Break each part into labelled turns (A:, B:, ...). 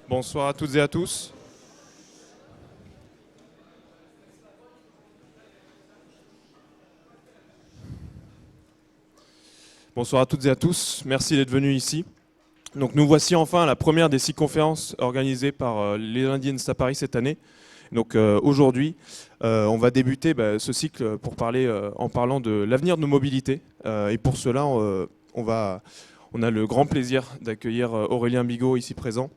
A: Bonsoir à toutes et à tous. Bonsoir à toutes et à tous. Merci d'être venus ici. Donc nous voici enfin à la première des 6 conférences organisées par les Indians à Paris cette année. Donc aujourd'hui, on va débuter ce cycle pour parler en parlant de l'avenir de nos mobilités. Et pour cela, on a le grand plaisir d'accueillir Aurélien Bigot ici présent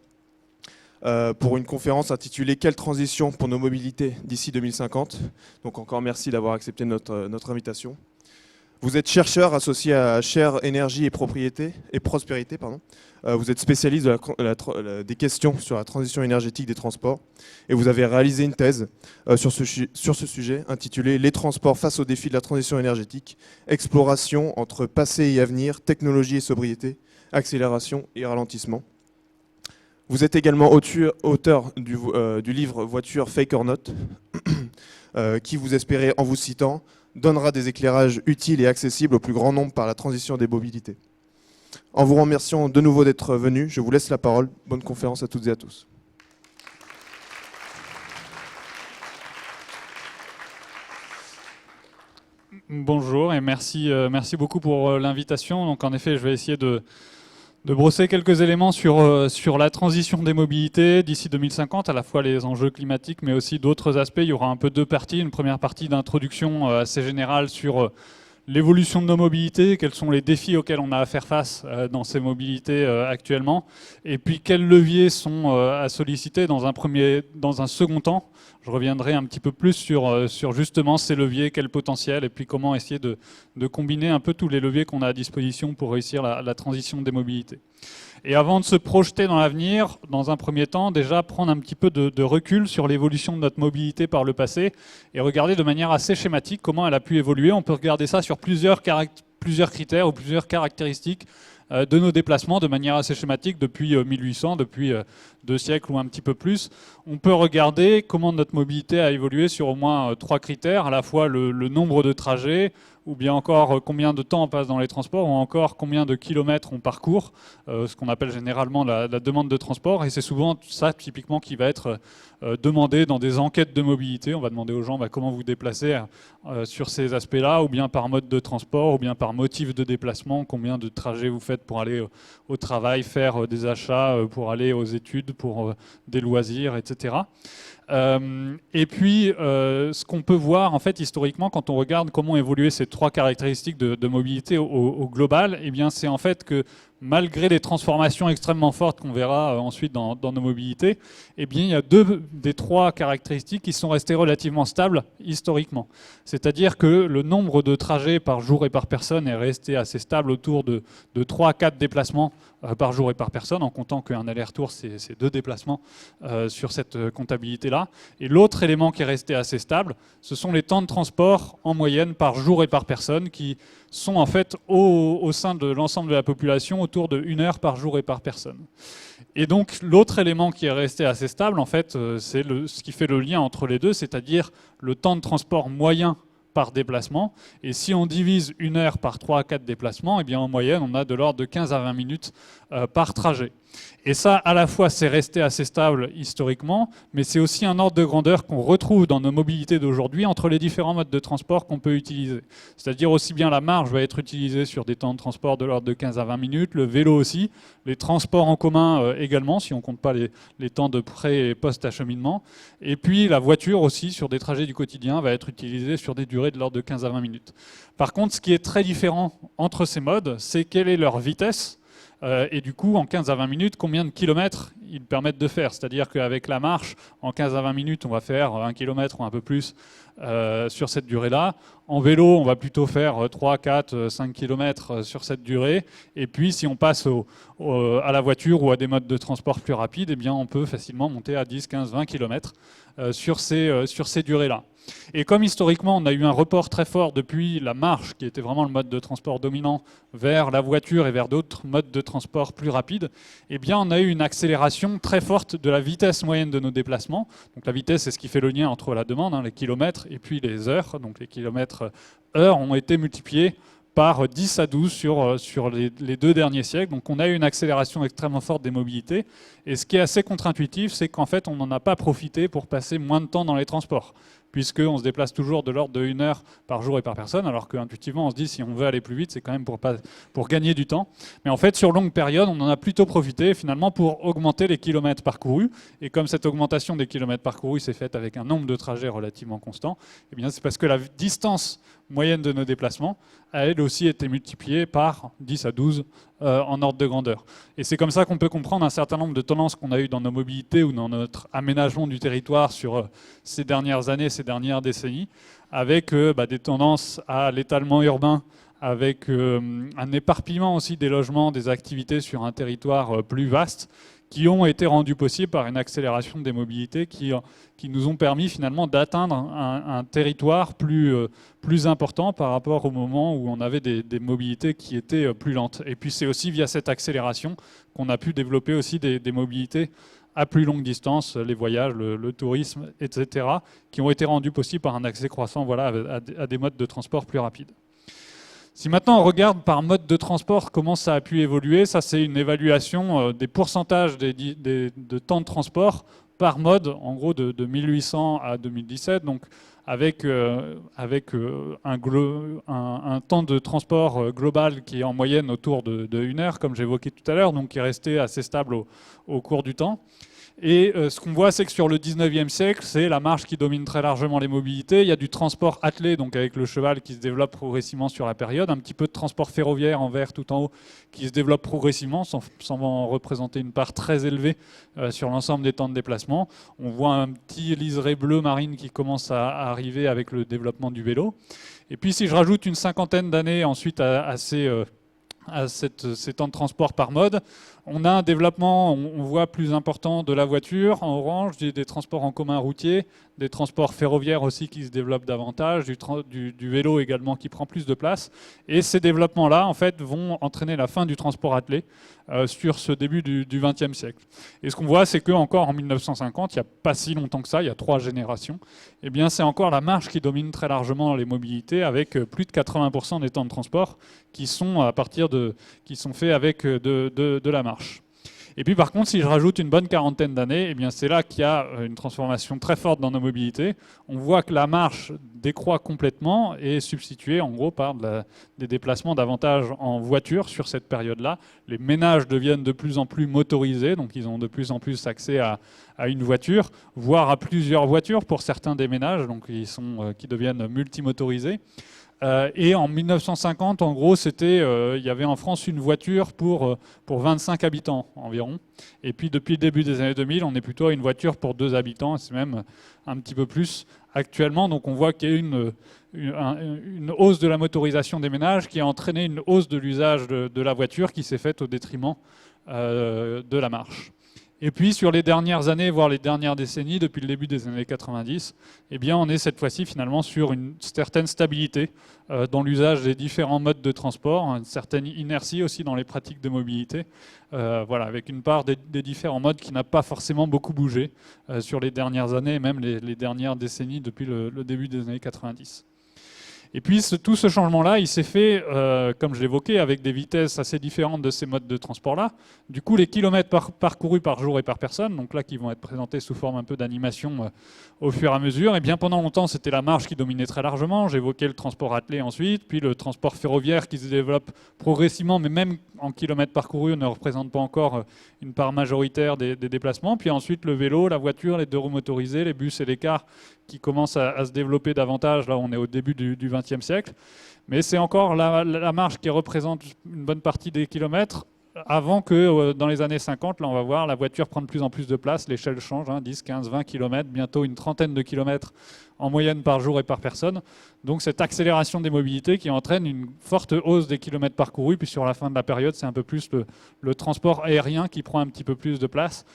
A: pour une conférence intitulée « Quelle transition pour nos mobilités d'ici 2050 ?» Donc encore merci d'avoir accepté notre invitation. Vous êtes chercheur associé à Cher Énergie et Prospérité. Vous êtes spécialiste des questions sur la transition énergétique des transports et vous avez réalisé une thèse sur ce sujet intitulée « Les transports face aux défis de la transition énergétique, exploration entre passé et avenir, technologie et sobriété, accélération et ralentissement ». Vous êtes également auteur du livre « Voiture Fake or Not » qui, vous espérez, en vous citant, donnera des éclairages utiles et accessibles au plus grand nombre par la transition des mobilités. En vous remerciant de nouveau d'être venus, je vous laisse la parole. Bonne conférence à toutes et à tous.
B: Bonjour et merci beaucoup pour l'invitation. Donc en effet, je vais essayer de brosser quelques éléments sur la transition des mobilités d'ici 2050, à la fois les enjeux climatiques, mais aussi d'autres aspects. Il y aura un peu deux parties. Une première partie d'introduction assez générale sur l'évolution de nos mobilités, quels sont les défis auxquels on a à faire face dans ces mobilités actuellement, et puis quels leviers sont à solliciter dans un second temps. Je reviendrai un petit peu plus sur justement ces leviers, quel potentiel, et puis comment essayer de combiner un peu tous les leviers qu'on a à disposition pour réussir la transition des mobilités. Et avant de se projeter dans l'avenir, dans un premier temps, déjà prendre un petit peu de recul sur l'évolution de notre mobilité par le passé et regarder de manière assez schématique comment elle a pu évoluer. On peut regarder ça sur plusieurs critères ou plusieurs caractéristiques de nos déplacements de manière assez schématique depuis 1800, depuis 2 siècles ou un petit peu plus. On peut regarder comment notre mobilité a évolué sur au moins 3 critères, à la fois le nombre de trajets, ou bien encore combien de temps on passe dans les transports, ou encore combien de kilomètres on parcourt, ce qu'on appelle généralement la demande de transport. Et c'est souvent ça, typiquement, qui va être demandé dans des enquêtes de mobilité. On va demander aux gens comment vous déplacer sur ces aspects-là, ou bien par mode de transport, ou bien par motif de déplacement, combien de trajets vous faites pour aller au travail, faire des achats, pour aller aux études, pour des loisirs, etc. Et puis, ce qu'on peut voir, en fait, historiquement, quand on regarde comment évoluer ces 3 caractéristiques de mobilité au global, eh bien, c'est en fait que malgré les transformations extrêmement fortes qu'on verra ensuite dans nos mobilités, eh bien, il y a 2 des 3 caractéristiques qui sont restées relativement stables historiquement. C'est-à-dire que le nombre de trajets par jour et par personne est resté assez stable autour de 3 à 4 déplacements par jour et par personne, en comptant qu'un aller-retour, c'est 2 déplacements sur cette comptabilité-là. Et l'autre élément qui est resté assez stable, ce sont les temps de transport en moyenne par jour et par personne, qui sont en fait au sein de l'ensemble de la population autour de 1 heure par jour et par personne. Et donc l'autre élément qui est resté assez stable, en fait, c'est ce qui fait le lien entre les deux, c'est-à-dire le temps de transport moyen par déplacement. Et si on divise 1 heure par 3 à 4 déplacements, eh bien en moyenne, on a de l'ordre de 15 à 20 minutes par trajet. Et ça, à la fois, c'est resté assez stable historiquement, mais c'est aussi un ordre de grandeur qu'on retrouve dans nos mobilités d'aujourd'hui entre les différents modes de transport qu'on peut utiliser. C'est-à-dire aussi bien la marche va être utilisée sur des temps de transport de l'ordre de 15 à 20 minutes, le vélo aussi, les transports en commun également, si on ne compte pas les temps de pré- et post-acheminement, et puis la voiture aussi, sur des trajets du quotidien, va être utilisée sur des durées de l'ordre de 15 à 20 minutes. Par contre, ce qui est très différent entre ces modes, c'est quelle est leur vitesse. Et du coup, en 15 à 20 minutes, combien de kilomètres ils permettent de faire. C'est-à-dire qu'avec la marche, en 15 à 20 minutes, on va faire 1 kilomètre ou un peu plus sur cette durée-là. En vélo, on va plutôt faire 3, 4, 5 kilomètres sur cette durée. Et puis, si on passe à la voiture ou à des modes de transport plus rapides, eh bien, on peut facilement monter à 10, 15, 20 kilomètres sur ces durées-là. Et comme historiquement, on a eu un report très fort depuis la marche, qui était vraiment le mode de transport dominant, vers la voiture et vers d'autres modes de transport plus rapides, eh bien, on a eu une accélération très forte de la vitesse moyenne de nos déplacements. Donc la vitesse, c'est ce qui fait le lien entre la demande, les kilomètres, et puis les heures. Donc les kilomètres heures ont été multipliés par 10 à 12 sur les 2 derniers siècles. Donc on a eu une accélération extrêmement forte des mobilités. Et ce qui est assez contre-intuitif, c'est qu'en fait, on n'en a pas profité pour passer moins de temps dans les transports, puisqu'on se déplace toujours de l'ordre de 1 heure par jour et par personne, alors qu'intuitivement, on se dit si on veut aller plus vite, c'est quand même pour gagner du temps. Mais en fait, sur longue période, on en a plutôt profité finalement pour augmenter les kilomètres parcourus. Et comme cette augmentation des kilomètres parcourus s'est faite avec un nombre de trajets relativement constant, eh bien, c'est parce que la distance moyenne de nos déplacements a elle aussi été multipliée par 10 à 12 en ordre de grandeur. Et c'est comme ça qu'on peut comprendre un certain nombre de tendances qu'on a eues dans nos mobilités ou dans notre aménagement du territoire sur ces dernières années, ces dernières décennies, avec des tendances à l'étalement urbain, avec un éparpillement aussi des logements, des activités sur un territoire plus vaste, qui ont été rendus possibles par une accélération des mobilités qui nous ont permis finalement d'atteindre un territoire plus important par rapport au moment où on avait des mobilités qui étaient plus lentes. Et puis c'est aussi via cette accélération qu'on a pu développer aussi des mobilités à plus longue distance, les voyages, le tourisme, etc., qui ont été rendus possibles par un accès croissant à des modes de transport plus rapides. Si maintenant on regarde par mode de transport comment ça a pu évoluer, ça c'est une évaluation des pourcentages de temps de transport par mode, en gros de 1800 à 2017, donc avec un temps de transport global qui est en moyenne autour de 1 heure, comme j'évoquais tout à l'heure, donc qui est resté assez stable au cours du temps. Et ce qu'on voit, c'est que sur le 19e siècle, c'est la marche qui domine très largement les mobilités. Il y a du transport attelé, donc avec le cheval qui se développe progressivement sur la période. Un petit peu de transport ferroviaire en vert tout en haut qui se développe progressivement, sans représenter une part très élevée sur l'ensemble des temps de déplacement. On voit un petit liseré bleu marine qui commence à arriver avec le développement du vélo. Et puis si je rajoute une 50aine d'années ensuite à ces temps de transport par mode, on a un développement, on voit plus important de la voiture en orange, des transports en commun routiers, des transports ferroviaires aussi qui se développent davantage, du vélo également qui prend plus de place. Et ces développements-là, en fait, vont entraîner la fin du transport attelé sur ce début du XXe siècle. Et ce qu'on voit, c'est qu'encore en 1950, il n'y a pas si longtemps que ça, il y a 3 générations, eh bien, c'est encore la marche qui domine très largement les mobilités, avec plus de 80% des temps de transport qui sont faits avec de la marche. Et puis par contre, si je rajoute une bonne quarantaine d'années, eh bien c'est là qu'il y a une transformation très forte dans nos mobilités. On voit que la marche décroît complètement et est substituée en gros par des déplacements davantage en voiture sur cette période-là. Les ménages deviennent de plus en plus motorisés, donc ils ont de plus en plus accès à une voiture, voire à plusieurs voitures pour certains des ménages, donc qui deviennent multimotorisés. Et en 1950, en gros, il y avait en France une voiture pour 25 habitants environ. Et puis depuis le début des années 2000, on est plutôt à une voiture pour 2 habitants, c'est même un petit peu plus actuellement. Donc on voit qu'il y a une hausse de la motorisation des ménages qui a entraîné une hausse de l'usage de la voiture qui s'est faite au détriment de la marche. Et puis sur les dernières années, voire les dernières décennies, depuis le début des années 90, eh bien, on est cette fois-ci finalement sur une certaine stabilité dans l'usage des différents modes de transport, une certaine inertie aussi dans les pratiques de mobilité, avec une part des différents modes qui n'a pas forcément beaucoup bougé sur les dernières années et même les dernières décennies depuis le début des années 90. Et puis tout ce changement-là, il s'est fait, comme je l'évoquais, avec des vitesses assez différentes de ces modes de transport-là. Du coup, les kilomètres parcourus par jour et par personne, donc là qui vont être présentés sous forme un peu d'animation au fur et à mesure, et bien pendant longtemps, c'était la marche qui dominait très largement. J'évoquais le transport attelé ensuite, puis le transport ferroviaire qui se développe progressivement, mais même en kilomètres parcourus, ne représente pas encore une part majoritaire des déplacements. Puis ensuite, le vélo, la voiture, les 2 roues motorisées, les bus et les cars qui commencent à se développer davantage. Là, on est au début du XXe siècle. Mais c'est encore la marche qui représente une bonne partie des kilomètres, avant que dans les années 50, là on va voir, la voiture prend de plus en plus de place, l'échelle change, 10, 15, 20 km, bientôt une trentaine de kilomètres en moyenne par jour et par personne. Donc cette accélération des mobilités qui entraîne une forte hausse des kilomètres parcourus, puis sur la fin de la période, c'est un peu plus le transport aérien qui prend un petit peu plus de place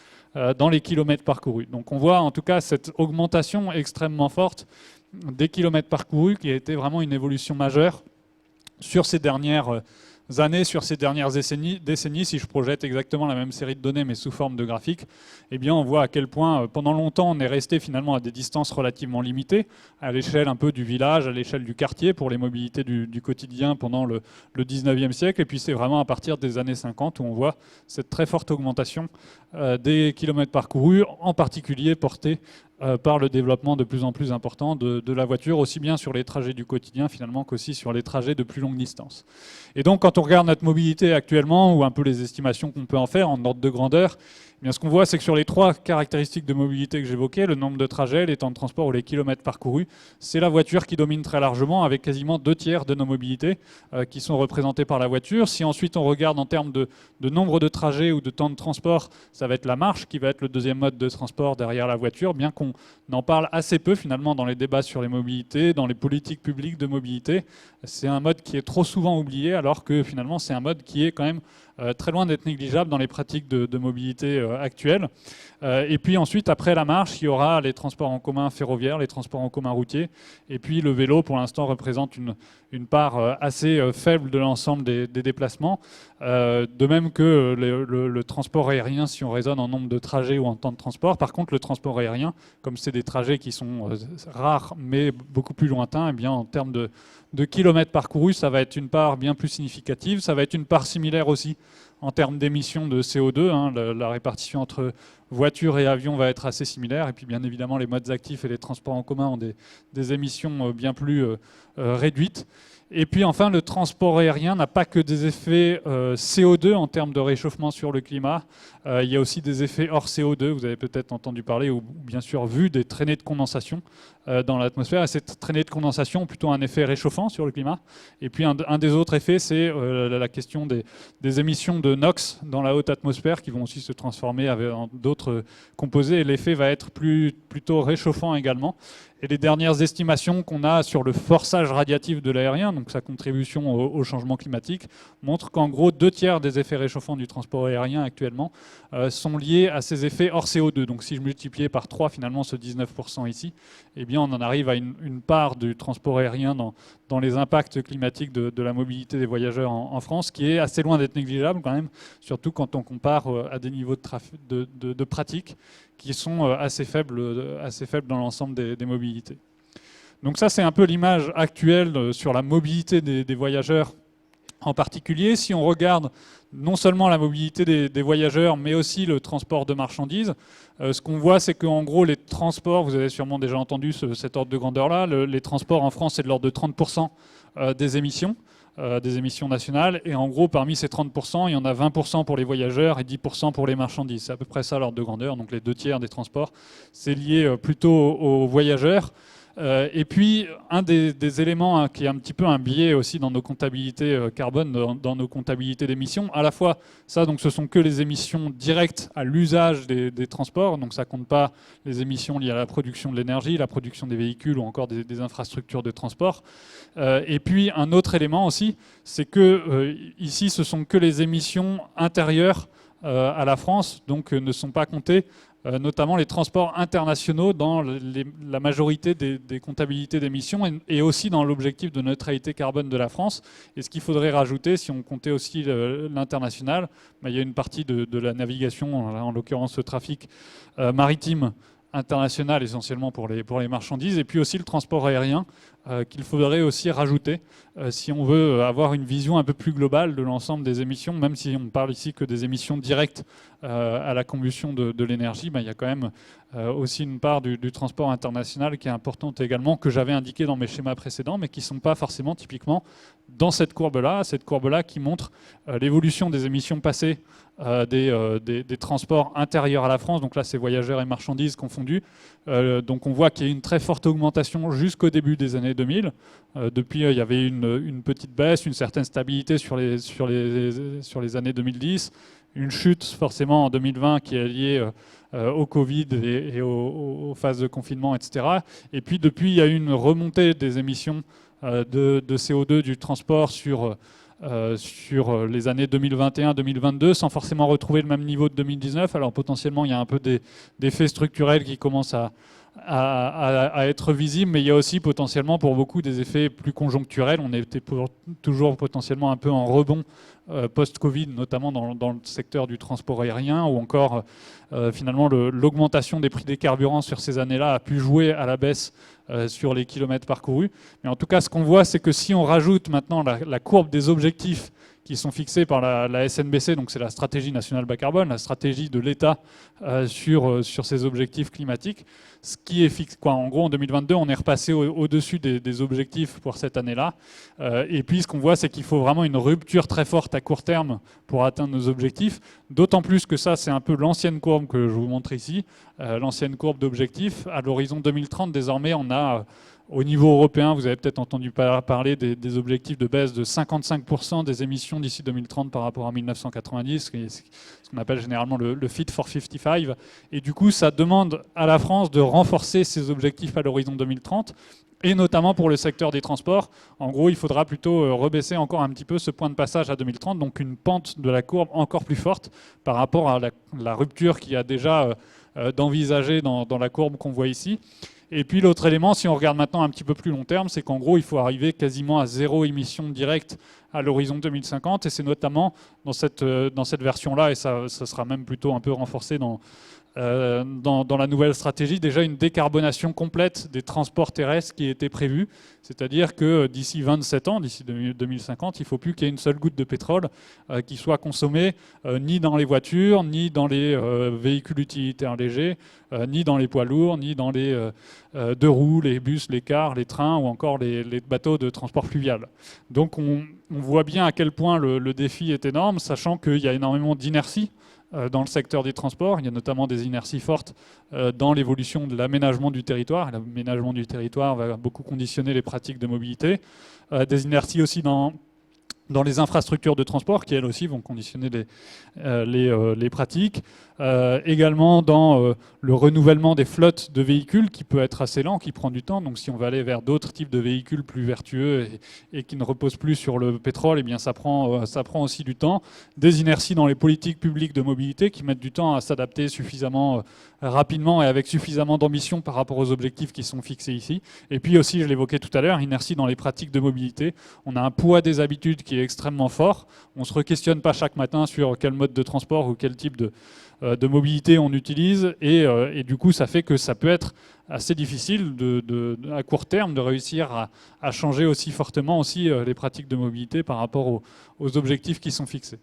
B: dans les kilomètres parcourus. Donc on voit en tout cas cette augmentation extrêmement forte des kilomètres parcourus qui a été vraiment une évolution majeure sur ces dernières années, sur ces dernières décennies, si je projette exactement la même série de données mais sous forme de graphique, eh bien on voit à quel point pendant longtemps on est resté finalement à des distances relativement limitées, à l'échelle un peu du village, à l'échelle du quartier pour les mobilités du quotidien pendant le 19e siècle. Et puis c'est vraiment à partir des années 50 où on voit cette très forte augmentation des kilomètres parcourus, en particulier portée par le développement de plus en plus important de la voiture, aussi bien sur les trajets du quotidien finalement qu'aussi sur les trajets de plus longue distance. Et donc quand on regarde notre mobilité actuellement, ou un peu les estimations qu'on peut en faire en ordre de grandeur, eh bien, ce qu'on voit, c'est que sur les trois caractéristiques de mobilité que j'évoquais, le nombre de trajets, les temps de transport ou les kilomètres parcourus, c'est la voiture qui domine très largement, avec quasiment 2/3 de nos mobilités qui sont représentées par la voiture. Si ensuite on regarde en termes de nombre de trajets ou de temps de transport, ça va être la marche qui va être le deuxième mode de transport derrière la voiture, bien qu'on en parle assez peu finalement dans les débats sur les mobilités, dans les politiques publiques de mobilité. C'est un mode qui est trop souvent oublié, alors que finalement c'est un mode qui est quand même très loin d'être négligeable dans les pratiques de mobilité actuelles. Et puis ensuite, après la marche, il y aura les transports en commun ferroviaires, les transports en commun routiers, et puis le vélo, pour l'instant, représente une part assez faible de l'ensemble des déplacements, de même que le transport aérien, si on raisonne en nombre de trajets ou en temps de transport. Par contre, le transport aérien, comme c'est des trajets qui sont rares, mais beaucoup plus lointains, eh bien, en termes de kilomètres parcourus, ça va être une part bien plus significative. Ça va être une part similaire aussi en termes d'émissions de CO2. La répartition entre voitures et avions va être assez similaire. Et puis bien évidemment, les modes actifs et les transports en commun ont des émissions bien plus réduites. Et puis enfin, le transport aérien n'a pas que des effets CO2 en termes de réchauffement sur le climat. Il y a aussi des effets hors CO2. Vous avez peut-être entendu parler ou bien sûr vu des traînées de condensation dans l'atmosphère. Et ces traînées de condensation ont plutôt un effet réchauffant sur le climat. Et puis un des autres effets, c'est la question des émissions de NOx dans la haute atmosphère qui vont aussi se transformer en d'autres composés. Et l'effet va être plutôt réchauffant également. Et les dernières estimations qu'on a sur le forçage radiatif de l'aérien, donc sa contribution au changement climatique, montrent qu'en gros 2/3 des effets réchauffants du transport aérien actuellement sont liés à ces effets hors CO2. Donc si je multipliais par 3 finalement ce 19% ici, eh bien on en arrive à une part du transport aérien dans les impacts climatiques de la mobilité des voyageurs en France, qui est assez loin d'être négligeable quand même, surtout quand on compare à des niveaux de pratique qui sont assez faibles dans l'ensemble des mobilités. Donc ça, c'est un peu l'image actuelle sur la mobilité des voyageurs en particulier. Si on regarde non seulement la mobilité des voyageurs, mais aussi le transport de marchandises, ce qu'on voit, c'est qu'en gros, les transports, vous avez sûrement déjà entendu cet ordre de grandeur-là, les transports en France, c'est de l'ordre de 30% des émissions nationales. Et en gros, parmi ces 30%, il y en a 20% pour les voyageurs et 10% pour les marchandises. C'est à peu près ça l'ordre de grandeur. Donc les 2/3 des transports, c'est lié plutôt aux voyageurs. Et puis, un des éléments qui est un petit peu un biais aussi dans nos comptabilités carbone, dans nos comptabilités d'émissions, à la fois, ça, donc, ce sont que les émissions directes à l'usage des transports, donc ça ne compte pas les émissions liées à la production de l'énergie, la production des véhicules ou encore des infrastructures de transport. Et puis, un autre élément aussi, c'est que ici, ce sont que les émissions intérieures à la France, donc ne sont pas comptées notamment les transports internationaux dans la majorité des comptabilités d'émissions et aussi dans l'objectif de neutralité carbone de la France. Et ce qu'il faudrait rajouter, si on comptait aussi l'international, il y a une partie de la navigation, en l'occurrence le trafic maritime international essentiellement pour les marchandises, et puis aussi le transport aérien qu'il faudrait aussi rajouter si on veut avoir une vision un peu plus globale de l'ensemble des émissions, même si on parle ici que des émissions directes à la combustion de l'énergie, il y a quand même aussi une part du transport international qui est importante également, que j'avais indiqué dans mes schémas précédents, mais qui ne sont pas forcément typiquement dans cette courbe-là qui montre l'évolution des émissions passées des transports intérieurs à la France. Donc là, c'est voyageurs et marchandises confondus. Donc on voit qu'il y a une très forte augmentation jusqu'au début des années 2000. Depuis, il y avait une petite baisse, une certaine stabilité sur les années 2010. Une chute forcément en 2020 qui est liée au Covid et aux phases de confinement, etc. Et puis depuis, il y a eu une remontée des émissions de CO2 du transport sur les années 2021-2022, sans forcément retrouver le même niveau de 2019. Alors potentiellement, il y a un peu d'effets structurels qui commencent à être visible, mais il y a aussi potentiellement pour beaucoup des effets plus conjoncturels. On était toujours potentiellement un peu en rebond post-Covid, notamment dans le secteur du transport aérien, ou encore finalement l'augmentation des prix des carburants sur ces années-là a pu jouer à la baisse sur les kilomètres parcourus. Mais en tout cas, ce qu'on voit, c'est que si on rajoute maintenant la courbe des objectifs qui sont fixés par la SNBC, donc c'est la stratégie nationale bas carbone, la stratégie de l'État sur ces objectifs climatiques, ce qui est fixe. En gros, en 2022, on est repassé au-dessus des objectifs pour cette année-là. Et puis, ce qu'on voit, c'est qu'il faut vraiment une rupture très forte à court terme pour atteindre nos objectifs. D'autant plus que ça, c'est un peu l'ancienne courbe que je vous montre ici, l'ancienne courbe d'objectifs. À l'horizon 2030, désormais, on a... Au niveau européen, vous avez peut-être entendu parler des objectifs de baisse de 55% des émissions d'ici 2030 par rapport à 1990, ce qu'on appelle généralement le Fit for 55. Et du coup, ça demande à la France de renforcer ses objectifs à l'horizon 2030, et notamment pour le secteur des transports. En gros, il faudra plutôt rebaisser encore un petit peu ce point de passage à 2030, donc une pente de la courbe encore plus forte par rapport à la rupture qu'il y a déjà d'envisager dans la courbe qu'on voit ici. Et puis l'autre élément, si on regarde maintenant un petit peu plus long terme, c'est qu'en gros, il faut arriver quasiment à zéro émission directe à l'horizon 2050. Et c'est notamment dans cette version-là, et ça sera même plutôt un peu renforcé dans la nouvelle stratégie, déjà une décarbonation complète des transports terrestres qui était prévue. C'est-à-dire que d'ici 27 ans, d'ici 2050, il ne faut plus qu'il y ait une seule goutte de pétrole qui soit consommée ni dans les voitures, ni dans les véhicules utilitaires légers, ni dans les poids lourds, ni dans les deux roues, les bus, les cars, les trains ou encore les bateaux de transport fluvial. Donc on voit bien à quel point le défi est énorme, sachant qu'il y a énormément d'inertie dans le secteur des transports. Il y a notamment des inerties fortes dans l'évolution de l'aménagement du territoire. L'aménagement du territoire va beaucoup conditionner les pratiques de mobilité. Des inerties aussi dans les infrastructures de transport qui, elles aussi, vont conditionner les pratiques. Également dans le renouvellement des flottes de véhicules qui peut être assez lent, qui prend du temps. Donc si on va aller vers d'autres types de véhicules plus vertueux et qui ne reposent plus sur le pétrole, eh bien ça prend aussi du temps. Des inerties dans les politiques publiques de mobilité qui mettent du temps à s'adapter suffisamment rapidement et avec suffisamment d'ambition par rapport aux objectifs qui sont fixés ici. Et puis aussi, je l'évoquais tout à l'heure, inertie dans les pratiques de mobilité. On a un poids des habitudes qui est extrêmement fort. On ne se re-questionne pas chaque matin sur quel mode de transport ou quel type de mobilité on utilise et du coup ça fait que ça peut être assez difficile à court terme de réussir à changer aussi fortement aussi les pratiques de mobilité par rapport aux objectifs qui sont fixés.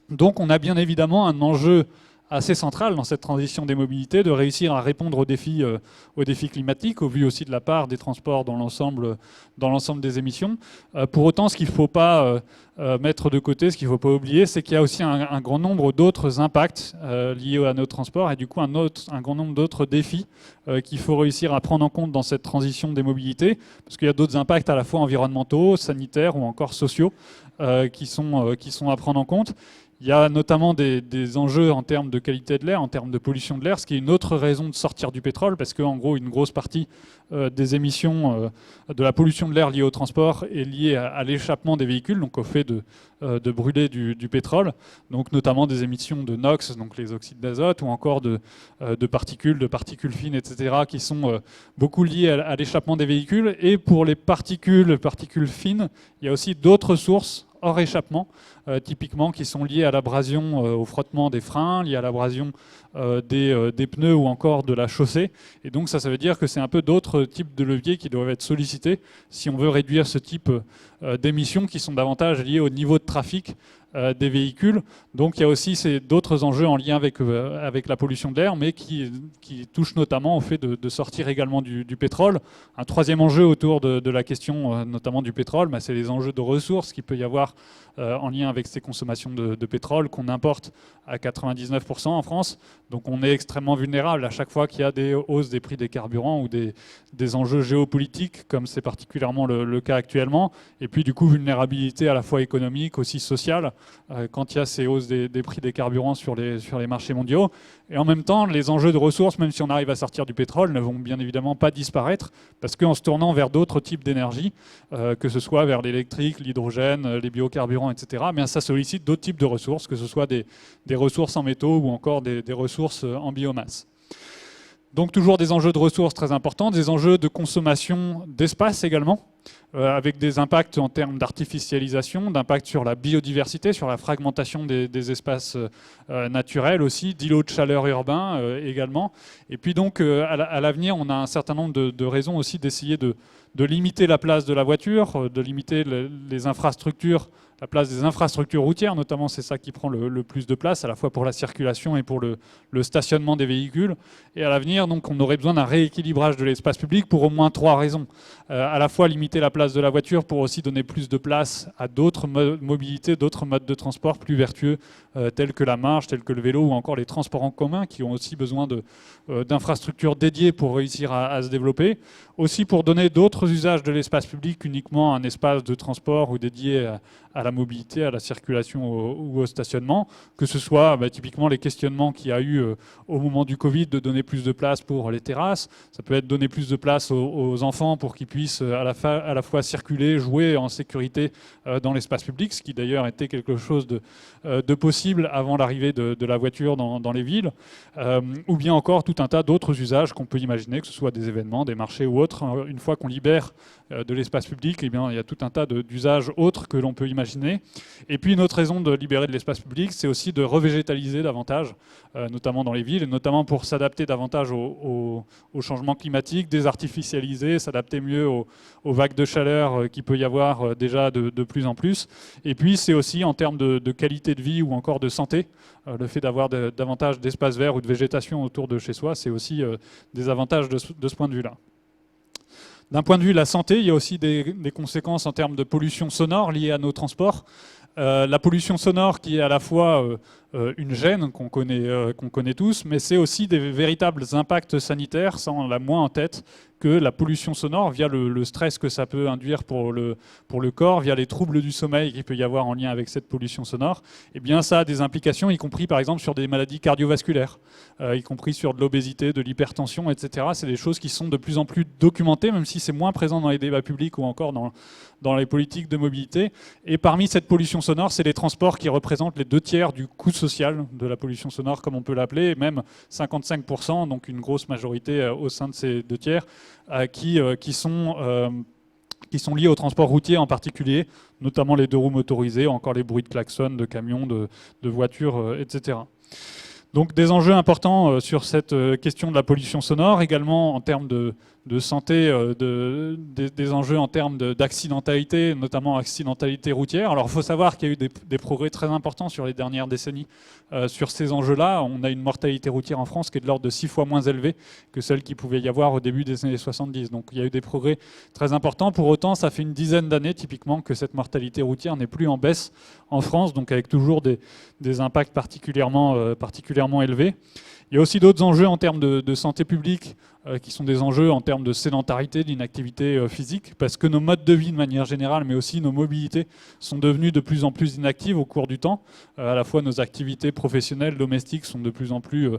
B: Donc on a bien évidemment un enjeu assez central dans cette transition des mobilités, de réussir à répondre aux défis climatiques, au vu aussi de la part des transports dans l'ensemble des émissions. Pour autant, ce qu'il ne faut pas mettre de côté, ce qu'il ne faut pas oublier, c'est qu'il y a aussi un grand nombre d'autres impacts liés à nos transports et du coup un grand nombre d'autres défis qu'il faut réussir à prendre en compte dans cette transition des mobilités, parce qu'il y a d'autres impacts à la fois environnementaux, sanitaires ou encore sociaux qui sont à prendre en compte. Il y a notamment des enjeux en termes de qualité de l'air, en termes de pollution de l'air, ce qui est une autre raison de sortir du pétrole, parce qu'en gros, une grosse partie des émissions de la pollution de l'air liée au transport est liée à l'échappement des véhicules, donc au fait de brûler du pétrole, donc notamment des émissions de NOx, donc les oxydes d'azote, ou encore de particules fines, etc., qui sont beaucoup liées à l'échappement des véhicules. Et pour les particules fines, il y a aussi d'autres sources hors échappement, typiquement qui sont liés à l'abrasion au frottement des freins, liés à l'abrasion des pneus ou encore de la chaussée. Et donc ça veut dire que c'est un peu d'autres types de leviers qui doivent être sollicités si on veut réduire ce type d'émissions qui sont davantage liées au niveau de trafic des véhicules. Donc il y a aussi d'autres enjeux en lien avec la pollution de l'air, mais qui touchent notamment au fait de sortir également du pétrole. Un troisième enjeu autour de la question notamment du pétrole, c'est les enjeux de ressources qu'il peut y avoir en lien avec ces consommations de pétrole qu'on importe à 99% en France. Donc on est extrêmement vulnérable à chaque fois qu'il y a des hausses des prix des carburants ou des enjeux géopolitiques, comme c'est particulièrement le cas actuellement. Et puis du coup, vulnérabilité à la fois économique, aussi sociale, quand il y a ces hausses des prix des carburants sur les marchés mondiaux. Et en même temps, les enjeux de ressources, même si on arrive à sortir du pétrole, ne vont bien évidemment pas disparaître, parce qu'en se tournant vers d'autres types d'énergie, que ce soit vers l'électrique, l'hydrogène, les biocarburants, etc., bien, ça sollicite d'autres types de ressources, que ce soit des ressources en métaux ou encore des ressources en biomasse. Donc toujours des enjeux de ressources très importants, des enjeux de consommation d'espace également, avec des impacts en termes d'artificialisation, d'impact sur la biodiversité, sur la fragmentation des espaces naturels aussi, d'îlots de chaleur urbains également. Et puis donc à l'avenir, on a un certain nombre de raisons aussi d'essayer de limiter la place de la voiture, de limiter les infrastructures, la place des infrastructures routières, notamment, c'est ça qui prend le plus de place, à la fois pour la circulation et pour le stationnement des véhicules. Et à l'avenir, donc, on aurait besoin d'un rééquilibrage de l'espace public pour au moins 3 raisons. À la fois limiter la place de la voiture pour aussi donner plus de place à d'autres mobilités, d'autres modes de transport plus vertueux, tels que la marche, tels que le vélo ou encore les transports en commun, qui ont aussi besoin d'infrastructures dédiées pour réussir à se développer. Aussi pour donner d'autres usages de l'espace public, uniquement un espace de transport ou dédié à la mobilité, à la circulation ou au stationnement, que ce soit typiquement les questionnements qu'il y a eu au moment du Covid de donner plus de place pour les terrasses. Ça peut être donner plus de place aux enfants pour qu'ils puissent à la fois circuler, jouer en sécurité dans l'espace public, ce qui d'ailleurs était quelque chose de possible avant l'arrivée de la voiture dans les villes, ou bien encore tout un tas d'autres usages qu'on peut imaginer, que ce soit des événements, des marchés ou autres. Une fois qu'on libère de l'espace public, eh bien, il y a tout un tas d'usages autres que l'on peut imaginer. Et puis une autre raison de libérer de l'espace public, c'est aussi de revégétaliser davantage, notamment dans les villes, et notamment pour s'adapter davantage au changement climatique, désartificialiser, s'adapter mieux aux vagues de chaleur qu'il peut y avoir déjà de plus en plus. Et puis c'est aussi en termes de qualité de vie ou encore de santé, le fait d'avoir davantage d'espaces verts ou de végétation autour de chez soi, c'est aussi des avantages de ce point de vue-là. D'un point de vue de la santé, il y a aussi des conséquences en termes de pollution sonore liée à nos transports. La pollution sonore qui est à la fois une gêne qu'on connaît tous, mais c'est aussi des véritables impacts sanitaires, ça on l'a moins en tête, que la pollution sonore via le stress que ça peut induire pour le corps, via les troubles du sommeil qu'il peut y avoir en lien avec cette pollution sonore. Eh bien ça a des implications, y compris par exemple sur des maladies cardiovasculaires, y compris sur de l'obésité, de l'hypertension, etc. C'est des choses qui sont de plus en plus documentées, même si c'est moins présent dans les débats publics ou encore dans les politiques de mobilité. Et parmi cette pollution sonore, c'est les transports qui représentent les 2/3 du coût social de la pollution sonore, comme on peut l'appeler, et même 55%, donc une grosse majorité au sein de ces 2/3, qui sont liés au transport routier en particulier, notamment les 2 roues motorisées, encore les bruits de klaxons, de camions, de voitures, etc. Donc des enjeux importants sur cette question de la pollution sonore, également en termes de santé, des enjeux en termes d'accidentalité, notamment accidentalité routière. Alors il faut savoir qu'il y a eu des progrès très importants sur les dernières décennies sur ces enjeux-là. On a une mortalité routière en France qui est de l'ordre de 6 fois moins élevée que celle qu'il pouvait y avoir au début des années 70. Donc il y a eu des progrès très importants. Pour autant, ça fait une dizaine d'années typiquement que cette mortalité routière n'est plus en baisse en France, donc avec toujours des impacts particulièrement élevés. Il y a aussi d'autres enjeux en termes de santé publique qui sont des enjeux en termes de sédentarité, d'inactivité physique, parce que nos modes de vie de manière générale, mais aussi nos mobilités, sont devenues de plus en plus inactives au cours du temps. À la fois nos activités professionnelles, domestiques sont de plus en plus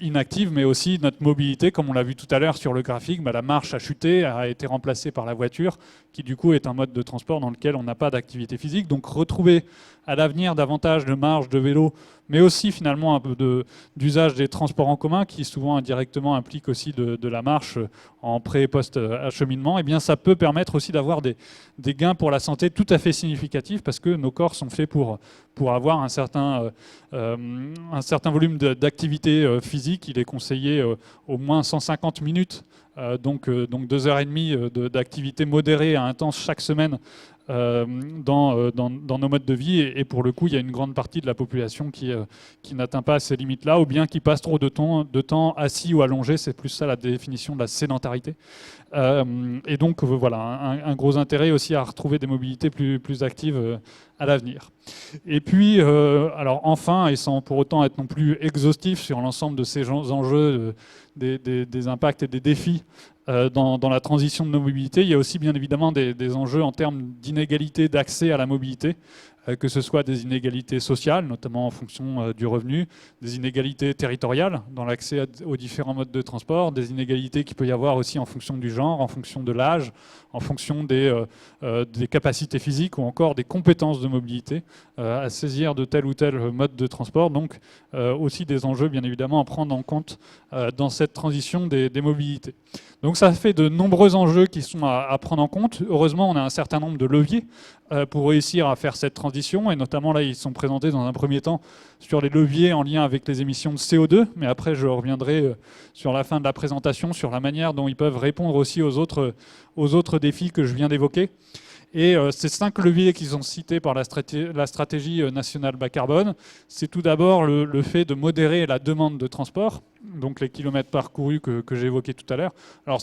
B: inactives, mais aussi notre mobilité, comme on l'a vu tout à l'heure sur le graphique, la marche a chuté, a été remplacée par la voiture, qui du coup est un mode de transport dans lequel on n'a pas d'activité physique. Donc retrouver à l'avenir davantage de marche, de vélo, mais aussi finalement un peu d'usage des transports en commun, qui souvent indirectement implique aussi de la marche en pré- et post-acheminement, eh bien ça peut permettre aussi d'avoir des gains pour la santé tout à fait significatifs, parce que nos corps sont faits pour avoir un certain volume d'activité physique. Il est conseillé au moins 150 minutes, donc 2h30 d'activité modérée à intense chaque semaine dans nos modes de vie, et pour le coup il y a une grande partie de la population qui n'atteint pas ces limites-là, ou bien qui passe trop de temps assis ou allongé. C'est plus ça la définition de la sédentarité. Et donc voilà, un gros intérêt aussi à retrouver des mobilités plus actives à l'avenir. Et puis, alors enfin, et sans pour autant être non plus exhaustif sur l'ensemble de ces enjeux, des impacts et des défis dans la transition de nos mobilités, il y a aussi bien évidemment des enjeux en termes d'inégalité d'accès à la mobilité. que ce soit des inégalités sociales, notamment en fonction du revenu, des inégalités territoriales dans l'accès aux différents modes de transport, des inégalités qu'il peut y avoir aussi en fonction du genre, en fonction de l'âge, en fonction des capacités physiques ou encore des compétences de mobilité à saisir de tel ou tel mode de transport. Donc aussi des enjeux bien évidemment à prendre en compte dans cette transition des mobilités. Donc ça fait de nombreux enjeux qui sont à prendre en compte. Heureusement, on a un certain nombre de leviers pour réussir à faire cette transition, et notamment là, ils sont présentés dans un premier temps sur les leviers en lien avec les émissions de CO2, mais après je reviendrai sur la fin de la présentation sur la manière dont ils peuvent répondre aussi aux autres défis que je viens d'évoquer. Et ces 5 leviers qui sont cités par la stratégie nationale bas carbone, c'est tout d'abord le fait de modérer la demande de transport, donc les kilomètres parcourus que j'ai évoqués tout à l'heure. Alors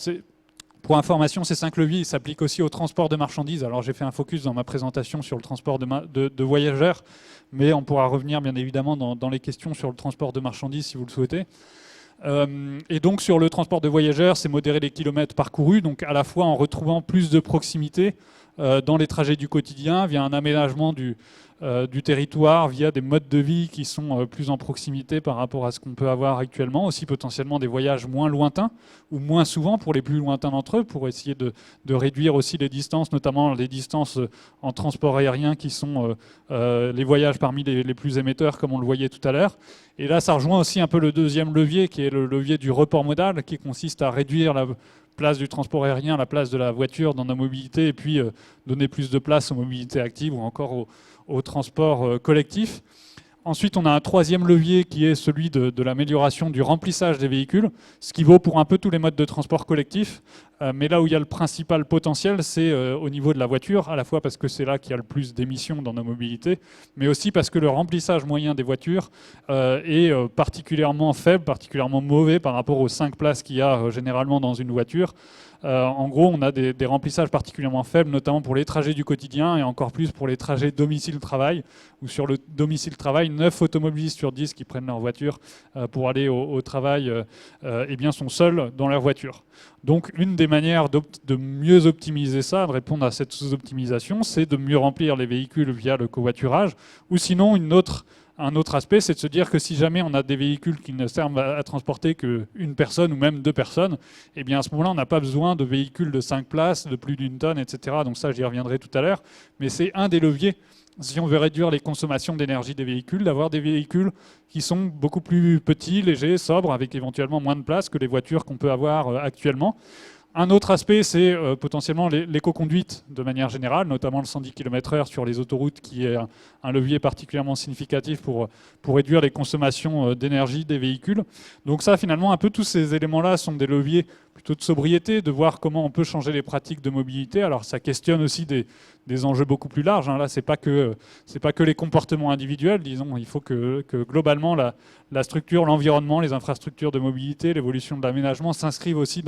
B: pour information, ces 5 leviers s'appliquent aussi au transport de marchandises. Alors j'ai fait un focus dans ma présentation sur le transport de voyageurs, mais on pourra revenir bien évidemment dans les questions sur le transport de marchandises si vous le souhaitez. Et donc sur le transport de voyageurs, c'est modérer les kilomètres parcourus, donc à la fois en retrouvant plus de proximité dans les trajets du quotidien, via un aménagement du territoire, via des modes de vie qui sont plus en proximité par rapport à ce qu'on peut avoir actuellement, aussi potentiellement des voyages moins lointains, ou moins souvent pour les plus lointains d'entre eux, pour essayer de réduire aussi les distances, notamment les distances en transport aérien qui sont les voyages parmi les plus émetteurs, comme on le voyait tout à l'heure. Et là, ça rejoint aussi un peu le deuxième levier, qui est le levier du report modal, qui consiste à réduire la place du transport aérien, la place de la voiture dans nos mobilités, et puis donner plus de place aux mobilités actives ou encore au transport collectif. Ensuite, on a un troisième levier qui est celui de l'amélioration du remplissage des véhicules, ce qui vaut pour un peu tous les modes de transport collectif. Mais là où il y a le principal potentiel, c'est au niveau de la voiture, à la fois parce que c'est là qu'il y a le plus d'émissions dans nos mobilités, mais aussi parce que le remplissage moyen des voitures est particulièrement faible, particulièrement mauvais par rapport aux 5 places qu'il y a généralement dans une voiture. En gros, on a des remplissages particulièrement faibles, notamment pour les trajets du quotidien et encore plus pour les trajets domicile-travail, où sur le domicile-travail, 9 automobilistes sur 10 qui prennent leur voiture pour aller au travail eh bien, sont seuls dans leur voiture. Donc une des manières de mieux optimiser ça, de répondre à cette sous-optimisation, c'est de mieux remplir les véhicules via le covoiturage, ou sinon un autre aspect, c'est de se dire que si jamais on a des véhicules qui ne servent à transporter qu'une personne ou même 2 personnes, eh bien à ce moment-là, on n'a pas besoin de véhicules de 5 places, de plus d'1 tonne, etc. Donc ça, j'y reviendrai tout à l'heure. Mais c'est un des leviers, si on veut réduire les consommations d'énergie des véhicules, d'avoir des véhicules qui sont beaucoup plus petits, légers, sobres, avec éventuellement moins de place que les voitures qu'on peut avoir actuellement. Un autre aspect, c'est potentiellement l'éco-conduite de manière générale, notamment le 110 km/h sur les autoroutes, qui est un levier particulièrement significatif pour réduire les consommations d'énergie des véhicules. Donc ça, finalement, un peu tous ces éléments-là sont des leviers plutôt de sobriété, de voir comment on peut changer les pratiques de mobilité. Alors ça questionne aussi des enjeux beaucoup plus larges. Là, c'est pas que les comportements individuels, disons. Il faut que globalement la structure, l'environnement, les infrastructures de mobilité, l'évolution de l'aménagement s'inscrivent aussi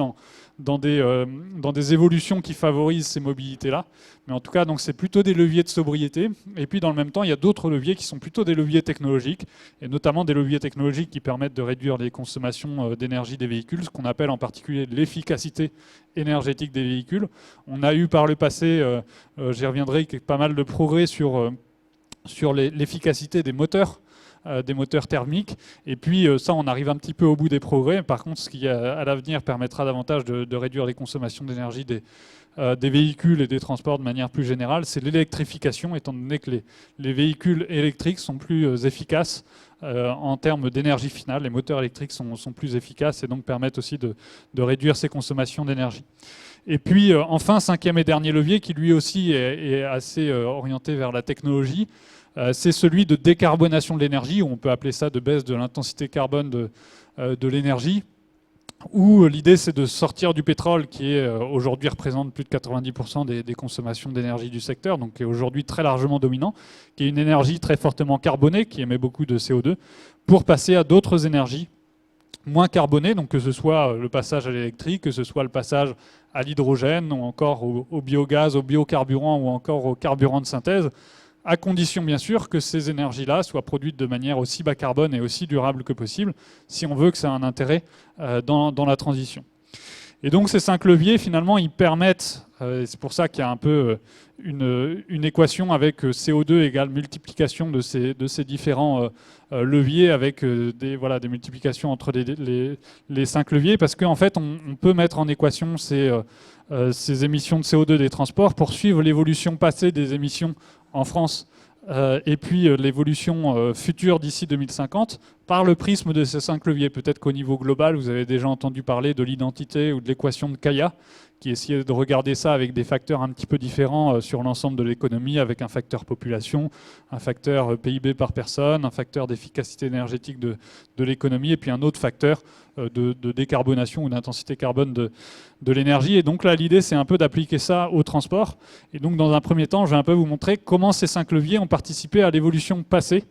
B: dans des évolutions qui favorisent ces mobilités-là. Mais en tout cas, donc c'est plutôt des leviers de sobriété. Et puis dans le même temps, il y a d'autres leviers qui sont plutôt des leviers technologiques, et notamment des leviers technologiques qui permettent de réduire les consommations d'énergie des véhicules, ce qu'on appelle en particulier l'efficacité énergétique des véhicules. On a eu par le passé, j'y reviendrai, pas mal de progrès sur l'efficacité des moteurs thermiques. Et puis ça, on arrive un petit peu au bout des progrès. Par contre, ce qui à l'avenir permettra davantage de réduire les consommations d'énergie des véhicules et des transports de manière plus générale, c'est l'électrification, étant donné que les véhicules électriques sont plus efficaces en termes d'énergie finale. Les moteurs électriques sont plus efficaces et donc permettent aussi de réduire ces consommations d'énergie. Et puis enfin, cinquième et dernier levier, qui lui aussi est assez orienté vers la technologie, c'est celui de décarbonation de l'énergie, ou on peut appeler ça de baisse de l'intensité carbone de l'énergie, où l'idée c'est de sortir du pétrole qui aujourd'hui représente plus de 90% des consommations d'énergie du secteur, donc qui est aujourd'hui très largement dominant, qui est une énergie très fortement carbonée, qui émet beaucoup de CO2, pour passer à d'autres énergies moins carbonées, donc que ce soit le passage à l'électrique, que ce soit le passage à l'hydrogène, ou encore au biogaz, au biocarburant, ou encore au carburant de synthèse, à condition bien sûr que ces énergies-là soient produites de manière aussi bas carbone et aussi durable que possible, si on veut que ça ait un intérêt dans la transition. Et donc ces 5 leviers, finalement, ils permettent, c'est pour ça qu'il y a un peu une équation avec CO2 égale multiplication de ces différents leviers avec des multiplications entre les 5 leviers, parce qu'en fait, on peut mettre en équation ces émissions de CO2 des transports pour suivre l'évolution passée des émissions en France et puis l'évolution future d'ici 2050 par le prisme de ces 5 leviers. Peut-être qu'au niveau global, vous avez déjà entendu parler de l'identité ou de l'équation de Kaya, qui essayait de regarder ça avec des facteurs un petit peu différents sur l'ensemble de l'économie, avec un facteur population, un facteur PIB par personne, un facteur d'efficacité énergétique de l'économie, et puis un autre facteur de décarbonation ou d'intensité carbone de l'énergie. Et donc là, l'idée, c'est un peu d'appliquer ça au transport. Et donc, dans un premier temps, je vais un peu vous montrer comment ces 5 leviers ont participé à l'évolution passée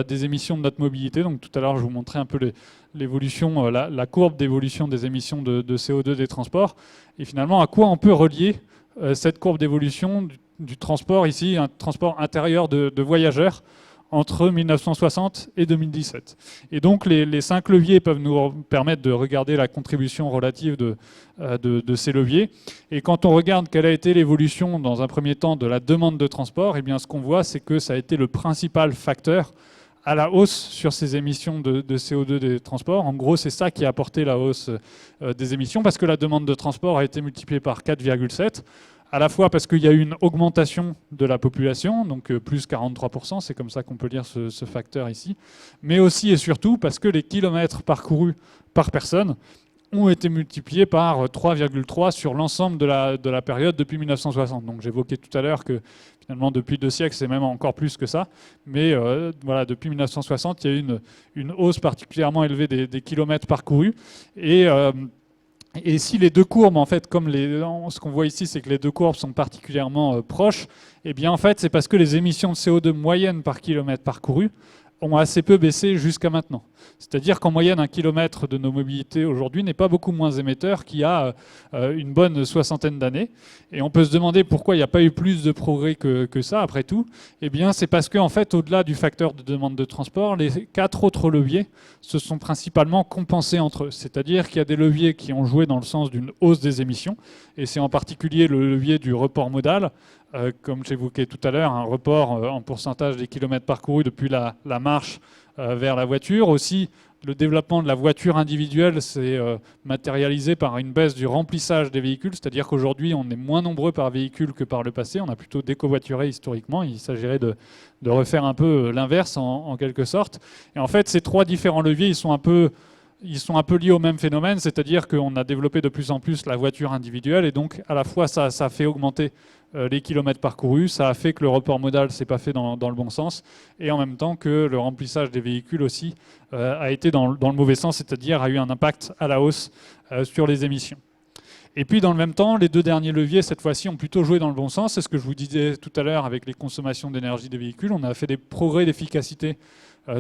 B: des émissions de notre mobilité. Donc tout à l'heure, je vous montrais un peu l'évolution, la courbe d'évolution des émissions de CO2 des transports. Et finalement, à quoi on peut relier cette courbe d'évolution du transport, ici, un transport intérieur de voyageurs, entre 1960 et 2017. Et donc les 5 leviers peuvent nous permettre de regarder la contribution relative de ces leviers. Et quand on regarde quelle a été l'évolution dans un premier temps de la demande de transport, eh bien ce qu'on voit, c'est que ça a été le principal facteur à la hausse sur ces émissions de CO2 des transports. En gros, c'est ça qui a apporté la hausse des émissions, parce que la demande de transport a été multipliée par 4,7, à la fois parce qu'il y a eu une augmentation de la population, donc plus 43%, c'est comme ça qu'on peut lire ce facteur ici, mais aussi et surtout parce que les kilomètres parcourus par personne ont été multipliés par 3,3 sur l'ensemble de la période depuis 1960. Donc j'évoquais tout à l'heure que finalement depuis 2 siècles, c'est même encore plus que ça. Mais voilà, depuis 1960, il y a eu une hausse particulièrement élevée des kilomètres parcourus. Et si les deux courbes, en fait, comme ce qu'on voit ici, c'est que les deux courbes sont particulièrement proches, eh bien en fait, c'est parce que les émissions de CO2 moyennes par kilomètre parcouru ont assez peu baissé jusqu'à maintenant. C'est-à-dire qu'en moyenne, un kilomètre de nos mobilités aujourd'hui n'est pas beaucoup moins émetteur qu'il y a une bonne soixantaine d'années. Et on peut se demander pourquoi il n'y a pas eu plus de progrès que ça, après tout. Eh bien, c'est parce qu'en fait, au-delà du facteur de demande de transport, les 4 autres leviers se sont principalement compensés entre eux. C'est-à-dire qu'il y a des leviers qui ont joué dans le sens d'une hausse des émissions, et c'est en particulier le levier du report modal, comme j'évoquais tout à l'heure, un report en pourcentage des kilomètres parcourus depuis la marche vers la voiture. Aussi, le développement de la voiture individuelle s'est matérialisé par une baisse du remplissage des véhicules, c'est-à-dire qu'aujourd'hui, on est moins nombreux par véhicule que par le passé. On a plutôt décovoituré historiquement. Il s'agirait de refaire un peu l'inverse en quelque sorte. Et en fait, ces 3 différents leviers, ils sont un peu liés au même phénomène, c'est-à-dire qu'on a développé de plus en plus la voiture individuelle, et donc à la fois ça a fait augmenter les kilomètres parcourus, ça a fait que le report modal ne s'est pas fait dans le bon sens, et en même temps que le remplissage des véhicules aussi a été dans le mauvais sens, c'est-à-dire a eu un impact à la hausse sur les émissions. Et puis dans le même temps, les 2 derniers leviers, cette fois-ci, ont plutôt joué dans le bon sens. C'est ce que je vous disais tout à l'heure avec les consommations d'énergie des véhicules. On a fait des progrès d'efficacité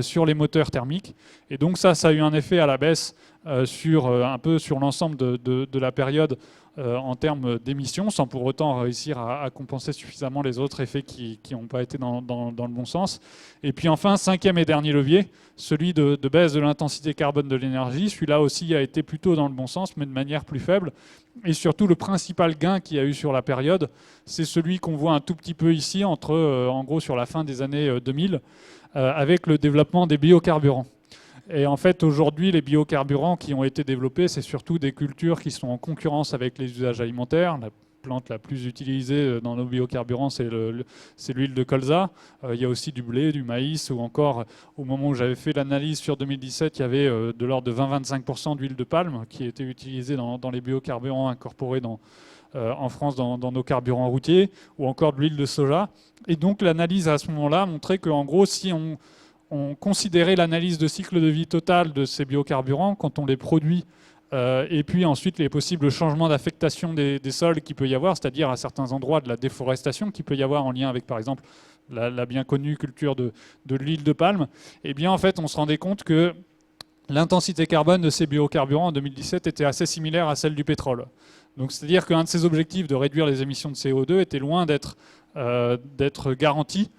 B: sur les moteurs thermiques. Et donc ça a eu un effet à la baisse un peu sur l'ensemble de la période en termes d'émissions, sans pour autant réussir à compenser suffisamment les autres effets qui n'ont pas été dans le bon sens. Et puis enfin, 5e et dernier levier, celui de baisse de l'intensité carbone de l'énergie. Celui-là aussi a été plutôt dans le bon sens, mais de manière plus faible. Et surtout, le principal gain qu'il y a eu sur la période, c'est celui qu'on voit un tout petit peu ici, en gros sur la fin des années 2000, avec le développement des biocarburants. Et en fait, aujourd'hui, les biocarburants qui ont été développés, c'est surtout des cultures qui sont en concurrence avec les usages alimentaires. La plante la plus utilisée dans nos biocarburants, c'est l'huile de colza. Il y a aussi du blé, du maïs, ou encore, au moment où j'avais fait l'analyse sur 2017, il y avait de l'ordre de 20-25% d'huile de palme qui était utilisée dans les biocarburants incorporés en France dans nos carburants routiers, ou encore de l'huile de soja. Et donc l'analyse à ce moment-là montrait qu'en gros, si on considérait l'analyse de cycle de vie total de ces biocarburants quand on les produit, et puis ensuite les possibles changements d'affectation des sols qu'il peut y avoir, c'est-à-dire à certains endroits de la déforestation qu'il peut y avoir en lien avec par exemple la bien connue culture de l'huile de palme, et bien en fait on se rendait compte que l'intensité carbone de ces biocarburants en 2017 était assez similaire à celle du pétrole. Donc c'est-à-dire qu'un de ces objectifs de réduire les émissions de CO2 était loin d'être garanti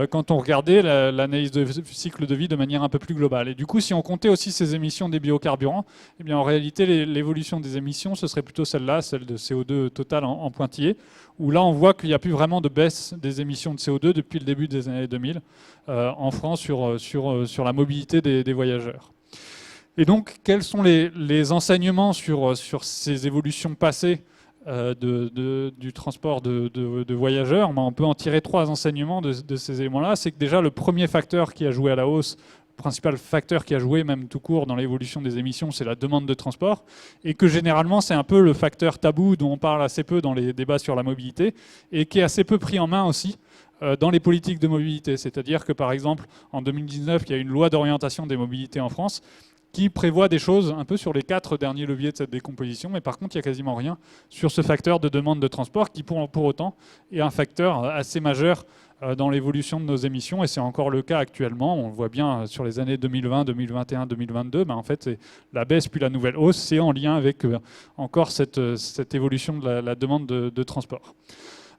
B: quand on regardait l'analyse de cycle de vie de manière un peu plus globale. Et du coup, si on comptait aussi ces émissions des biocarburants, eh bien, en réalité, l'évolution des émissions, ce serait plutôt celle-là, celle de CO2 total en pointillé, où là, on voit qu'il n'y a plus vraiment de baisse des émissions de CO2 depuis le début des années 2000 en France sur la mobilité des voyageurs. Et donc, quels sont les enseignements sur ces évolutions passées du transport de voyageurs? On peut en tirer 3 enseignements de ces éléments-là. C'est que déjà, le premier facteur qui a joué à la hausse, le principal facteur qui a joué même tout court dans l'évolution des émissions, c'est la demande de transport. Et que généralement, c'est un peu le facteur tabou dont on parle assez peu dans les débats sur la mobilité et qui est assez peu pris en main aussi dans les politiques de mobilité. C'est-à-dire que, par exemple, en 2019, il y a une loi d'orientation des mobilités en France qui prévoit des choses un peu sur les 4 derniers leviers de cette décomposition, mais par contre, il n'y a quasiment rien sur ce facteur de demande de transport qui, pour autant, est un facteur assez majeur dans l'évolution de nos émissions, et c'est encore le cas actuellement. On le voit bien sur les années 2020, 2021, 2022. En fait, la baisse puis la nouvelle hausse, c'est en lien avec encore cette évolution de la demande de transport.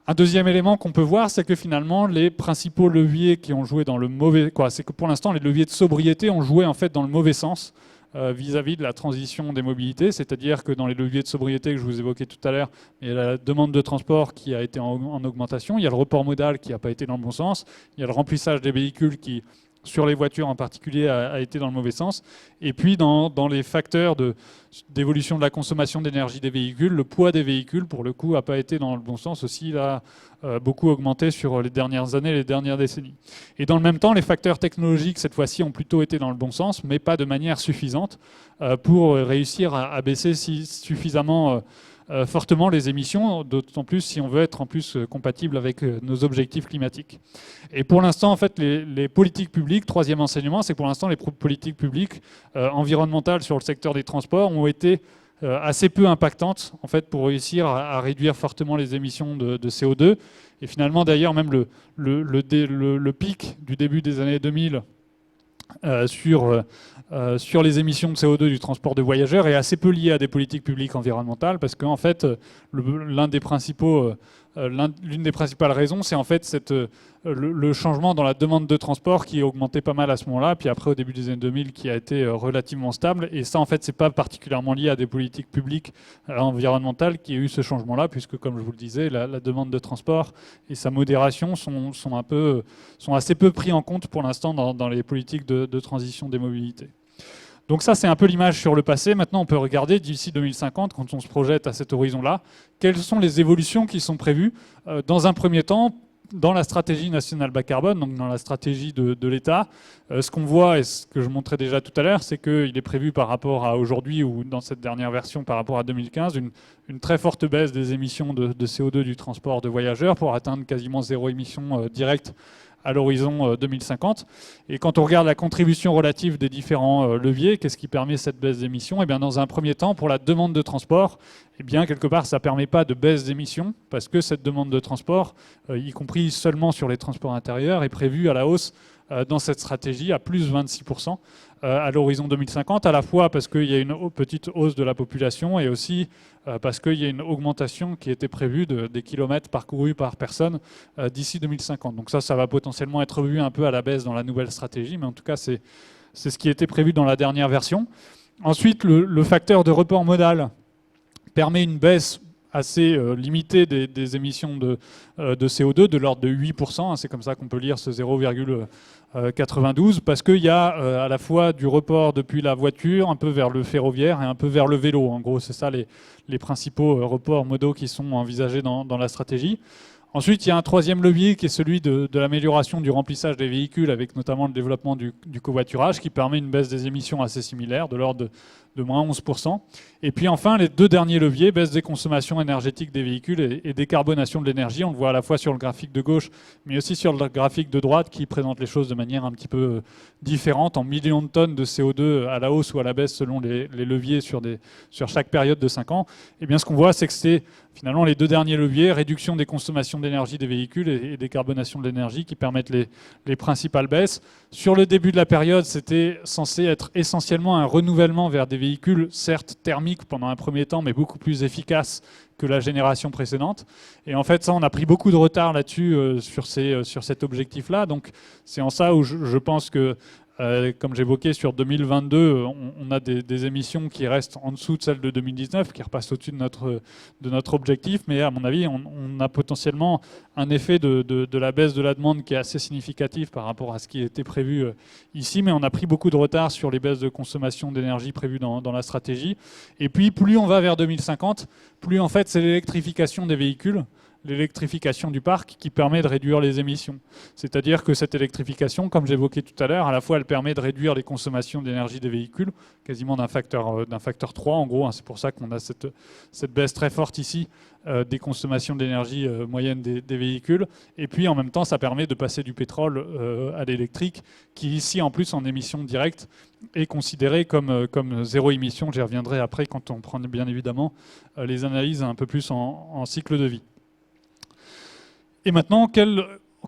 B: Un deuxième élément qu'on peut voir, c'est que finalement, les principaux leviers qui ont joué dans le mauvais... c'est que pour l'instant, les leviers de sobriété ont joué en fait dans le mauvais sens vis-à-vis de la transition des mobilités. C'est-à-dire que dans les leviers de sobriété que je vous évoquais tout à l'heure, il y a la demande de transport qui a été en augmentation, il y a le report modal qui n'a pas été dans le bon sens, il y a le remplissage des véhicules qui, sur les voitures en particulier, a été dans le mauvais sens. Et puis dans les facteurs d'évolution de la consommation d'énergie des véhicules, le poids des véhicules, pour le coup, n'a pas été dans le bon sens aussi. Il a beaucoup augmenté sur les dernières années, les dernières décennies. Et dans le même temps, les facteurs technologiques, cette fois-ci, ont plutôt été dans le bon sens, mais pas de manière suffisante pour réussir à baisser suffisamment fortement les émissions, d'autant plus si on veut être en plus compatible avec nos objectifs climatiques. Et pour l'instant, en fait, les politiques publiques, troisième enseignement, c'est que pour l'instant, les politiques publiques environnementales sur le secteur des transports ont été assez peu impactantes en fait, pour réussir à réduire fortement les émissions de CO2. Et finalement, d'ailleurs, même le pic du début des années 2000 sur les émissions de CO2 du transport de voyageurs est assez peu lié à des politiques publiques environnementales parce qu'en fait, l'une des principales raisons, c'est en fait le changement dans la demande de transport qui a augmenté pas mal à ce moment-là, puis après au début des années 2000 qui a été relativement stable. Et ça, en fait, c'est pas particulièrement lié à des politiques publiques environnementales qui a eu ce changement-là, puisque, comme je vous le disais, la demande de transport et sa modération sont assez peu pris en compte pour l'instant dans les politiques de transition des mobilités. Donc ça, c'est un peu l'image sur le passé. Maintenant, on peut regarder d'ici 2050, quand on se projette à cet horizon-là, quelles sont les évolutions qui sont prévues dans un premier temps dans la stratégie nationale bas carbone, donc dans la stratégie de l'État. Ce qu'on voit, et ce que je montrais déjà tout à l'heure, c'est qu'il est prévu par rapport à aujourd'hui, ou dans cette dernière version par rapport à 2015, une très forte baisse des émissions de CO2 du transport de voyageurs pour atteindre quasiment zéro émission directe à l'horizon 2050. Et quand on regarde la contribution relative des différents leviers, qu'est-ce qui permet cette baisse d'émissions? Eh bien, dans un premier temps, pour la demande de transport, eh bien, quelque part, ça ne permet pas de baisse d'émissions, parce que cette demande de transport, y compris seulement sur les transports intérieurs, est prévue à la hausse dans cette stratégie à plus 26% à l'horizon 2050, à la fois parce qu'il y a une petite hausse de la population et aussi parce qu'il y a une augmentation qui était prévue des kilomètres parcourus par personne d'ici 2050. Donc ça va potentiellement être revu un peu à la baisse dans la nouvelle stratégie, mais en tout cas, c'est ce qui était prévu dans la dernière version. Ensuite, le facteur de report modal permet une baisse assez limitée des émissions de CO2 de l'ordre de 8%. C'est comme ça qu'on peut lire ce 0,92, parce qu'il y a à la fois du report depuis la voiture, un peu vers le ferroviaire et un peu vers le vélo. En gros, c'est ça les principaux reports modaux qui sont envisagés dans la stratégie. Ensuite, il y a un troisième levier qui est celui de l'amélioration du remplissage des véhicules, avec notamment le développement du covoiturage, qui permet une baisse des émissions assez similaire, de l'ordre de moins 11%. Et puis enfin, les deux derniers leviers, baisse des consommations énergétiques des véhicules et décarbonation de l'énergie. On le voit à la fois sur le graphique de gauche, mais aussi sur le graphique de droite, qui présente les choses de manière un petit peu différente, en millions de tonnes de CO2 à la hausse ou à la baisse selon les leviers sur chaque période de 5 ans. Et bien, ce qu'on voit, c'est que c'est finalement les deux derniers leviers, réduction des consommations d'énergie des véhicules et décarbonation de l'énergie, qui permettent les principales baisses. Sur le début de la période, c'était censé être essentiellement un renouvellement vers des véhicules véhicules, certes thermiques pendant un premier temps, mais beaucoup plus efficaces que la génération précédente. Et en fait, ça, on a pris beaucoup de retard là-dessus sur cet objectif-là. Donc, c'est en ça où je pense que, comme j'évoquais sur 2022, on a des émissions qui restent en dessous de celles de 2019, qui repassent au-dessus de notre objectif. Mais à mon avis, on a potentiellement un effet de la baisse de la demande qui est assez significatif par rapport à ce qui était prévu ici. Mais on a pris beaucoup de retard sur les baisses de consommation d'énergie prévues dans la stratégie. Et puis, plus on va vers 2050, plus en fait, c'est l'électrification des véhicules, l'électrification du parc qui permet de réduire les émissions. C'est-à-dire que cette électrification, comme j'évoquais tout à l'heure, à la fois elle permet de réduire les consommations d'énergie des véhicules, quasiment d'un facteur 3 en gros, hein. C'est pour ça qu'on a cette baisse très forte ici des consommations d'énergie moyennes des véhicules. Et puis en même temps, ça permet de passer du pétrole à l'électrique, qui ici en plus en émission directe est considéré comme zéro émission. J'y reviendrai après quand on prend bien évidemment les analyses un peu plus en cycle de vie. Et maintenant,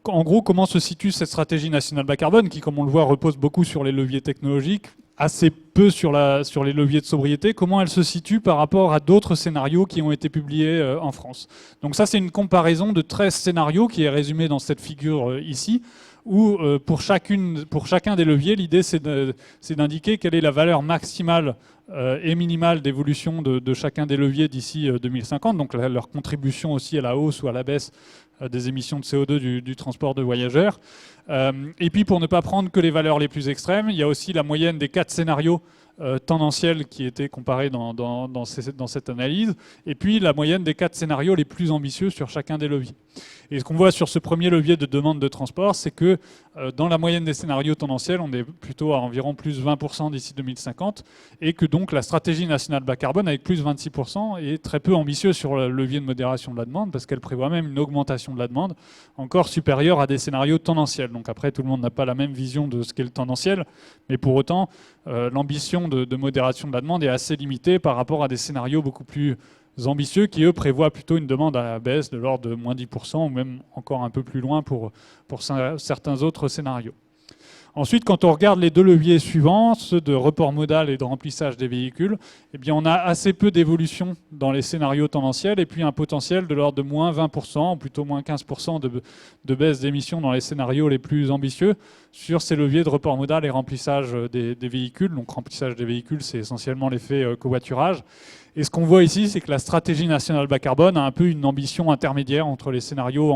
B: en gros, comment se situe cette stratégie nationale bas carbone qui, comme on le voit, repose beaucoup sur les leviers technologiques, assez peu sur les leviers de sobriété. Comment elle se situe par rapport à d'autres scénarios qui ont été publiés en France? Donc ça, c'est une comparaison de 13 scénarios qui est résumée dans cette figure ici, où pour chacun des leviers, l'idée, c'est d'indiquer quelle est la valeur maximale et minimale d'évolution de chacun des leviers d'ici 2050, donc leur contribution aussi à la hausse ou à la baisse des émissions de CO2 du transport de voyageurs. Et puis pour ne pas prendre que les valeurs les plus extrêmes, il y a aussi la moyenne des 4 scénarios tendanciels qui étaient comparés dans cette analyse, et puis la moyenne des 4 scénarios les plus ambitieux sur chacun des leviers. Et ce qu'on voit sur ce premier levier de demande de transport, c'est que dans la moyenne des scénarios tendanciels, on est plutôt à environ plus 20% d'ici 2050, et que donc la stratégie nationale bas carbone avec plus 26% est très peu ambitieuse sur le levier de modération de la demande, parce qu'elle prévoit même une augmentation de la demande encore supérieure à des scénarios tendanciels. Donc après, tout le monde n'a pas la même vision de ce qu'est le tendanciel, mais pour autant, l'ambition de modération de la demande est assez limitée par rapport à des scénarios beaucoup plus ambitieux qui, eux, prévoient plutôt une demande à la baisse de l'ordre de moins 10% ou même encore un peu plus loin pour certains autres scénarios. Ensuite, quand on regarde les deux leviers suivants, ceux de report modal et de remplissage des véhicules, eh bien, on a assez peu d'évolution dans les scénarios tendanciels et puis un potentiel de l'ordre de moins 20%, ou plutôt moins 15% de baisse d'émissions dans les scénarios les plus ambitieux sur ces leviers de report modal et remplissage des véhicules. Donc remplissage des véhicules, c'est essentiellement l'effet covoiturage. Et ce qu'on voit ici, c'est que la stratégie nationale bas carbone a un peu une ambition intermédiaire entre les scénarios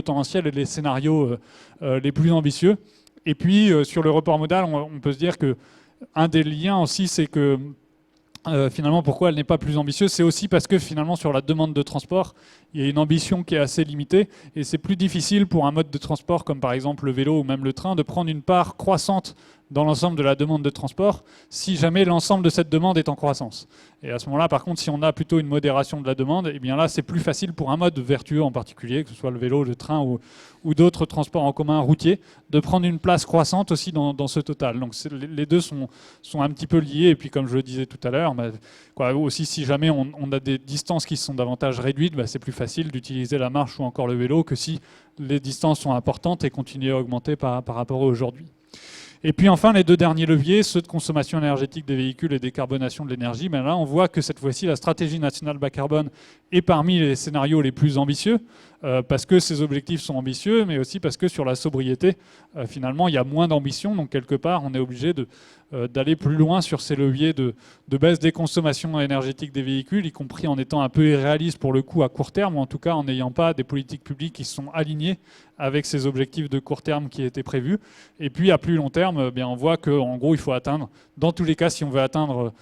B: tendanciels et les scénarios les plus ambitieux. Et puis, sur le report modal, on peut se dire qu'un des liens aussi, c'est que finalement, pourquoi elle n'est pas plus ambitieuse, c'est aussi parce que finalement, sur la demande de transport, il y a une ambition qui est assez limitée. Et c'est plus difficile pour un mode de transport, comme par exemple le vélo ou même le train, de prendre une part croissante dans l'ensemble de la demande de transport, si jamais l'ensemble de cette demande est en croissance. Et à ce moment-là, par contre, si on a plutôt une modération de la demande, eh bien là, c'est plus facile pour un mode vertueux en particulier, que ce soit le vélo, le train ou d'autres transports en commun routiers, de prendre une place croissante aussi dans ce total. Donc les deux sont un petit peu liés. Et puis, comme je le disais tout à l'heure, aussi, si jamais on a des distances qui sont davantage réduites, c'est plus facile d'utiliser la marche ou encore le vélo que si les distances sont importantes et continuent à augmenter par rapport à aujourd'hui. Et puis enfin, les deux derniers leviers, ceux de consommation énergétique des véhicules et décarbonation de l'énergie, là on voit que cette fois-ci, la stratégie nationale bas carbone est parmi les scénarios les plus ambitieux, parce que ces objectifs sont ambitieux, mais aussi parce que sur la sobriété, finalement, il y a moins d'ambition. Donc quelque part, on est obligé d'aller plus loin sur ces leviers de baisse des consommations énergétiques des véhicules, y compris en étant un peu irréaliste pour le coup à court terme, ou en tout cas en n'ayant pas des politiques publiques qui sont alignées avec ces objectifs de court terme qui étaient prévus. Et puis à plus long terme, on voit qu'en gros, il faut atteindre, dans tous les cas, si on veut atteindre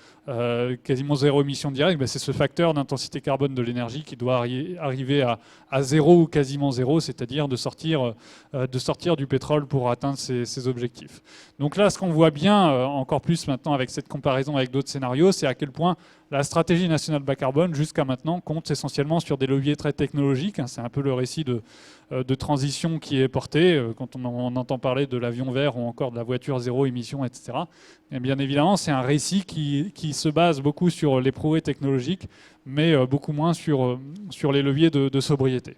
B: quasiment zéro émission directe, c'est ce facteur d'intensité carbone de l'énergie qui doit arriver à zéro ou quasiment zéro, c'est-à-dire de sortir du pétrole pour atteindre ces objectifs. Donc là, ce qu'on voit bien, encore plus maintenant avec cette comparaison avec d'autres scénarios, c'est à quel point la stratégie nationale bas carbone, jusqu'à maintenant, compte essentiellement sur des leviers très technologiques. C'est un peu le récit de transition qui est porté quand on entend parler de l'avion vert ou encore de la voiture zéro émission, etc. Et bien évidemment, c'est un récit qui se base beaucoup sur les progrès technologiques, mais beaucoup moins sur les leviers de sobriété.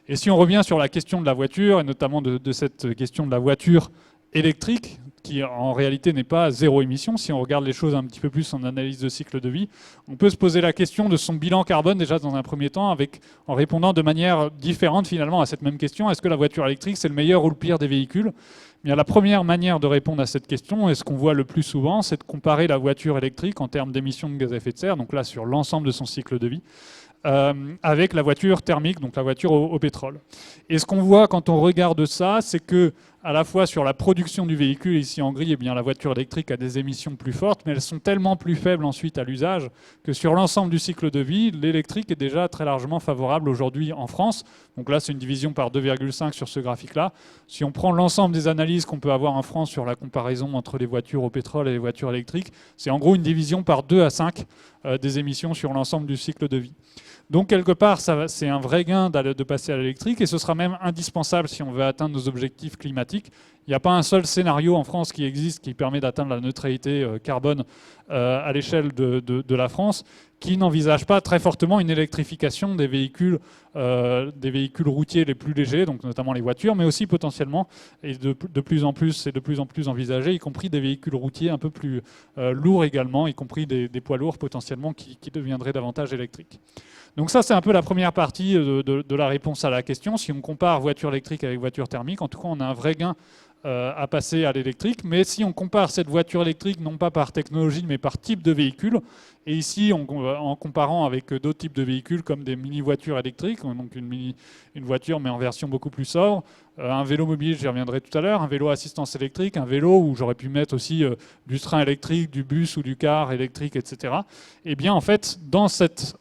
B: Et si on revient sur la question de la voiture, et notamment de cette question de la voiture électrique, qui en réalité n'est pas zéro émission. Si on regarde les choses un petit peu plus en analyse de cycle de vie, on peut se poser la question de son bilan carbone déjà dans un premier temps, en répondant de manière différente finalement à cette même question. Est-ce que la voiture électrique c'est le meilleur ou le pire des véhicules ? Bien, la première manière de répondre à cette question, et ce qu'on voit le plus souvent, c'est de comparer la voiture électrique en termes d'émissions de gaz à effet de serre, donc là sur l'ensemble de son cycle de vie, avec la voiture thermique, donc la voiture au pétrole. Et ce qu'on voit quand on regarde ça, c'est que à la fois sur la production du véhicule, ici en gris, eh bien, la voiture électrique a des émissions plus fortes, mais elles sont tellement plus faibles ensuite à l'usage que sur l'ensemble du cycle de vie, l'électrique est déjà très largement favorable aujourd'hui en France. Donc là, c'est une division par 2,5 sur ce graphique-là. Si on prend l'ensemble des analyses qu'on peut avoir en France sur la comparaison entre les voitures au pétrole et les voitures électriques, c'est en gros une division par 2 à 5 des émissions sur l'ensemble du cycle de vie. Donc quelque part, c'est un vrai gain de passer à l'électrique et ce sera même indispensable si on veut atteindre nos objectifs climatiques. Il n'y a pas un seul scénario en France qui existe qui permet d'atteindre la neutralité carbone à l'échelle de la France qui n'envisage pas très fortement une électrification des véhicules routiers les plus légers, donc notamment les voitures, mais aussi potentiellement, et de plus en plus envisagé, y compris des véhicules routiers un peu plus lourds également, y compris des poids lourds potentiellement qui deviendraient davantage électriques. Donc ça, c'est un peu la première partie de la réponse à la question. Si on compare voiture électrique avec voiture thermique, en tout cas, on a un vrai gain à passer à l'électrique. Mais si on compare cette voiture électrique, non pas par technologie, mais par type de véhicule, et ici, en comparant avec d'autres types de véhicules, comme des mini-voitures électriques, donc une voiture, mais en version beaucoup plus sobre, un vélo mobile, j'y reviendrai tout à l'heure, un vélo à assistance électrique, un vélo où j'aurais pu mettre aussi du train électrique, du bus ou du car électrique, etc. Et bien, en fait, dans cette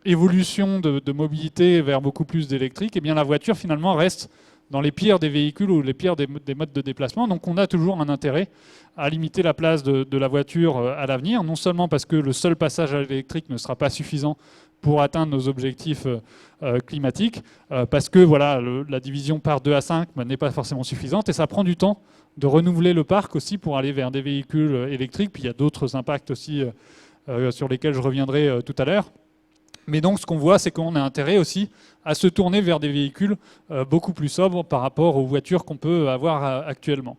B: évolution de mobilité vers beaucoup plus d'électrique, et bien la voiture, finalement, reste dans les pires des véhicules ou les pires des modes de déplacement. Donc on a toujours un intérêt à limiter la place de la voiture à l'avenir, non seulement parce que le seul passage à l'électrique ne sera pas suffisant pour atteindre nos objectifs climatiques, parce que voilà, la division par 2 à 5 n'est pas forcément suffisante, et ça prend du temps de renouveler le parc aussi pour aller vers des véhicules électriques. Puis il y a d'autres impacts aussi sur lesquels je reviendrai tout à l'heure. Mais donc ce qu'on voit, c'est qu'on a intérêt aussi à se tourner vers des véhicules beaucoup plus sobres par rapport aux voitures qu'on peut avoir actuellement.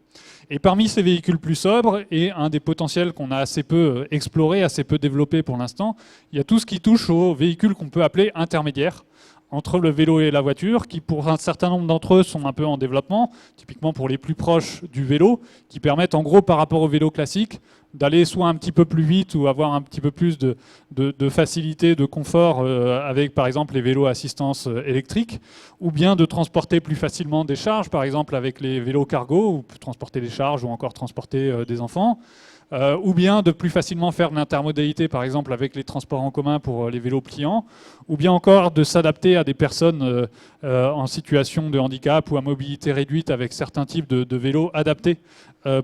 B: Et parmi ces véhicules plus sobres, et un des potentiels qu'on a assez peu exploré, assez peu développé pour l'instant, il y a tout ce qui touche aux véhicules qu'on peut appeler intermédiaires entre le vélo et la voiture, qui pour un certain nombre d'entre eux sont un peu en développement, typiquement pour les plus proches du vélo, qui permettent en gros par rapport au vélo classique d'aller soit un petit peu plus vite ou avoir un petit peu plus de facilité, de confort avec par exemple les vélos à assistance électrique, ou bien de transporter plus facilement des charges, par exemple avec les vélos cargo, ou transporter des charges ou encore transporter des enfants. Ou bien de plus facilement faire de l'intermodalité, par exemple avec les transports en commun pour les vélos pliants, ou bien encore de s'adapter à des personnes en situation de handicap ou à mobilité réduite avec certains types de vélos adaptés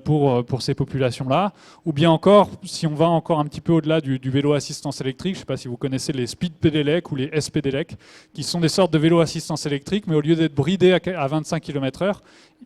B: pour ces populations-là. Ou bien encore, si on va encore un petit peu au-delà du vélo assistance électrique, je ne sais pas si vous connaissez les Speed Pedelec ou les S-Pedelec, qui sont des sortes de vélos assistance électrique, mais au lieu d'être bridés à 25 km/h,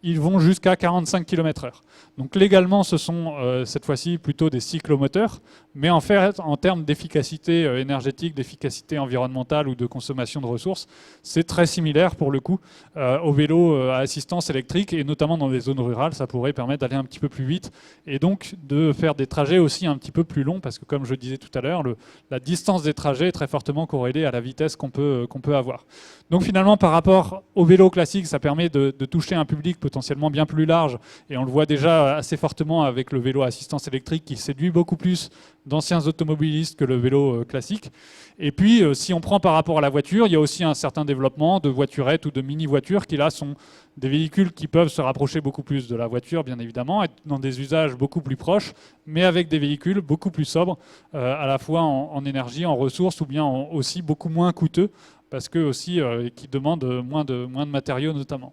B: ils vont jusqu'à 45 km/h. Donc légalement, ce sont cette fois-ci plutôt des cyclomoteurs, mais en fait, en termes d'efficacité énergétique, d'efficacité environnementale ou de consommation de ressources, c'est très similaire pour le coup aux vélos à assistance électrique, et notamment dans les zones rurales, ça pourrait permettre d'aller un petit peu plus vite et donc de faire des trajets aussi un petit peu plus longs, parce que comme je disais tout à l'heure, la distance des trajets est très fortement corrélée à la vitesse qu'on peut avoir. Donc finalement, par rapport au vélo classique, ça permet de toucher un public potentiellement bien plus large, et on le voit déjà assez fortement avec le vélo à assistance électrique qui séduit beaucoup plus d'anciens automobilistes que le vélo classique. Et puis, si on prend par rapport à la voiture, il y a aussi un certain développement de voiturettes ou de mini-voitures qui là sont des véhicules qui peuvent se rapprocher beaucoup plus de la voiture, bien évidemment, être dans des usages beaucoup plus proches, mais avec des véhicules beaucoup plus sobres, à la fois en énergie, en ressources, ou bien aussi beaucoup moins coûteux, parce que aussi qui demandent moins de matériaux notamment.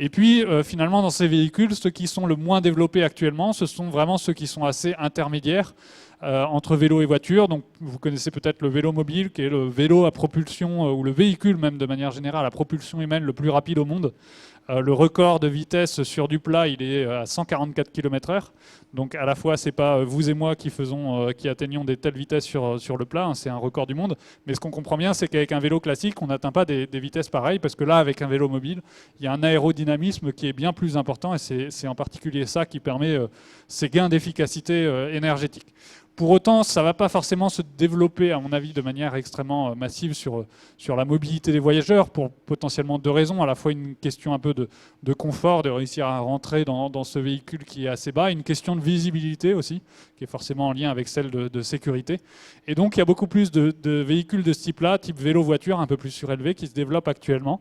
B: Et puis finalement dans ces véhicules, ceux qui sont le moins développés actuellement, ce sont vraiment ceux qui sont assez intermédiaires entre vélo et voiture. Donc vous connaissez peut-être le vélo mobile, qui est le vélo à propulsion, ou le véhicule même de manière générale à propulsion humaine le plus rapide au monde, Le record de vitesse sur du plat, il est à 144 km/h. Donc à la fois, c'est pas vous et moi qui atteignons des telles vitesses sur le plat, hein, c'est un record du monde. Mais ce qu'on comprend bien, c'est qu'avec un vélo classique, on n'atteint pas des vitesses pareilles, parce que là, avec un vélo mobile, il y a un aérodynamisme qui est bien plus important, et c'est en particulier ça qui permet ces gains d'efficacité énergétique. Pour autant, ça ne va pas forcément se développer, à mon avis, de manière extrêmement massive sur la mobilité des voyageurs, pour potentiellement deux raisons. À la fois une question un peu de confort, de réussir à rentrer dans ce véhicule qui est assez bas, une question de visibilité aussi, qui est forcément en lien avec celle de sécurité. Et donc, il y a beaucoup plus de véhicules de ce type-là, type vélo-voiture, un peu plus surélevé, qui se développent actuellement.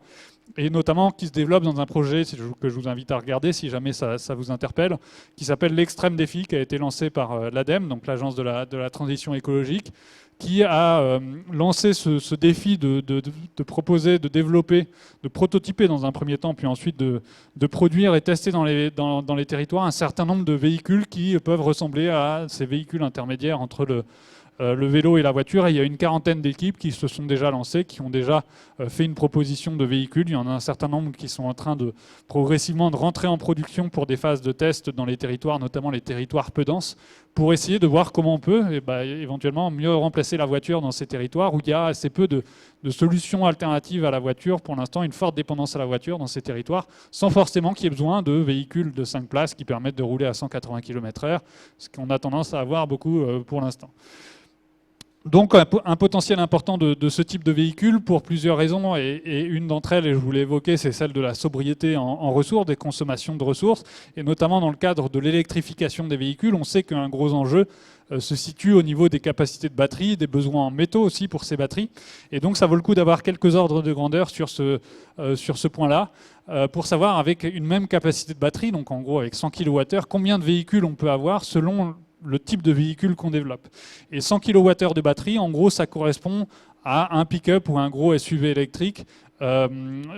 B: Et notamment qui se développe dans un projet que je vous invite à regarder si jamais ça vous interpelle, qui s'appelle l'Extrême Défi, qui a été lancé par l'ADEME, donc l'Agence de la transition écologique, qui a lancé ce défi de proposer, de développer, de prototyper dans un premier temps, puis ensuite de produire et tester dans les territoires un certain nombre de véhicules qui peuvent ressembler à ces véhicules intermédiaires entre le vélo et la voiture. Et il y a une quarantaine d'équipes qui se sont déjà lancées, qui ont déjà fait une proposition de véhicules. Il y en a un certain nombre qui sont en train progressivement de rentrer en production pour des phases de test dans les territoires, notamment les territoires peu denses, pour essayer de voir comment on peut éventuellement mieux remplacer la voiture dans ces territoires où il y a assez peu de solutions alternatives à la voiture. Pour l'instant, une forte dépendance à la voiture dans ces territoires, sans forcément qu'il y ait besoin de véhicules de 5 places qui permettent de rouler à 180 km/h, ce qu'on a tendance à avoir beaucoup pour l'instant. Donc un potentiel important de ce type de véhicule pour plusieurs raisons, et une d'entre elles, et je vous l'ai évoqué, c'est celle de la sobriété en ressources, des consommations de ressources, et notamment dans le cadre de l'électrification des véhicules. On sait qu'un gros enjeu se situe au niveau des capacités de batterie, des besoins en métaux aussi pour ces batteries, et donc ça vaut le coup d'avoir quelques ordres de grandeur sur ce point-là, pour savoir avec une même capacité de batterie, donc en gros avec 100 kWh, combien de véhicules on peut avoir selon le type de véhicule qu'on développe. Et 100 kWh de batterie, en gros, ça correspond à un pick-up ou un gros SUV électrique.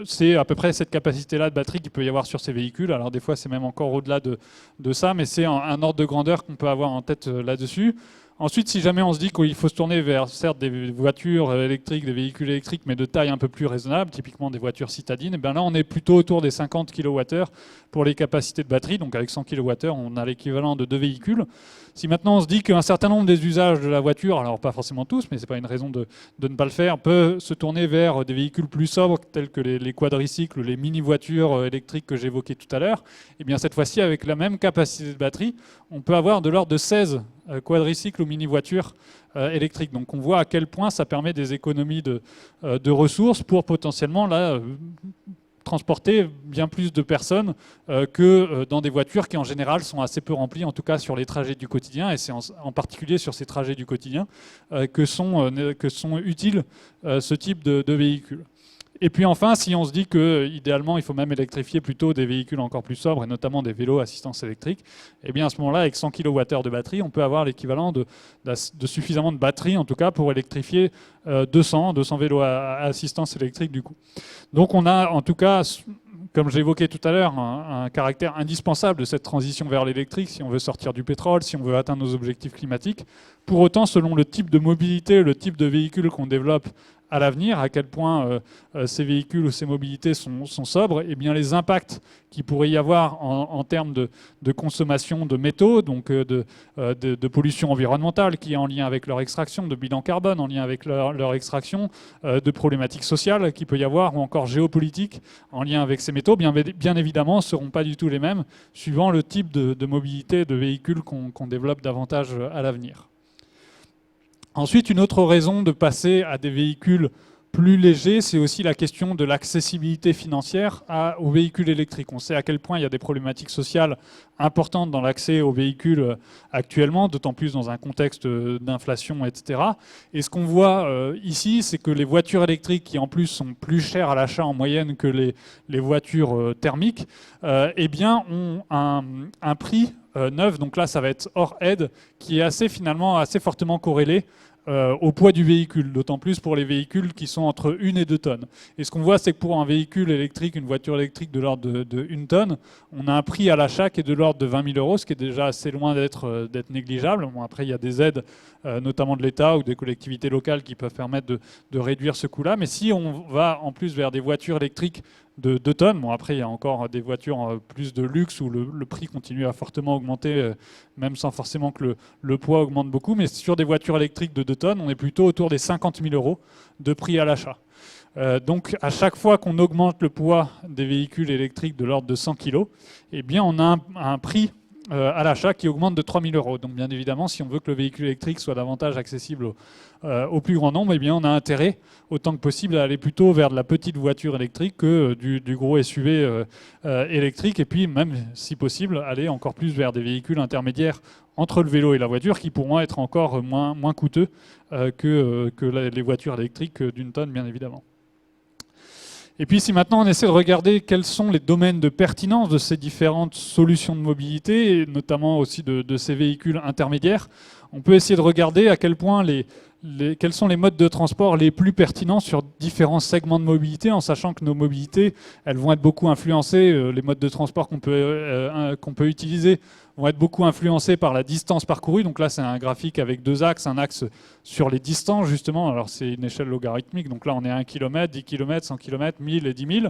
B: C'est à peu près cette capacité-là de batterie qu'il peut y avoir sur ces véhicules. Alors des fois, c'est même encore au-delà de ça, mais c'est un ordre de grandeur qu'on peut avoir en tête là-dessus. Ensuite, si jamais on se dit qu'il faut se tourner vers, certes, des voitures électriques, des véhicules électriques, mais de taille un peu plus raisonnable, typiquement des voitures citadines, et bien là, on est plutôt autour des 50 kWh pour les capacités de batterie. Donc avec 100 kWh, on a l'équivalent de 2 véhicules. Si maintenant on se dit qu'un certain nombre des usages de la voiture, alors pas forcément tous, mais ce n'est pas une raison de ne pas le faire, peut se tourner vers des véhicules plus sobres, tels que les quadricycles, les mini-voitures électriques que j'évoquais tout à l'heure, et bien cette fois-ci, avec la même capacité de batterie, on peut avoir de l'ordre de 16 quadricycles ou mini-voitures électriques. Donc on voit à quel point ça permet des économies de ressources pour potentiellement transporter bien plus de personnes que dans des voitures qui en général sont assez peu remplies, en tout cas sur les trajets du quotidien, et c'est en particulier sur ces trajets du quotidien que sont utiles ce type de véhicules. Et puis enfin, si on se dit qu'idéalement, il faut même électrifier plutôt des véhicules encore plus sobres, et notamment des vélos à assistance électrique, et bien à ce moment-là, avec 100 kWh de batterie, on peut avoir l'équivalent de suffisamment de batterie, en tout cas, pour électrifier 200 vélos à assistance électrique du coup. Donc on a en tout cas, comme j'évoquais tout à l'heure, un caractère indispensable de cette transition vers l'électrique si on veut sortir du pétrole, si on veut atteindre nos objectifs climatiques. Pour autant, selon le type de mobilité, le type de véhicule qu'on développe à l'avenir, à quel point ces véhicules ou ces mobilités sont sobres, et bien les impacts qu'il pourrait y avoir en termes de consommation de métaux, donc de pollution environnementale qui est en lien avec leur extraction, de bilan carbone en lien avec leur extraction, de problématiques sociales qu'il peut y avoir, ou encore géopolitiques en lien avec ces métaux, bien évidemment, ne seront pas du tout les mêmes suivant le type de mobilité de véhicules qu'on développe davantage à l'avenir. Ensuite, une autre raison de passer à des véhicules plus légers, c'est aussi la question de l'accessibilité financière aux véhicules électriques. On sait à quel point il y a des problématiques sociales importantes dans l'accès aux véhicules actuellement, d'autant plus dans un contexte d'inflation, etc. Et ce qu'on voit ici, c'est que les voitures électriques, qui en plus sont plus chères à l'achat en moyenne que les voitures thermiques, eh bien, ont un prix neuf, donc là ça va être hors aide, qui est finalement assez fortement corrélé au poids du véhicule, d'autant plus pour les véhicules qui sont entre 1 et 2 tonnes. Et ce qu'on voit, c'est que pour un véhicule électrique, une voiture électrique de l'ordre de 1 tonne, on a un prix à l'achat qui est de l'ordre de 20 000 €, ce qui est déjà assez loin d'être négligeable. Bon, après, il y a des aides, notamment de l'État ou des collectivités locales, qui peuvent permettre de réduire ce coût-là. Mais si on va en plus vers des voitures électriques de 2 tonnes. Bon, après, il y a encore des voitures plus de luxe où le prix continue à fortement augmenter, même sans forcément que le poids augmente beaucoup. Mais sur des voitures électriques de 2 tonnes, on est plutôt autour des 50 000 € de prix à l'achat. Donc, à chaque fois qu'on augmente le poids des véhicules électriques de l'ordre de 100 kg, eh bien, on a un prix à l'achat qui augmente de 3 000 €. Donc bien évidemment, si on veut que le véhicule électrique soit davantage accessible au plus grand nombre, eh bien, on a intérêt autant que possible à aller plutôt vers de la petite voiture électrique que du gros SUV électrique, et puis même, si possible, aller encore plus vers des véhicules intermédiaires entre le vélo et la voiture qui pourront être encore moins coûteux que les voitures électriques d'1 tonne, bien évidemment. Et puis si maintenant on essaie de regarder quels sont les domaines de pertinence de ces différentes solutions de mobilité, et notamment aussi de ces véhicules intermédiaires, on peut essayer de regarder à quel point quels sont les modes de transport les plus pertinents sur différents segments de mobilité, en sachant que nos mobilités, elles vont être beaucoup influencées, les modes de transport qu'on peut utiliser vont être beaucoup influencés par la distance parcourue. Donc là, c'est un graphique avec 2 axes, un axe sur les distances, justement. Alors, c'est une échelle logarithmique. Donc là, on est à 1 km, 10 km, 100 km, 1000 et 10 000.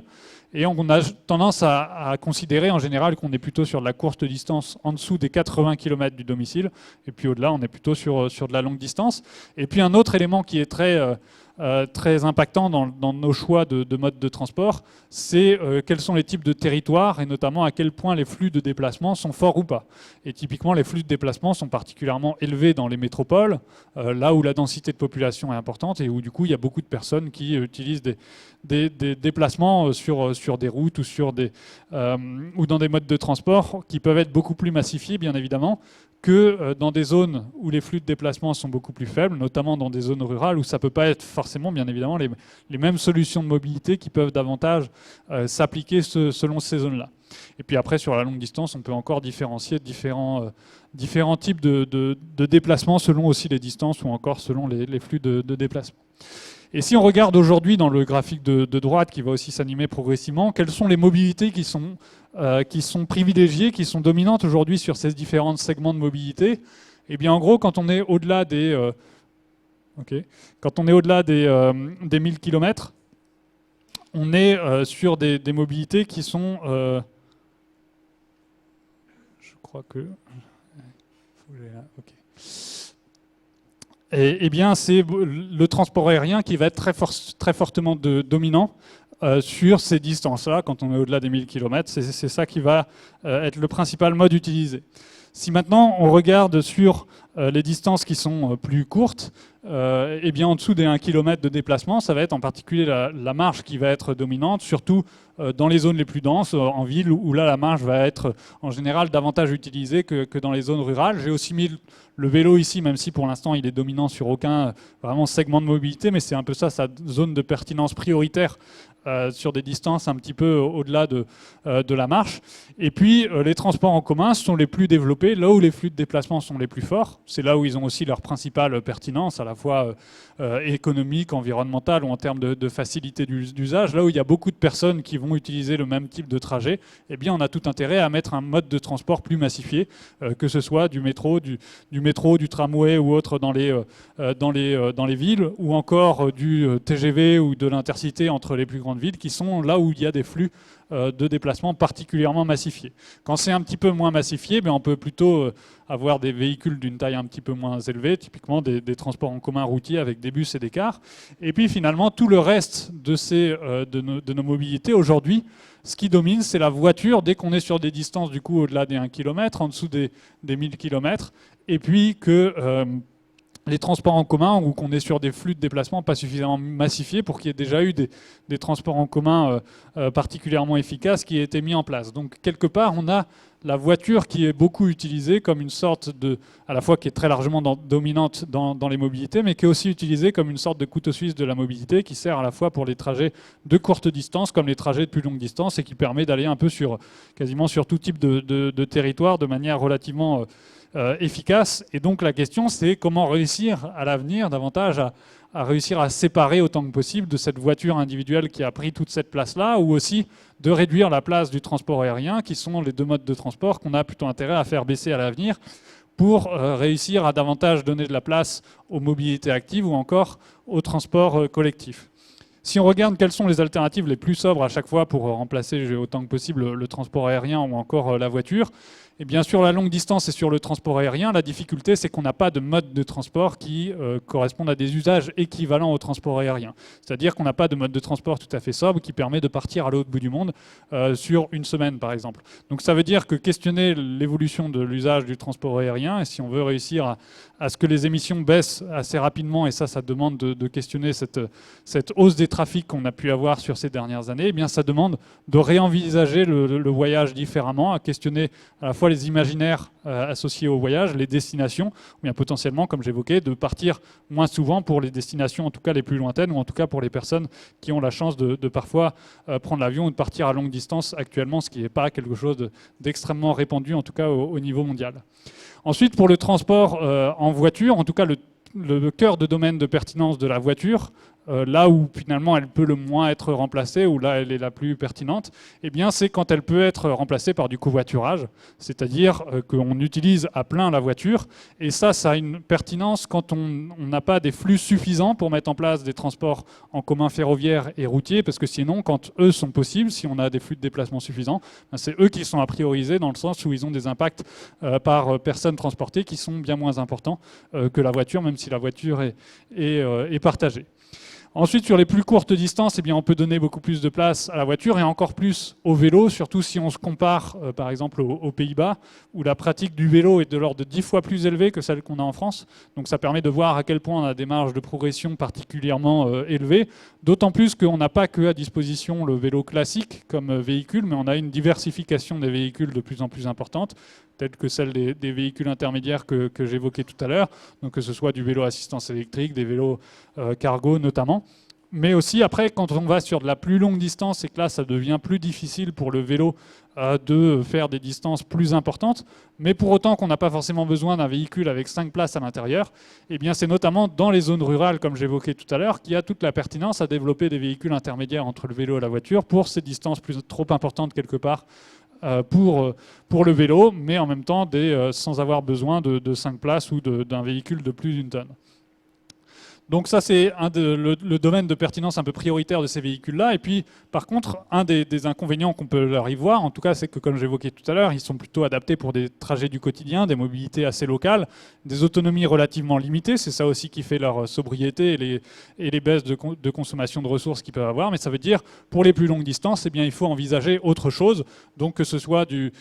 B: Et on a tendance à considérer en général qu'on est plutôt sur de la courte distance en dessous des 80 km du domicile. Et puis au-delà, on est plutôt sur de la longue distance. Et puis un autre élément qui est très impactant dans nos choix de mode de transport, c'est quels sont les types de territoires et notamment à quel point les flux de déplacement sont forts ou pas. Et typiquement, les flux de déplacement sont particulièrement élevés dans les métropoles, là où la densité de population est importante et où du coup il y a beaucoup de personnes qui utilisent des déplacements sur des routes ou dans des modes de transport qui peuvent être beaucoup plus massifiés, bien évidemment, que dans des zones où les flux de déplacement sont beaucoup plus faibles, notamment dans des zones rurales où ça ne peut pas être forcément, bien évidemment, les mêmes solutions de mobilité qui peuvent davantage s'appliquer selon ces zones-là. Et puis après, sur la longue distance, on peut encore différencier différents types de déplacements selon aussi les distances ou encore selon les flux de déplacement. Et si on regarde aujourd'hui dans le graphique de droite, qui va aussi s'animer progressivement, quelles sont les mobilités qui sont privilégiées, qui sont dominantes aujourd'hui sur ces différents segments de mobilité? Eh bien, en gros, quand on est au-delà des 1000 km, on est sur des mobilités qui sont... je crois que... Ok. Eh bien, c'est le transport aérien qui va être très fortement dominant sur ces distances-là. Quand on est au-delà des 1000 km, c'est ça qui va être le principal mode utilisé. Si maintenant on regarde sur les distances qui sont plus courtes, eh bien en dessous des 1 km de déplacement, ça va être en particulier la marche qui va être dominante, surtout dans les zones les plus denses, en ville, où là la marche va être en général davantage utilisée que dans les zones rurales. J'ai aussi mis le vélo ici, même si pour l'instant il est dominant sur aucun vraiment segment de mobilité, mais c'est un peu ça, sa zone de pertinence prioritaire sur des distances un petit peu au-delà de la marche. Et puis les transports en commun sont les plus développés, là où les flux de déplacement sont les plus forts. C'est là où ils ont aussi leur principale pertinence, à la fois économique, environnementale ou en termes de facilité d'usage. Là où il y a beaucoup de personnes qui vont utiliser le même type de trajet, eh bien on a tout intérêt à mettre un mode de transport plus massifié, que ce soit du métro, du tramway ou autre dans les villes, ou encore du TGV ou de l'intercité entre les plus grandes villes, qui sont là où il y a des flux de déplacement particulièrement massifiés. Quand c'est un petit peu moins massifié, on peut plutôt avoir des véhicules d'une taille un petit peu moins élevée, typiquement des transports en commun routiers avec des bus et des cars. Et puis finalement, tout le reste de nos mobilités aujourd'hui, ce qui domine, c'est la voiture dès qu'on est sur des distances du coup au-delà des 1 km, en dessous des 1000 km, et puis que les transports en commun, ou qu'on est sur des flux de déplacement pas suffisamment massifiés pour qu'il y ait déjà eu des transports en commun particulièrement efficaces qui aient été mis en place. Donc quelque part, on a la voiture qui est beaucoup utilisée comme une sorte de, à la fois qui est très largement dominante dans les mobilités, mais qui est aussi utilisée comme une sorte de couteau suisse de la mobilité, qui sert à la fois pour les trajets de courte distance comme les trajets de plus longue distance, et qui permet d'aller un peu quasiment sur tout type de territoire de manière relativement efficace. Et donc la question, c'est comment réussir à l'avenir davantage à réussir à séparer autant que possible de cette voiture individuelle qui a pris toute cette place-là, ou aussi de réduire la place du transport aérien, qui sont les deux modes de transport qu'on a plutôt intérêt à faire baisser à l'avenir, pour réussir à davantage donner de la place aux mobilités actives ou encore au transport collectif. Si on regarde quelles sont les alternatives les plus sobres à chaque fois pour remplacer autant que possible le transport aérien ou encore la voiture, et bien sur la longue distance et sur le transport aérien, la difficulté c'est qu'on n'a pas de mode de transport qui correspondent à des usages équivalents au transport aérien. C'est-à-dire qu'on n'a pas de mode de transport tout à fait sobre qui permet de partir à l'autre bout du monde sur une semaine par exemple. Donc ça veut dire que questionner l'évolution de l'usage du transport aérien, et si on veut réussir à ce que les émissions baissent assez rapidement, et ça demande de questionner cette hausse des trafics qu'on a pu avoir sur ces dernières années, eh bien ça demande de réenvisager le voyage différemment, à questionner à la fois les imaginaires associés au voyage, les destinations, ou bien potentiellement, comme j'évoquais, de partir moins souvent pour les destinations, en tout cas les plus lointaines, ou en tout cas pour les personnes qui ont la chance de parfois prendre l'avion ou de partir à longue distance actuellement, ce qui n'est pas quelque chose d'extrêmement répandu, en tout cas au niveau mondial. Ensuite, pour le transport en voiture, en tout cas le cœur de domaine de pertinence de la voiture, là où finalement elle peut le moins être remplacée, ou là elle est la plus pertinente, eh bien c'est quand elle peut être remplacée par du covoiturage, c'est-à-dire qu'on utilise à plein la voiture, et ça a une pertinence quand on n'a pas des flux suffisants pour mettre en place des transports en commun ferroviaires et routiers, parce que sinon quand eux sont possibles, si on a des flux de déplacement suffisants, c'est eux qui sont à prioriser dans le sens où ils ont des impacts par personne transportée qui sont bien moins importants que la voiture, même si la voiture est partagée. Ensuite, sur les plus courtes distances, eh bien, on peut donner beaucoup plus de place à la voiture et encore plus au vélo, surtout si on se compare par exemple aux Pays-Bas, où la pratique du vélo est de l'ordre de 10 fois plus élevée que celle qu'on a en France. Donc ça permet de voir à quel point on a des marges de progression particulièrement élevées, d'autant plus qu'on n'a pas que à disposition le vélo classique comme véhicule, mais on a une diversification des véhicules de plus en plus importante, telle que celle des véhicules intermédiaires que j'évoquais tout à l'heure, donc que ce soit du vélo assistance électrique, des vélos cargo notamment. Mais aussi après, quand on va sur de la plus longue distance, et que là ça devient plus difficile pour le vélo de faire des distances plus importantes, mais pour autant qu'on n'a pas forcément besoin d'un véhicule avec 5 places à l'intérieur, eh bien c'est notamment dans les zones rurales, comme j'évoquais tout à l'heure, qu'il y a toute la pertinence à développer des véhicules intermédiaires entre le vélo et la voiture pour ces distances trop importantes quelque part pour le vélo, mais en même temps sans avoir besoin de 5 places ou d'un véhicule de plus d'une tonne. Donc ça, c'est le domaine de pertinence un peu prioritaire de ces véhicules-là. Et puis, par contre, un des inconvénients qu'on peut leur y voir, en tout cas, c'est que, comme j'évoquais tout à l'heure, ils sont plutôt adaptés pour des trajets du quotidien, des mobilités assez locales, des autonomies relativement limitées. C'est ça aussi qui fait leur sobriété et les baisses de consommation de ressources qu'ils peuvent avoir. Mais ça veut dire, pour les plus longues distances, eh bien, il faut envisager autre chose. Donc, que ce soit du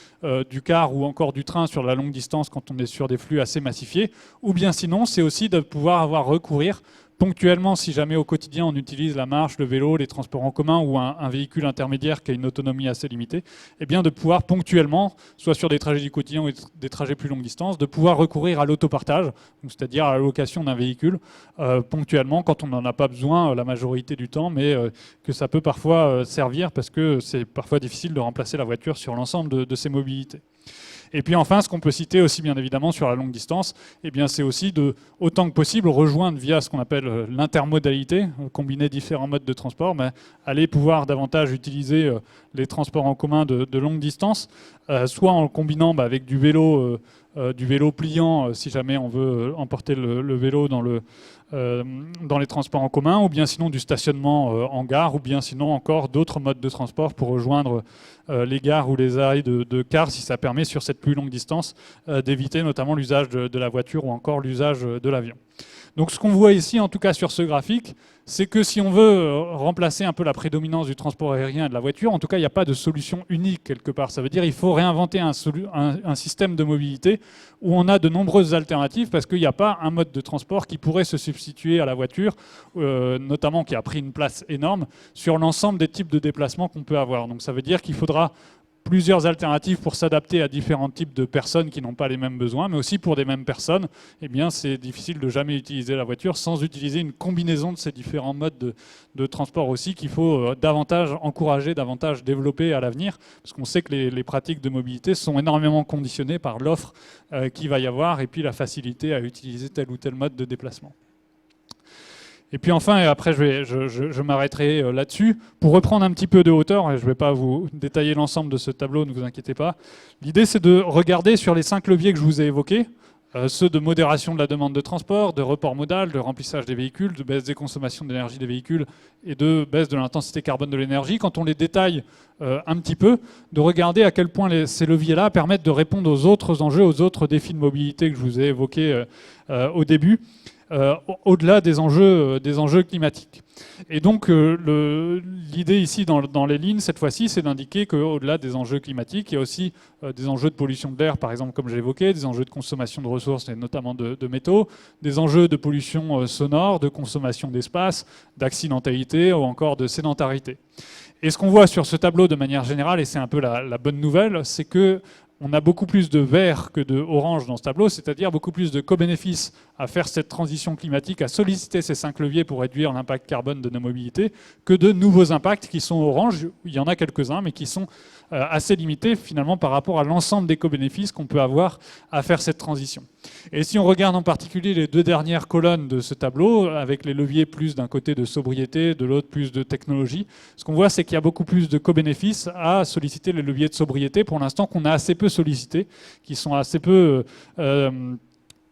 B: car ou encore du train sur la longue distance quand on est sur des flux assez massifiés, ou bien sinon, c'est aussi de pouvoir recourir ponctuellement, si jamais au quotidien on utilise la marche, le vélo, les transports en commun ou un véhicule intermédiaire qui a une autonomie assez limitée, eh bien de pouvoir ponctuellement, soit sur des trajets du quotidien ou des trajets plus longue distance, de pouvoir recourir à l'autopartage, c'est-à-dire à la location d'un véhicule ponctuellement quand on n'en a pas besoin la majorité du temps, mais que ça peut parfois servir parce que c'est parfois difficile de remplacer la voiture sur l'ensemble de ces mobilités. Et puis enfin, ce qu'on peut citer aussi bien évidemment sur la longue distance, eh bien, c'est aussi de, autant que possible, rejoindre via ce qu'on appelle l'intermodalité, combiner différents modes de transport, mais aller pouvoir davantage utiliser les transports en commun de longue distance, soit en le combinant avec du vélo pliant, si jamais on veut emporter le vélo dans les transports en commun, ou bien sinon du stationnement en gare, ou bien sinon encore d'autres modes de transport pour rejoindre les gares ou les arrêts de cars, si ça permet sur cette plus longue distance d'éviter notamment l'usage de la voiture ou encore l'usage de l'avion. Donc ce qu'on voit ici, en tout cas sur ce graphique, c'est que si on veut remplacer un peu la prédominance du transport aérien et de la voiture, en tout cas il n'y a pas de solution unique quelque part. Ça veut dire qu'il faut réinventer un système de mobilité où on a de nombreuses alternatives parce qu'il n'y a pas un mode de transport qui pourrait se substituer à la voiture, notamment qui a pris une place énorme sur l'ensemble des types de déplacements qu'on peut avoir. Donc ça veut dire qu'il faudra plusieurs alternatives pour s'adapter à différents types de personnes qui n'ont pas les mêmes besoins, mais aussi pour des mêmes personnes, eh bien, c'est difficile de jamais utiliser la voiture sans utiliser une combinaison de ces différents modes de transport aussi qu'il faut davantage encourager, davantage développer à l'avenir, parce qu'on sait que les pratiques de mobilité sont énormément conditionnées par l'offre qu'il va y avoir et puis la facilité à utiliser tel ou tel mode de déplacement. Et puis enfin, et après je m'arrêterai là-dessus, pour reprendre un petit peu de hauteur, et je ne vais pas vous détailler l'ensemble de ce tableau, ne vous inquiétez pas. L'idée c'est de regarder sur les 5 leviers que je vous ai évoqués, ceux de modération de la demande de transport, de report modal, de remplissage des véhicules, de baisse des consommations d'énergie des véhicules et de baisse de l'intensité carbone de l'énergie. Quand on les détaille un petit peu, de regarder à quel point ces leviers-là permettent de répondre aux autres enjeux, aux autres défis de mobilité que je vous ai évoqués au début, au-delà des enjeux climatiques. Et donc l'idée ici dans les lignes, cette fois-ci, c'est d'indiquer qu'au-delà des enjeux climatiques, il y a aussi des enjeux de pollution de l'air, par exemple, comme j'ai évoqué, des enjeux de consommation de ressources, et notamment de métaux, des enjeux de pollution sonore, de consommation d'espace, d'accidentalité ou encore de sédentarité. Et ce qu'on voit sur ce tableau de manière générale, et c'est un peu la bonne nouvelle, c'est que on a beaucoup plus de vert que de orange dans ce tableau, c'est-à-dire beaucoup plus de co-bénéfices à faire cette transition climatique, à solliciter ces 5 leviers pour réduire l'impact carbone de nos mobilités, que de nouveaux impacts qui sont orange. Il y en a quelques-uns, mais qui sont assez limités finalement par rapport à l'ensemble des co-bénéfices qu'on peut avoir à faire cette transition. Et si on regarde en particulier les 2 dernières colonnes de ce tableau, avec les leviers plus d'un côté de sobriété, de l'autre plus de technologie, ce qu'on voit c'est qu'il y a beaucoup plus de co-bénéfices à solliciter les leviers de sobriété pour l'instant qu'on a assez peu sollicités, qui sont assez peu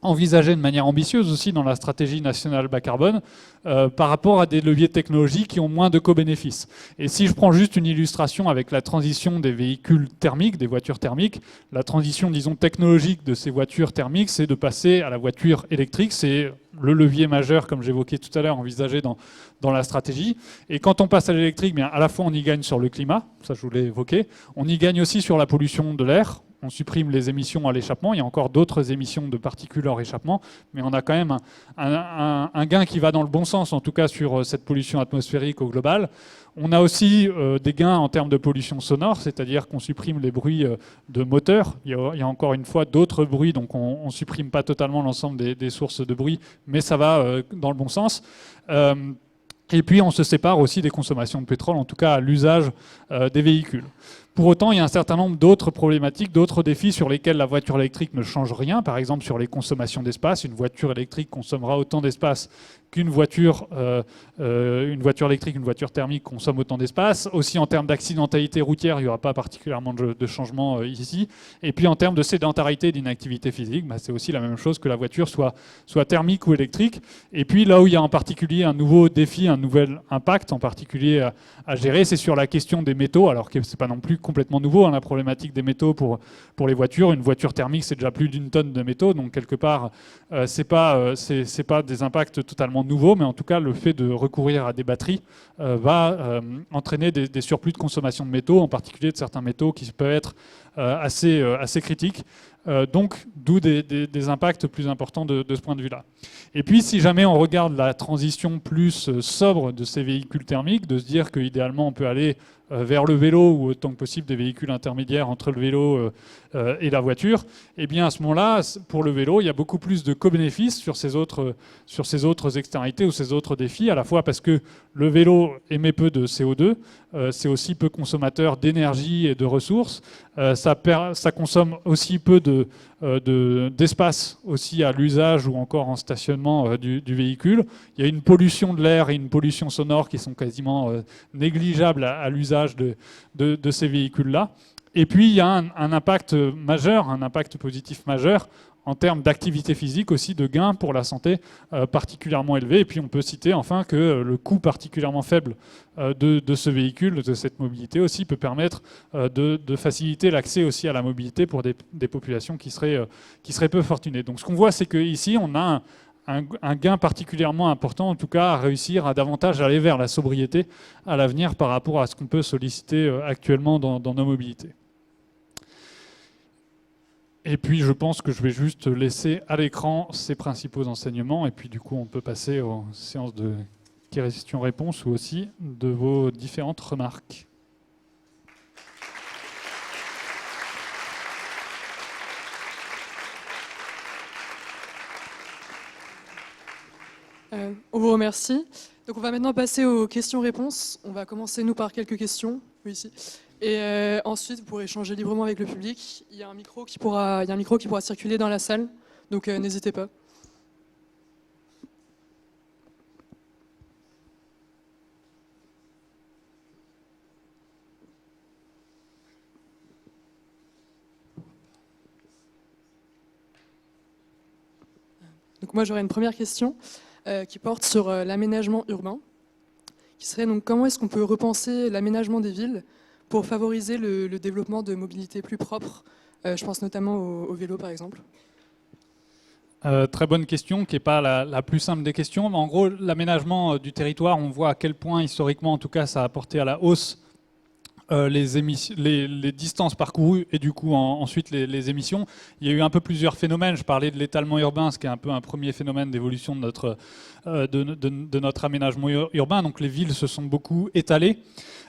B: envisagés de manière ambitieuse aussi dans la stratégie nationale bas carbone par rapport à des leviers technologiques qui ont moins de co-bénéfices. Et si je prends juste une illustration avec la transition des véhicules thermiques, des voitures thermiques, la transition, disons, technologique de ces voitures thermiques, c'est de passer à la voiture électrique. C'est le levier majeur, comme j'évoquais tout à l'heure, envisagé dans la stratégie. Et quand on passe à l'électrique, bien, à la fois on y gagne sur le climat, ça je vous l'ai évoqué, on y gagne aussi sur la pollution de l'air. On supprime les émissions à l'échappement. Il y a encore d'autres émissions de particules hors échappement, mais on a quand même un gain qui va dans le bon sens, en tout cas sur cette pollution atmosphérique au global. On a aussi des gains en termes de pollution sonore, c'est-à-dire qu'on supprime les bruits de moteur. Il y a encore une fois d'autres bruits, donc on ne supprime pas totalement l'ensemble des sources de bruit, mais ça va dans le bon sens. Et puis on se sépare aussi des consommations de pétrole, en tout cas à l'usage des véhicules. Pour autant, il y a un certain nombre d'autres problématiques, d'autres défis sur lesquels la voiture électrique ne change rien. Par exemple, sur les consommations d'espace, une voiture électrique consommera autant d'espace qu'une voiture électrique, une voiture thermique consomme autant d'espace. Aussi en termes d'accidentalité routière, il n'y aura pas particulièrement de changement ici. Et puis en termes de sédentarité et d'inactivité physique, c'est aussi la même chose que la voiture soit thermique ou électrique. Et puis là où il y a en particulier un nouveau défi, un nouvel impact en particulier à gérer, c'est sur la question des métaux, alors que ce n'est pas non plus complètement nouveau, la problématique des métaux pour les voitures. Une voiture thermique, c'est déjà plus d'1 tonne de métaux, donc quelque part, c'est pas des impacts totalement nouveaux, mais en tout cas, le fait de recourir à des batteries va entraîner des surplus de consommation de métaux, en particulier de certains métaux qui peuvent être assez critiques. Donc, d'où des impacts plus importants de ce point de vue-là. Et puis, si jamais on regarde la transition plus sobre de ces véhicules thermiques, de se dire qu'idéalement, on peut aller vers le vélo ou autant que possible des véhicules intermédiaires entre le vélo et la voiture, eh bien à ce moment-là, pour le vélo, il y a beaucoup plus de co-bénéfices sur ces autres externalités ou ces autres défis, à la fois parce que le vélo émet peu de CO2, c'est aussi peu consommateur d'énergie et de ressources, ça consomme aussi peu d'espace aussi à l'usage ou encore en stationnement du véhicule. Il y a une pollution de l'air et une pollution sonore qui sont quasiment négligeables à l'usage de ces véhicules-là. Et puis il y a un impact majeur, un impact positif majeur en termes d'activité physique aussi, de gains pour la santé particulièrement élevés. Et puis on peut citer enfin que le coût particulièrement faible de ce véhicule, de cette mobilité aussi, peut permettre de faciliter l'accès aussi à la mobilité pour des populations qui seraient peu fortunées. Donc ce qu'on voit, c'est qu'ici, on a un gain particulièrement important, en tout cas, à réussir à davantage aller vers la sobriété à l'avenir par rapport à ce qu'on peut solliciter actuellement dans nos mobilités. Et puis, je pense que je vais juste laisser à l'écran ces principaux enseignements. Et puis, du coup, on peut passer aux séances de questions-réponses ou aussi de vos différentes remarques.
C: On vous remercie. Donc on va maintenant passer aux questions-réponses. On va commencer nous par quelques questions, oui, ici. Et ensuite vous pourrez échanger librement avec le public. Il y a un micro qui pourra circuler dans la salle, donc n'hésitez pas. Donc moi j'aurais une première question qui porte sur l'aménagement urbain, qui serait donc comment est-ce qu'on peut repenser l'aménagement des villes pour favoriser le développement de mobilité plus propre. Je pense notamment au vélo par exemple.
B: Très bonne question, qui n'est pas la plus simple des questions. Mais en gros, l'aménagement du territoire, on voit à quel point historiquement en tout cas ça a apporté à la hausse les distances parcourues et du coup ensuite les émissions. Il y a eu un peu plusieurs phénomènes. Je parlais de l'étalement urbain, ce qui est un peu un premier phénomène d'évolution de notre aménagement urbain. Donc les villes se sont beaucoup étalées.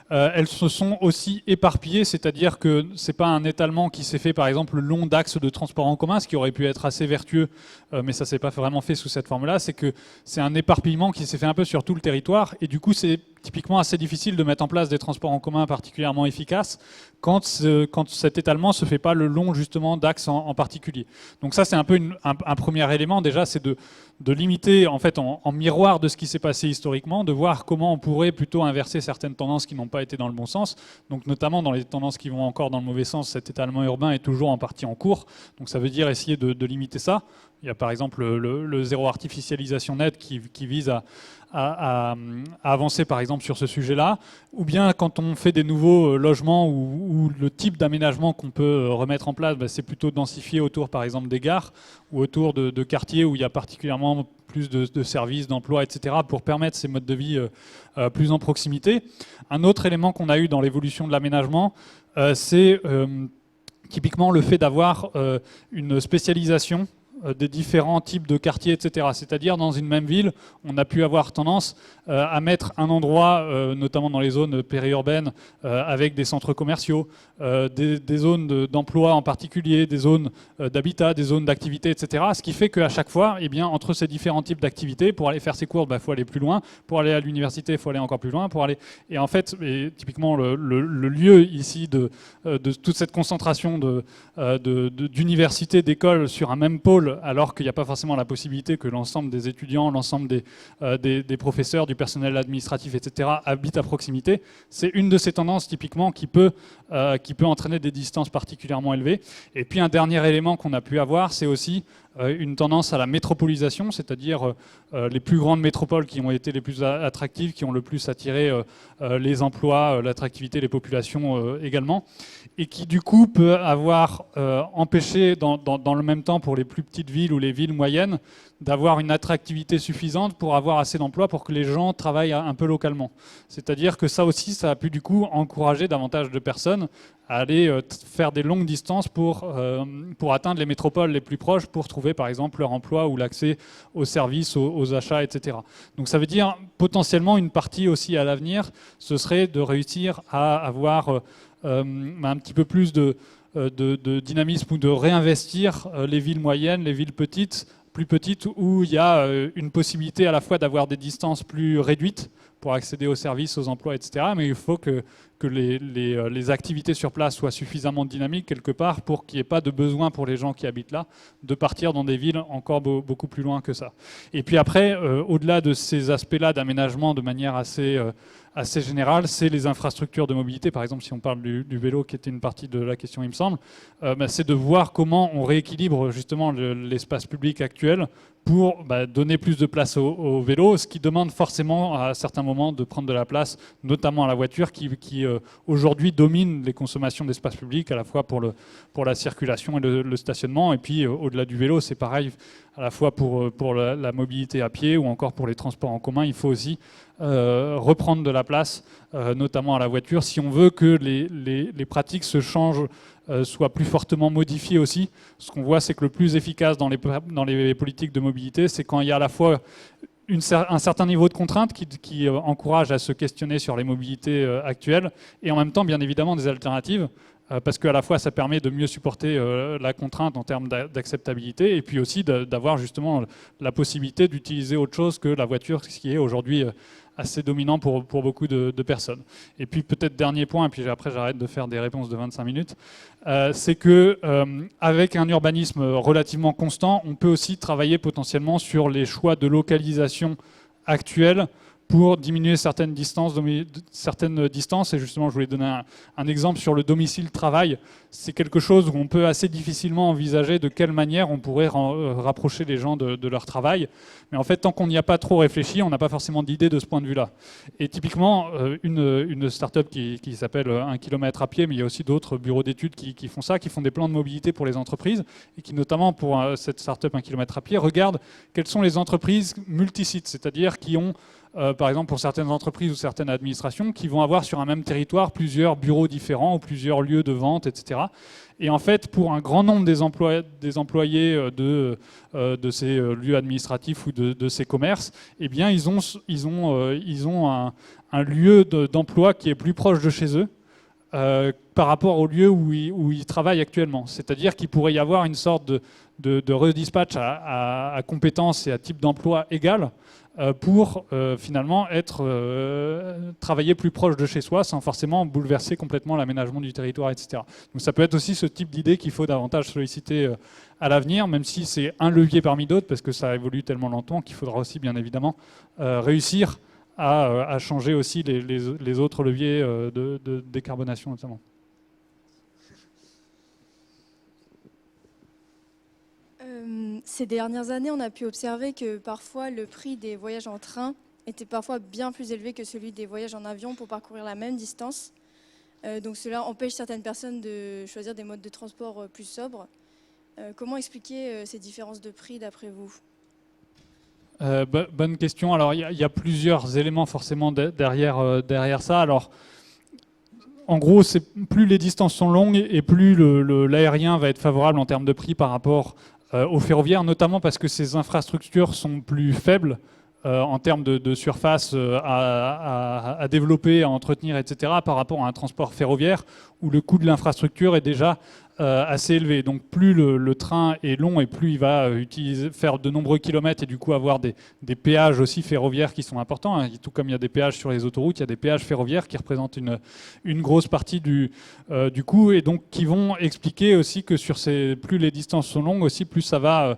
B: Elles se sont aussi éparpillées, c'est-à-dire que ce n'est pas un étalement qui s'est fait par exemple le long d'axes de transport en commun, ce qui aurait pu être assez vertueux, mais ça ne s'est pas vraiment fait sous cette forme-là. C'est que c'est un éparpillement qui s'est fait un peu sur tout le territoire et du coup c'est typiquement assez difficile de mettre en place des transports en commun particulièrement efficaces quand cet étalement ne se fait pas le long justement d'axes en particulier. Donc ça c'est un peu un premier élément déjà, c'est de limiter en fait en miroir de ce qui s'est passé historiquement, de voir comment on pourrait plutôt inverser certaines tendances qui n'ont pas été dans le bon sens. Donc notamment dans les tendances qui vont encore dans le mauvais sens, cet étalement urbain est toujours en partie en cours. Donc ça veut dire essayer de limiter ça. Il y a par exemple le zéro artificialisation net qui vise à avancer par exemple sur ce sujet-là, ou bien quand on fait des nouveaux logements où le type d'aménagement qu'on peut remettre en place, c'est plutôt densifié autour par exemple des gares ou autour de quartiers où il y a particulièrement plus de services, d'emplois, etc. pour permettre ces modes de vie plus en proximité. Un autre élément qu'on a eu dans l'évolution de l'aménagement, c'est typiquement le fait d'avoir une spécialisation des différents types de quartiers, etc. C'est-à-dire dans une même ville, on a pu avoir tendance à mettre un endroit, notamment dans les zones périurbaines, avec des centres commerciaux, des zones d'emploi en particulier, des zones d'habitat, des zones d'activité, etc. Ce qui fait qu'à chaque fois, eh bien, entre ces différents types d'activités, pour aller faire ses cours, il faut aller plus loin. Pour aller à l'université, il faut aller encore plus loin. Et en fait, typiquement, le lieu ici de toute cette concentration d'universités, d'écoles sur un même pôle, alors qu'il n'y a pas forcément la possibilité que l'ensemble des étudiants, l'ensemble des professeurs, du personnel administratif, etc. habitent à proximité. C'est une de ces tendances typiquement qui peut entraîner des distances particulièrement élevées. Et puis un dernier élément qu'on a pu avoir, c'est aussi une tendance à la métropolisation, c'est-à-dire les plus grandes métropoles qui ont été les plus attractives, qui ont le plus attiré les emplois, l'attractivité, les populations également, et qui du coup peut avoir empêché dans le même temps pour les plus petites villes ou les villes moyennes d'avoir une attractivité suffisante pour avoir assez d'emplois pour que les gens travaillent un peu localement. C'est-à-dire que ça aussi, ça a pu du coup encourager davantage de personnes à aller faire des longues distances pour atteindre les métropoles les plus proches pour trouver par exemple leur emploi ou l'accès aux services, aux achats, etc. Donc ça veut dire potentiellement une partie aussi à l'avenir, ce serait de réussir à avoir un petit peu plus de dynamisme ou de réinvestir les villes moyennes, les villes plus petites, où il y a une possibilité à la fois d'avoir des distances plus réduites pour accéder aux services, aux emplois, etc. Mais il faut que les activités sur place soient suffisamment dynamiques quelque part pour qu'il n'y ait pas de besoin pour les gens qui habitent là de partir dans des villes encore beaucoup plus loin que ça. Et puis après, au-delà de ces aspects-là d'aménagement de manière assez générale, c'est les infrastructures de mobilité. Par exemple, si on parle du vélo, qui était une partie de la question, il me semble, c'est de voir comment on rééquilibre justement l'espace public actuel pour donner plus de place au vélo, ce qui demande forcément à certains moments de prendre de la place, notamment à la voiture, qui aujourd'hui domine les consommations d'espace public, à la fois pour la circulation et le stationnement. Et puis au-delà du vélo, c'est pareil, à la fois pour la mobilité à pied ou encore pour les transports en commun. Il faut aussi reprendre de la place, notamment à la voiture, si on veut que les pratiques se changent, soient plus fortement modifiées aussi. Ce qu'on voit, c'est que le plus efficace dans les politiques de mobilité, c'est quand il y a à la fois un certain niveau de contrainte qui encourage à se questionner sur les mobilités actuelles et en même temps, bien évidemment, des alternatives. parce qu'à la fois ça permet de mieux supporter la contrainte en termes d'acceptabilité, et puis aussi d'avoir justement la possibilité d'utiliser autre chose que la voiture, ce qui est aujourd'hui assez dominant pour beaucoup de personnes. Et puis peut-être dernier point, et puis après j'arrête de faire des réponses de 25 minutes, c'est que avec un urbanisme relativement constant, on peut aussi travailler potentiellement sur les choix de localisation actuels pour diminuer certaines distances. Et justement, je voulais donner un exemple sur le domicile-travail. C'est quelque chose où on peut assez difficilement envisager de quelle manière on pourrait rapprocher les gens de leur travail. Mais en fait, tant qu'on n'y a pas trop réfléchi, on n'a pas forcément d'idée de ce point de vue-là. Et typiquement, une start-up qui s'appelle 1 km à pied, mais il y a aussi d'autres bureaux d'études qui font ça, qui font des plans de mobilité pour les entreprises, et qui notamment pour cette start-up 1 km à pied, regardent quelles sont les entreprises multisites, c'est-à-dire qui ont par exemple pour certaines entreprises ou certaines administrations qui vont avoir sur un même territoire plusieurs bureaux différents ou plusieurs lieux de vente, etc. Et en fait, pour un grand nombre des employés de ces lieux administratifs ou de ces commerces, eh bien, ils ont un lieu d'emploi qui est plus proche de chez eux par rapport au lieu où ils travaillent actuellement. C'est-à-dire qu'il pourrait y avoir une sorte de redispatch à compétences et à type d'emploi égal pour finalement travailler plus proche de chez soi sans forcément bouleverser complètement l'aménagement du territoire, etc. Donc ça peut être aussi ce type d'idée qu'il faut davantage solliciter à l'avenir, même si c'est un levier parmi d'autres, parce que ça évolue tellement lentement qu'il faudra aussi bien évidemment réussir à changer aussi les autres leviers de décarbonation notamment.
D: Ces dernières années, on a pu observer que parfois le prix des voyages en train était parfois bien plus élevé que celui des voyages en avion pour parcourir la même distance. Donc cela empêche certaines personnes de choisir des modes de transport plus sobres. Comment expliquer ces différences de prix d'après vous ?
B: Bonne question. Alors il y a plusieurs éléments forcément derrière ça. Alors en gros, plus les distances sont longues et plus l'aérien va être favorable en termes de prix par rapport au ferroviaire, notamment parce que ces infrastructures sont plus faibles en termes de surface à développer, à entretenir, etc., par rapport à un transport ferroviaire où le coût de l'infrastructure est déjà assez élevé. Donc plus le train est long et plus il va faire de nombreux kilomètres et du coup avoir des péages aussi ferroviaires qui sont importants. Hein. Tout comme il y a des péages sur les autoroutes, il y a des péages ferroviaires qui représentent une grosse partie du coût et donc qui vont expliquer aussi que plus les distances sont longues aussi, plus ça va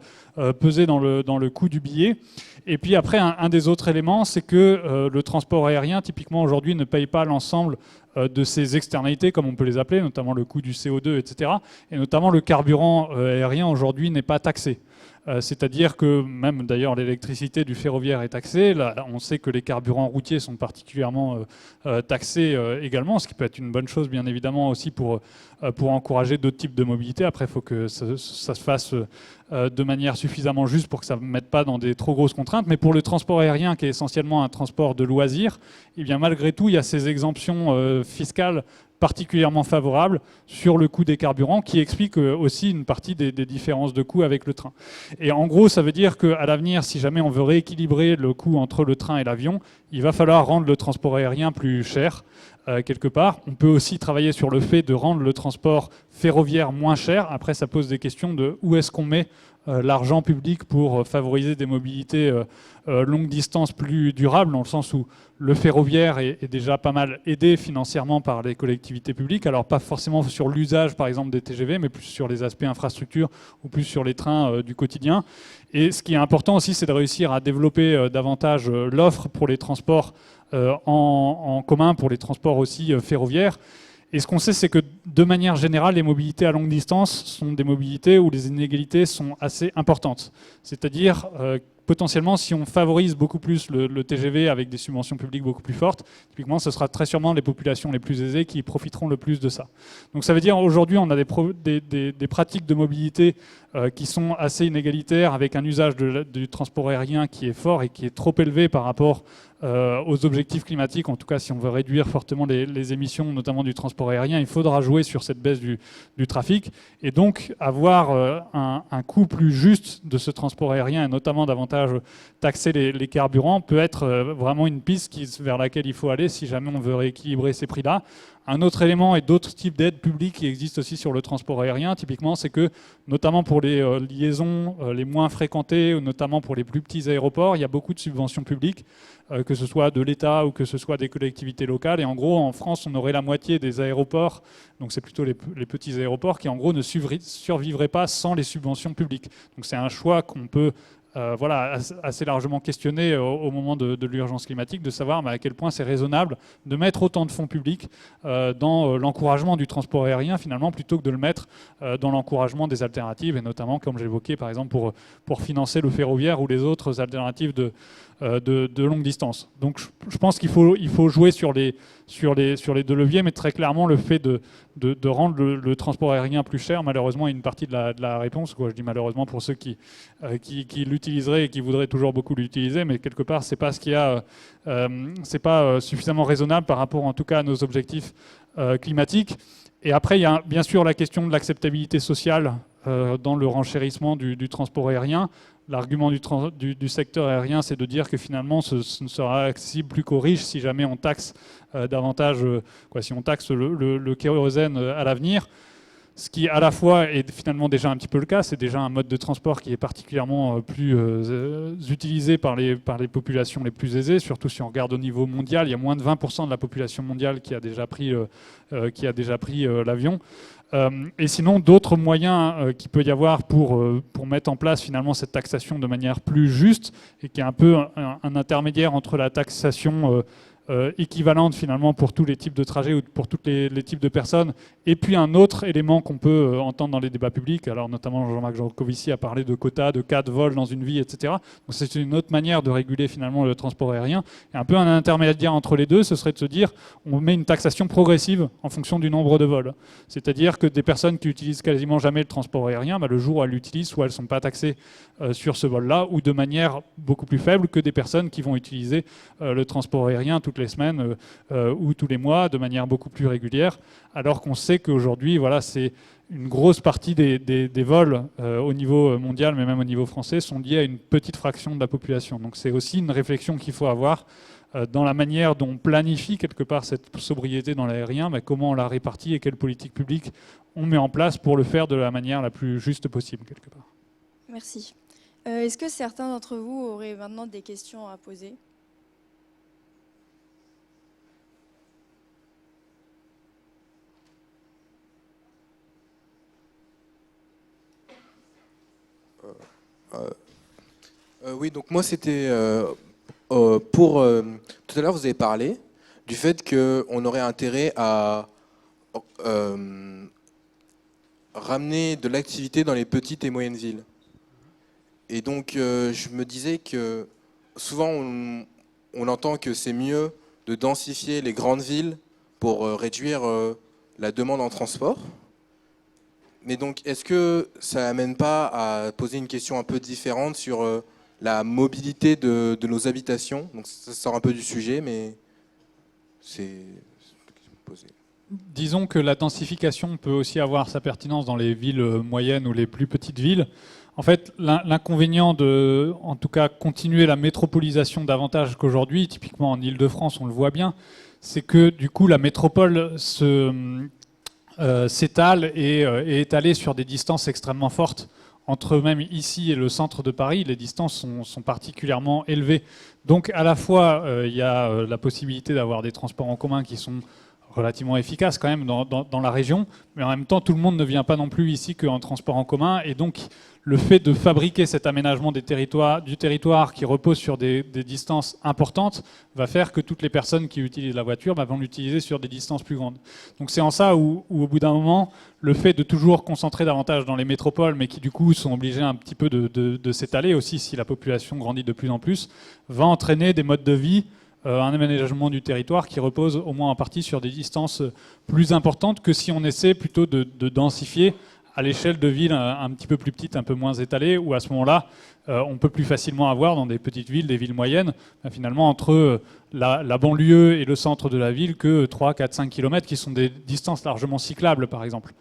B: peser dans le coût du billet. Et puis après, un des autres éléments, c'est que le transport aérien, typiquement aujourd'hui, ne paye pas l'ensemble de ces externalités, comme on peut les appeler, notamment le coût du CO2, etc. Et notamment le carburant aérien aujourd'hui n'est pas taxé. C'est-à-dire que même d'ailleurs l'électricité du ferroviaire est taxée. Là, on sait que les carburants routiers sont particulièrement taxés également, ce qui peut être une bonne chose bien évidemment aussi pour encourager d'autres types de mobilité. Après, il faut que ça se fasse de manière suffisamment juste pour que ça ne mette pas dans des trop grosses contraintes. Mais pour le transport aérien, qui est essentiellement un transport de loisirs, eh bien, malgré tout, il y a ces exemptions fiscales particulièrement favorable sur le coût des carburants qui explique aussi une partie des différences de coût avec le train. Et en gros, ça veut dire qu'à l'avenir, si jamais on veut rééquilibrer le coût entre le train et l'avion, il va falloir rendre le transport aérien plus cher quelque part. On peut aussi travailler sur le fait de rendre le transport ferroviaire moins cher. Après, ça pose des questions de où est-ce qu'on met l'argent public pour favoriser des mobilités longue distance plus durables, dans le sens où le ferroviaire est déjà pas mal aidé financièrement par les collectivités publiques, alors pas forcément sur l'usage par exemple des TGV, mais plus sur les aspects infrastructures ou plus sur les trains du quotidien. Et ce qui est important aussi, c'est de réussir à développer davantage l'offre pour les transports en commun, pour les transports aussi ferroviaires. Et ce qu'on sait, c'est que de manière générale, les mobilités à longue distance sont des mobilités où les inégalités sont assez importantes. C'est-à-dire, potentiellement, si on favorise beaucoup plus le TGV avec des subventions publiques beaucoup plus fortes, typiquement, ce sera très sûrement les populations les plus aisées qui profiteront le plus de ça. Donc ça veut dire, aujourd'hui, on a des pratiques de mobilité qui sont assez inégalitaires, avec un usage du transport aérien qui est fort et qui est trop élevé par rapport aux objectifs climatiques. En tout cas, si on veut réduire fortement les émissions, notamment du transport aérien, il faudra jouer sur cette baisse du trafic, et donc avoir un coût plus juste de ce transport aérien, et notamment davantage taxer les carburants, peut être vraiment une piste vers laquelle il faut aller si jamais on veut rééquilibrer ces prix-là. Un autre élément et d'autres types d'aides publiques qui existent aussi sur le transport aérien, typiquement, c'est que, notamment pour les liaisons les moins fréquentées, ou notamment pour les plus petits aéroports, il y a beaucoup de subventions publiques, que ce soit de l'État ou que ce soit des collectivités locales. Et en gros, en France, on aurait la moitié des aéroports, donc c'est plutôt les petits aéroports, qui en gros ne survivraient pas sans les subventions publiques. Donc c'est un choix qu'on peut assez largement questionné au moment de l'urgence climatique, de savoir à quel point c'est raisonnable de mettre autant de fonds publics dans l'encouragement du transport aérien, finalement, plutôt que de le mettre dans l'encouragement des alternatives, et notamment, comme j'évoquais, par exemple, pour financer le ferroviaire ou les autres alternatives de longue distance. Donc je pense qu'il faut jouer sur les deux leviers, mais très clairement le fait de rendre le transport aérien plus cher, malheureusement, est une partie de la réponse. Je dis malheureusement pour ceux qui l'utiliseraient et qui voudraient toujours beaucoup l'utiliser, mais quelque part c'est pas c'est pas suffisamment raisonnable par rapport en tout cas à nos objectifs climatiques. Et après il y a bien sûr la question de l'acceptabilité sociale dans le renchérissement du transport aérien. L'argument du secteur aérien, c'est de dire que finalement, ce ne sera accessible plus qu'aux riches si jamais on taxe davantage, si on taxe le kérosène à l'avenir. Ce qui, à la fois, est finalement déjà un petit peu le cas. C'est déjà un mode de transport qui est particulièrement plus utilisé par les populations les plus aisées, surtout si on regarde au niveau mondial. Il y a moins de 20% de la population mondiale qui a déjà pris l'avion. Et sinon, d'autres moyens qu'il peut y avoir pour mettre en place finalement cette taxation de manière plus juste, et qui est un peu un intermédiaire entre la taxation équivalente finalement pour tous les types de trajets ou pour tous les types de personnes, et puis un autre élément qu'on peut entendre dans les débats publics, alors notamment Jean-Marc Jancovici a parlé de quotas, de cas de vol dans une vie, etc. Donc c'est une autre manière de réguler finalement le transport aérien. Et un peu un intermédiaire entre les deux, ce serait de se dire on met une taxation progressive en fonction du nombre de vols. C'est-à-dire que des personnes qui utilisent quasiment jamais le transport aérien, le jour où elles l'utilisent, soit elles ne sont pas taxées sur ce vol-là, ou de manière beaucoup plus faible que des personnes qui vont utiliser le transport aérien toutes les semaines ou tous les mois de manière beaucoup plus régulière, alors qu'on sait qu'aujourd'hui, c'est une grosse partie des vols au niveau mondial, mais même au niveau français, sont liés à une petite fraction de la population. Donc c'est aussi une réflexion qu'il faut avoir dans la manière dont on planifie quelque part cette sobriété dans l'aérien, comment on la répartit et quelle politique publique on met en place pour le faire de la manière la plus juste possible quelque part.
D: Merci. Est-ce que certains d'entre vous auraient maintenant des questions à poser ?
E: Oui, donc moi c'était tout à l'heure vous avez parlé du fait qu'on aurait intérêt à ramener de l'activité dans les petites et moyennes villes. Et donc je me disais que souvent on entend que c'est mieux de densifier les grandes villes pour réduire la demande en transport. Mais donc, est-ce que ça n'amène pas à poser une question un peu différente sur la mobilité de nos habitations? Donc, ça sort un peu du sujet, mais c'est une question posée.
B: Disons que la densification peut aussi avoir sa pertinence dans les villes moyennes ou les plus petites villes. En fait, l'inconvénient de, en tout cas, continuer la métropolisation davantage qu'aujourd'hui, typiquement en Île-de-France, on le voit bien, c'est que du coup, la métropole s'étale et est étalée sur des distances extrêmement fortes. Entre même ici et le centre de Paris, les distances sont particulièrement élevées. Donc à la fois, il y a la possibilité d'avoir des transports en commun qui sont relativement efficaces quand même dans la région, mais en même temps, tout le monde ne vient pas non plus ici qu'en transport en commun. Et donc, le fait de fabriquer cet aménagement du territoire qui repose sur des distances importantes va faire que toutes les personnes qui utilisent la voiture vont l'utiliser sur des distances plus grandes. Donc c'est en ça où au bout d'un moment, le fait de toujours concentrer davantage dans les métropoles, mais qui du coup sont obligés un petit peu de s'étaler aussi si la population grandit de plus en plus, va entraîner des modes de vie, un aménagement du territoire qui repose au moins en partie sur des distances plus importantes que si on essaie plutôt de densifier à l'échelle de villes un petit peu plus petites, un peu moins étalées, où à ce moment-là, on peut plus facilement avoir dans des petites villes, des villes moyennes, finalement entre la banlieue et le centre de la ville que 3, 4, 5 km, qui sont des distances largement cyclables, par exemple.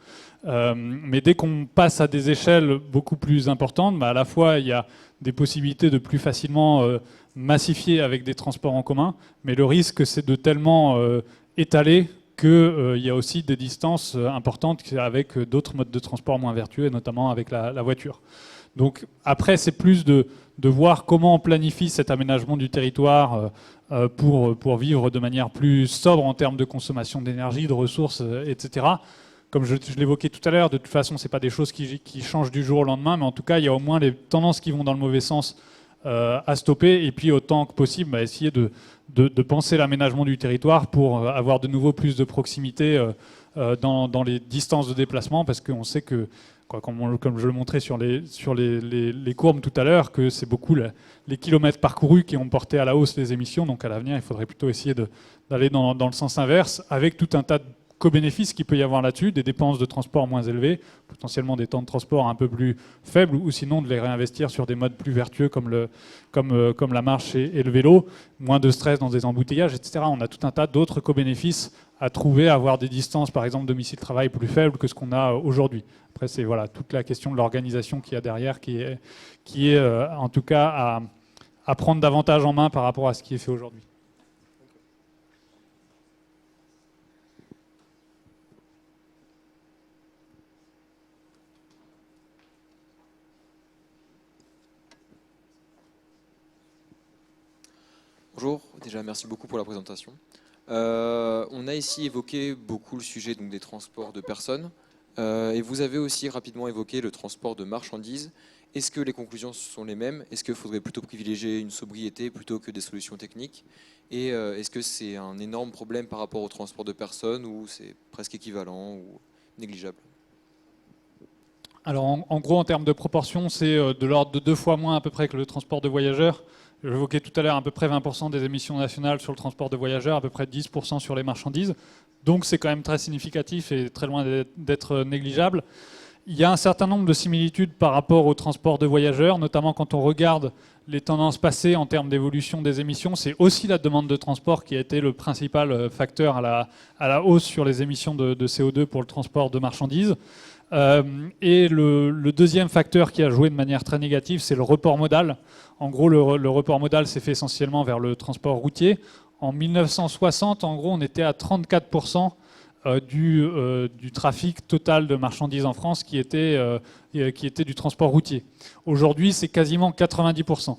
B: Mais dès qu'on passe à des échelles beaucoup plus importantes, à la fois il y a des possibilités de plus facilement massifier avec des transports en commun, mais le risque c'est de tellement étaler qu'il y a aussi des distances importantes avec d'autres modes de transport moins vertueux, et notamment avec la voiture. Donc après, c'est plus de voir comment on planifie cet aménagement du territoire pour vivre de manière plus sobre en termes de consommation d'énergie, de ressources, etc. Comme je l'évoquais tout à l'heure, de toute façon, ce n'est pas des choses qui changent du jour au lendemain, mais en tout cas, il y a au moins les tendances qui vont dans le mauvais sens à stopper, et puis autant que possible, essayer de penser l'aménagement du territoire pour avoir de nouveau plus de proximité dans les distances de déplacement, parce qu'on sait que, comme je le montrais sur les courbes tout à l'heure, que c'est beaucoup les kilomètres parcourus qui ont porté à la hausse les émissions. Donc à l'avenir, il faudrait plutôt essayer d'aller dans le sens inverse, avec tout un tas de co-bénéfices qu'il peut y avoir là-dessus, des dépenses de transport moins élevées, potentiellement des temps de transport un peu plus faibles, ou sinon de les réinvestir sur des modes plus vertueux comme la marche et le vélo, moins de stress dans des embouteillages, etc. On a tout un tas d'autres co-bénéfices à trouver, à avoir des distances, par exemple, domicile-travail plus faibles que ce qu'on a aujourd'hui. Après, c'est toute la question de l'organisation qu'il y a derrière qui est en tout cas à prendre davantage en main par rapport à ce qui est fait aujourd'hui.
F: Bonjour, déjà merci beaucoup pour la présentation. On a ici évoqué beaucoup le sujet donc, des transports de personnes et vous avez aussi rapidement évoqué le transport de marchandises. Est-ce que les conclusions sont les mêmes? Est-ce qu'il faudrait plutôt privilégier une sobriété plutôt que des solutions techniques? Et est-ce que c'est un énorme problème par rapport au transport de personnes ou c'est presque équivalent ou négligeable?
B: Alors en gros, en termes de proportion, c'est de l'ordre de 2 fois moins à peu près que le transport de voyageurs. J'évoquais tout à l'heure à peu près 20% des émissions nationales sur le transport de voyageurs, à peu près 10% sur les marchandises. Donc c'est quand même très significatif et très loin d'être négligeable. Il y a un certain nombre de similitudes par rapport au transport de voyageurs, notamment quand on regarde les tendances passées en termes d'évolution des émissions. C'est aussi la demande de transport qui a été le principal facteur à la hausse sur les émissions de CO2 pour le transport de marchandises. Et le deuxième facteur qui a joué de manière très négative, c'est le report modal. En gros, le report modal s'est fait essentiellement vers le transport routier. En 1960, en gros, on était à 34% du trafic total de marchandises en France qui était du transport routier. Aujourd'hui, c'est quasiment 90%.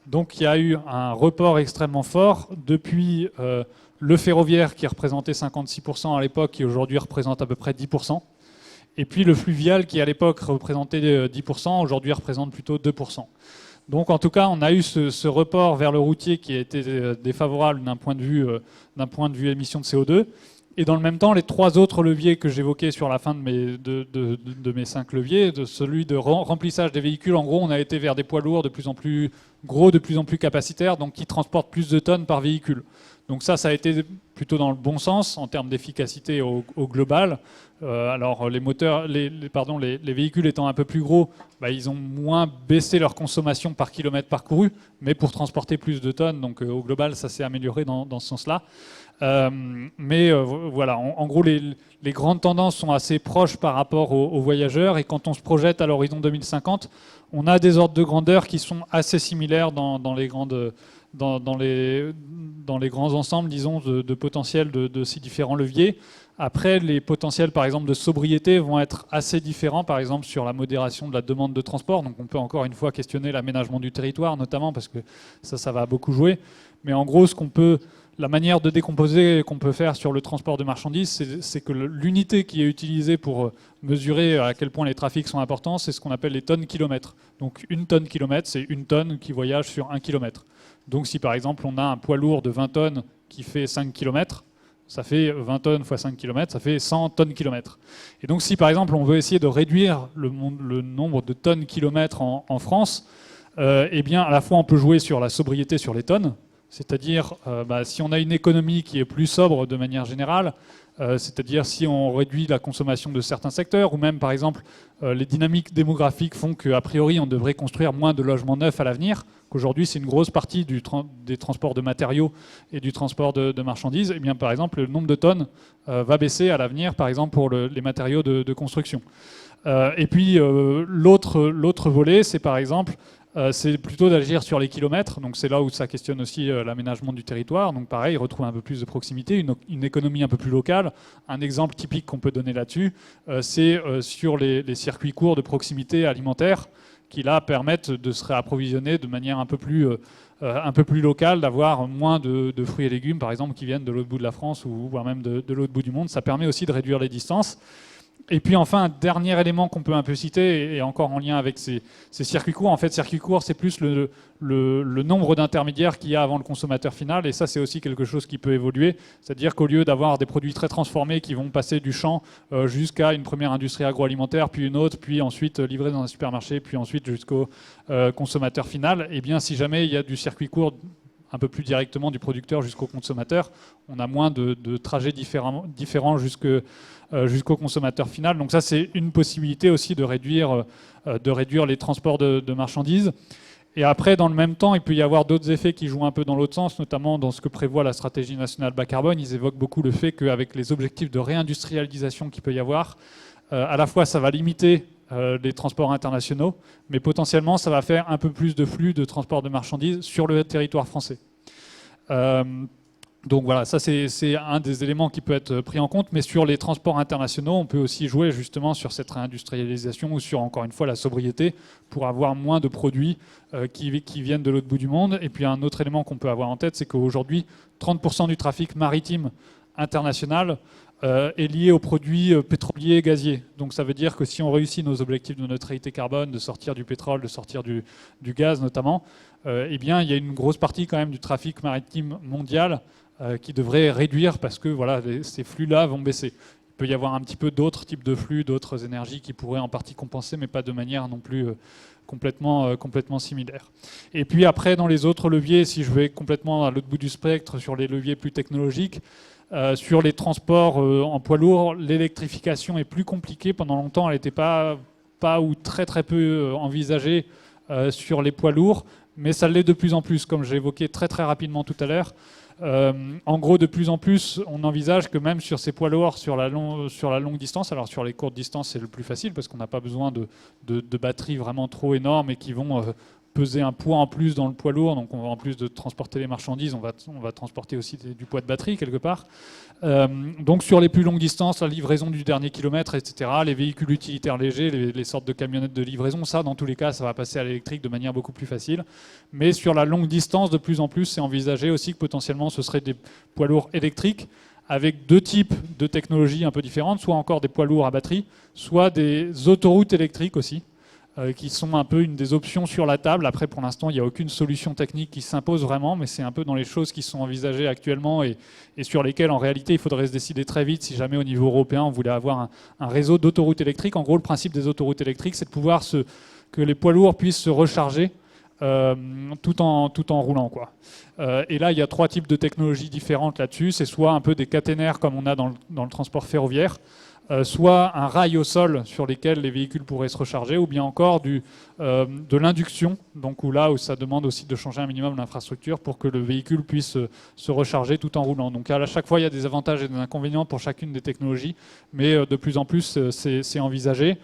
B: Donc il y a eu un report extrêmement fort depuis le ferroviaire qui représentait 56% à l'époque, qui aujourd'hui représente à peu près 10%. Et puis le fluvial qui à l'époque représentait 10%, aujourd'hui représente plutôt 2%. Donc en tout cas, on a eu ce report vers le routier qui a été défavorable d'un point de vue émissions de CO2. Et dans le même temps, les 3 autres leviers que j'évoquais sur la fin de mes 5 leviers, de celui de remplissage des véhicules, en gros, on a été vers des poids lourds de plus en plus gros, de plus en plus capacitaires, donc qui transportent plus de tonnes par véhicule. Donc ça a été plutôt dans le bon sens en termes d'efficacité au global. Alors les véhicules étant un peu plus gros, ils ont moins baissé leur consommation par kilomètre parcouru, mais pour transporter plus de tonnes. Donc au global, ça s'est amélioré dans ce sens-là. Voilà, en gros, les grandes tendances sont assez proches par rapport aux voyageurs. Et quand on se projette à l'horizon 2050, on a des ordres de grandeur qui sont assez similaires dans les grands ensembles, disons, de potentiel de ces différents leviers. Après, les potentiels, par exemple, de sobriété vont être assez différents, par exemple, sur la modération de la demande de transport. Donc on peut encore une fois questionner l'aménagement du territoire, notamment, parce que ça va beaucoup jouer. Mais en gros, la manière de décomposer qu'on peut faire sur le transport de marchandises, c'est que l'unité qui est utilisée pour mesurer à quel point les trafics sont importants, c'est ce qu'on appelle les tonnes kilomètres. Donc une tonne kilomètre, c'est une tonne qui voyage sur 1 kilomètre. Donc si par exemple on a un poids lourd de 20 tonnes qui fait 5 km, ça fait 20 tonnes fois 5 km, ça fait 100 tonnes kilomètres. Et donc si par exemple on veut essayer de réduire le nombre de tonnes kilomètres en France, eh bien à la fois on peut jouer sur la sobriété sur les tonnes, C'est-à-dire, si on a une économie qui est plus sobre de manière générale, c'est-à-dire si on réduit la consommation de certains secteurs, ou même par exemple les dynamiques démographiques font qu'a priori on devrait construire moins de logements neufs à l'avenir, qu'aujourd'hui c'est une grosse partie des transports de matériaux et du transport de marchandises, et bien par exemple le nombre de tonnes va baisser à l'avenir, par exemple pour les matériaux de construction. Et puis l'autre volet, c'est par exemple c'est plutôt d'agir sur les kilomètres, donc c'est là où ça questionne aussi l'aménagement du territoire. Donc pareil, retrouver un peu plus de proximité, une économie un peu plus locale. Un exemple typique qu'on peut donner là-dessus, c'est sur les circuits courts de proximité alimentaire, qui là permettent de se réapprovisionner de manière un peu plus locale, d'avoir moins de fruits et légumes, par exemple, qui viennent de l'autre bout de la France ou voire même de l'autre bout du monde. Ça permet aussi de réduire les distances. Et puis enfin, un dernier élément qu'on peut un peu citer, et encore en lien avec ces circuits courts. En fait, circuit court, c'est plus le nombre d'intermédiaires qu'il y a avant le consommateur final, et ça, c'est aussi quelque chose qui peut évoluer. C'est-à-dire qu'au lieu d'avoir des produits très transformés qui vont passer du champ jusqu'à une première industrie agroalimentaire, puis une autre, puis ensuite livrés dans un supermarché, puis ensuite jusqu'au consommateur final, et bien si jamais il y a du circuit court un peu plus directement du producteur jusqu'au consommateur, on a moins de trajets différents jusqu'au consommateur final. Donc ça, c'est une possibilité aussi de réduire les transports de marchandises. Et après, dans le même temps, il peut y avoir d'autres effets qui jouent un peu dans l'autre sens, notamment dans ce que prévoit la stratégie nationale bas carbone. Ils évoquent beaucoup le fait qu'avec les objectifs de réindustrialisation qu'il peut y avoir, à la fois ça va limiter les transports internationaux, mais potentiellement ça va faire un peu plus de flux de transport de marchandises sur le territoire français. Donc voilà, ça c'est un des éléments qui peut être pris en compte, mais sur les transports internationaux, on peut aussi jouer justement sur cette réindustrialisation ou sur, encore une fois, la sobriété pour avoir moins de produits qui viennent de l'autre bout du monde. Et puis un autre élément qu'on peut avoir en tête, c'est qu'aujourd'hui, 30% du trafic maritime international est lié aux produits pétroliers et gaziers. Donc ça veut dire que si on réussit nos objectifs de neutralité carbone, de sortir du pétrole, de sortir du gaz notamment, eh bien il y a une grosse partie quand même du trafic maritime mondial qui devrait réduire parce que voilà, ces flux-là vont baisser. Il peut y avoir un petit peu d'autres types de flux, d'autres énergies qui pourraient en partie compenser, mais pas de manière non plus complètement similaire. Et puis après, dans les autres leviers, si je vais complètement à l'autre bout du spectre, sur les leviers plus technologiques, sur les transports en poids lourd, l'électrification est plus compliquée. Pendant longtemps, elle n'était pas ou très peu envisagée sur les poids lourds, mais ça l'est de plus en plus, comme j'ai évoqué très rapidement tout à l'heure. En gros, de plus en plus, on envisage que même sur ces poids lourds, sur la longue distance, alors sur les courtes distances, c'est le plus facile parce qu'on n'a pas besoin de batteries vraiment trop énormes et qui vont peser un poids en plus dans le poids lourd. Donc, en plus de transporter les marchandises, on va transporter aussi du poids de batterie quelque part. Donc, sur les plus longues distances, la livraison du dernier kilomètre, etc., les véhicules utilitaires légers, les sortes de camionnettes de livraison, ça, dans tous les cas, ça va passer à l'électrique de manière beaucoup plus facile. Mais sur la longue distance, de plus en plus, c'est envisagé aussi que potentiellement, ce seraient des poids lourds électriques avec deux types de technologies un peu différentes, soit encore des poids lourds à batterie, soit des autoroutes électriques aussi, qui sont un peu une des options sur la table. Après, pour l'instant, il n'y a aucune solution technique qui s'impose vraiment, mais c'est un peu dans les choses qui sont envisagées actuellement et sur lesquelles, en réalité, il faudrait se décider très vite si jamais, au niveau européen, on voulait avoir un réseau d'autoroutes électriques. En gros, le principe des autoroutes électriques, c'est de pouvoir que les poids lourds puissent se recharger tout en roulant, quoi. Et là, il y a trois types de technologies différentes là-dessus. C'est soit un peu des caténaires, comme on a dans le transport ferroviaire, soit un rail au sol sur lesquels les véhicules pourraient se recharger, ou bien encore de l'induction, donc où ça demande aussi de changer un minimum l'infrastructure pour que le véhicule puisse se recharger tout en roulant. Donc à chaque fois, il y a des avantages et des inconvénients pour chacune des technologies, mais de plus en plus, c'est envisagé.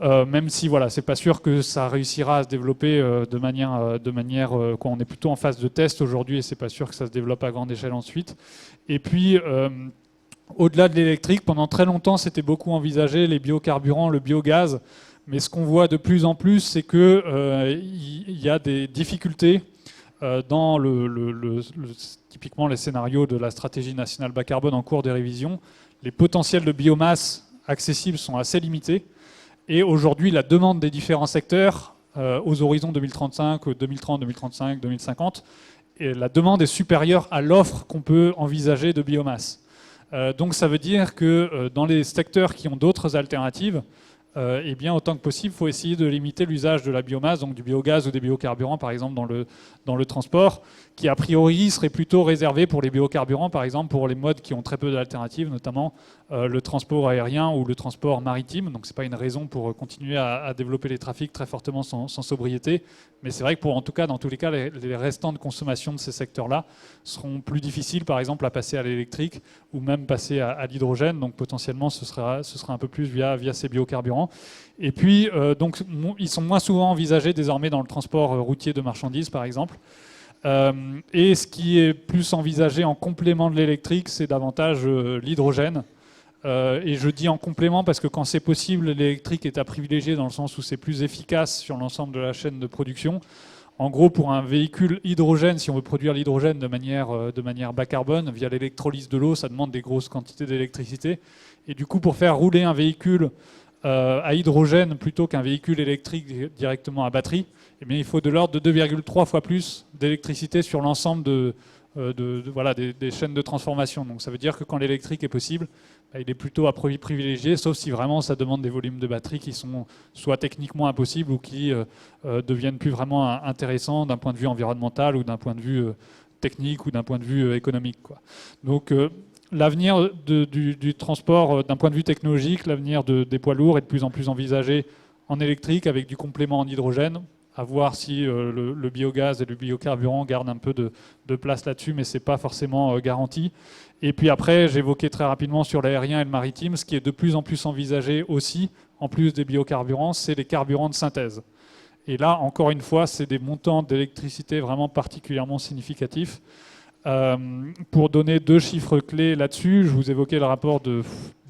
B: Même si voilà, c'est pas sûr que ça réussira à se développer de manière quoi, on est plutôt en phase de test aujourd'hui et c'est pas sûr que ça se développe à grande échelle ensuite. Et puis au-delà de l'électrique, pendant très longtemps, c'était beaucoup envisagé les biocarburants, le biogaz, mais ce qu'on voit de plus en plus, c'est que il y a des difficultés dans typiquement les scénarios de la stratégie nationale bas carbone en cours de révision. Les potentiels de biomasse accessibles sont assez limités. Et aujourd'hui, la demande des différents secteurs aux horizons 2035, 2030, 2035, 2050, et la demande est supérieure à l'offre qu'on peut envisager de biomasse. Donc ça veut dire que dans les secteurs qui ont d'autres alternatives, eh bien, autant que possible, il faut essayer de limiter l'usage de la biomasse, donc du biogaz ou des biocarburants, par exemple, dans le transport, qui a priori serait plutôt réservé pour les biocarburants, par exemple, pour les modes qui ont très peu d'alternatives, notamment le transport aérien ou le transport maritime. Donc, ce n'est pas une raison pour continuer à développer les trafics très fortement sans sobriété. Mais c'est vrai que, en tout cas, dans tous les cas, les restants de consommation de ces secteurs-là seront plus difficiles, par exemple, à passer à l'électrique ou même passer à l'hydrogène. Donc, potentiellement, ce sera un peu plus via ces biocarburants. Et puis, donc, ils sont moins souvent envisagés désormais dans le transport routier de marchandises, par exemple. Et ce qui est plus envisagé en complément de l'électrique, c'est davantage l'hydrogène. Et je dis en complément parce que quand c'est possible, l'électrique est à privilégier dans le sens où c'est plus efficace sur l'ensemble de la chaîne de production. En gros, pour un véhicule hydrogène, si on veut produire l'hydrogène de manière bas carbone, via l'électrolyse de l'eau, ça demande des grosses quantités d'électricité. Et du coup, pour faire rouler un véhicule à hydrogène plutôt qu'un véhicule électrique directement à batterie, eh bien, il faut de l'ordre de 2,3 fois plus d'électricité sur l'ensemble des chaînes de transformation. Donc ça veut dire que quand l'électrique est possible, il est plutôt à privilégier, sauf si vraiment ça demande des volumes de batterie qui sont soit techniquement impossibles ou qui deviennent plus vraiment intéressants d'un point de vue environnemental ou d'un point de vue technique ou d'un point de vue économique, quoi. Donc l'avenir du transport d'un point de vue technologique, l'avenir des poids lourds est de plus en plus envisagé en électrique avec du complément en hydrogène. À voir si le biogaz et le biocarburant gardent un peu de place là-dessus, mais ce n'est pas forcément garanti. Et puis après, j'évoquais très rapidement sur l'aérien et le maritime, ce qui est de plus en plus envisagé aussi, en plus des biocarburants, c'est les carburants de synthèse. Et là, encore une fois, c'est des montants d'électricité vraiment particulièrement significatifs. Pour donner 2 chiffres clés là-dessus, je vous évoquais le rapport de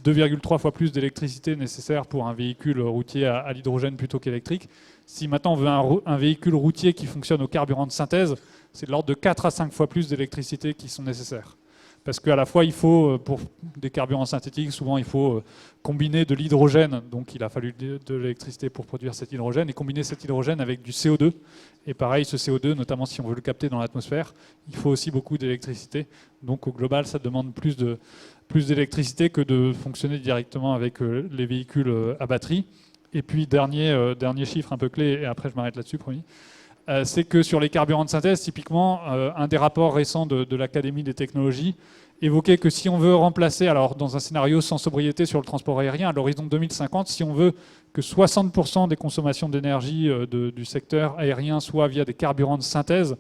B: 2,3 fois plus d'électricité nécessaire pour un véhicule routier à l'hydrogène plutôt qu'électrique. Si maintenant on veut un véhicule routier qui fonctionne au carburant de synthèse, c'est de l'ordre de 4 à 5 fois plus d'électricité qui sont nécessaires. Parce qu'à la fois, il faut, pour des carburants synthétiques, souvent il faut combiner de l'hydrogène, donc il a fallu de l'électricité pour produire cet hydrogène, et combiner cet hydrogène avec du CO2. Et pareil, ce CO2, notamment si on veut le capter dans l'atmosphère, il faut aussi beaucoup d'électricité. Donc au global, ça demande plus d'électricité que de fonctionner directement avec les véhicules à batterie. Et puis, dernier chiffre un peu clé, et après je m'arrête là-dessus, promis, c'est que sur les carburants de synthèse, typiquement, un des rapports récents de l'Académie des technologies évoquait que si on veut remplacer, alors dans un scénario sans sobriété sur le transport aérien, à l'horizon 2050, si on veut que 60% des consommations d'énergie du secteur aérien soient via des carburants de synthèse,